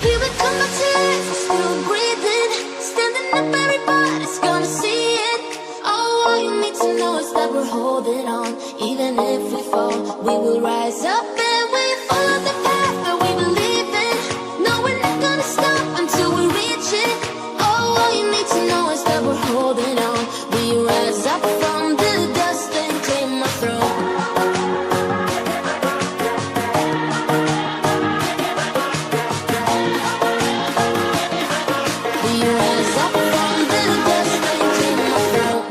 Here we come back to life, we're still breathing. Standing up, everybody's gonna see it. Oh, all you need to know is that we're holding on. Even if we fall, we will rise up and we follow the path that we believe in. No, we're not gonna stop until we reach it. Oh, all you need to know is that we're holding on. We rise up from the dust and clear my throat. We rise up from the dust and clear my throat.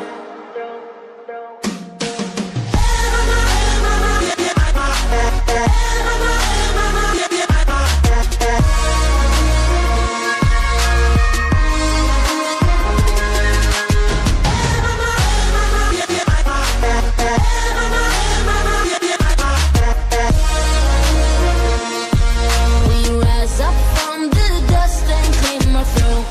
We rise up from the dust and clear my throat.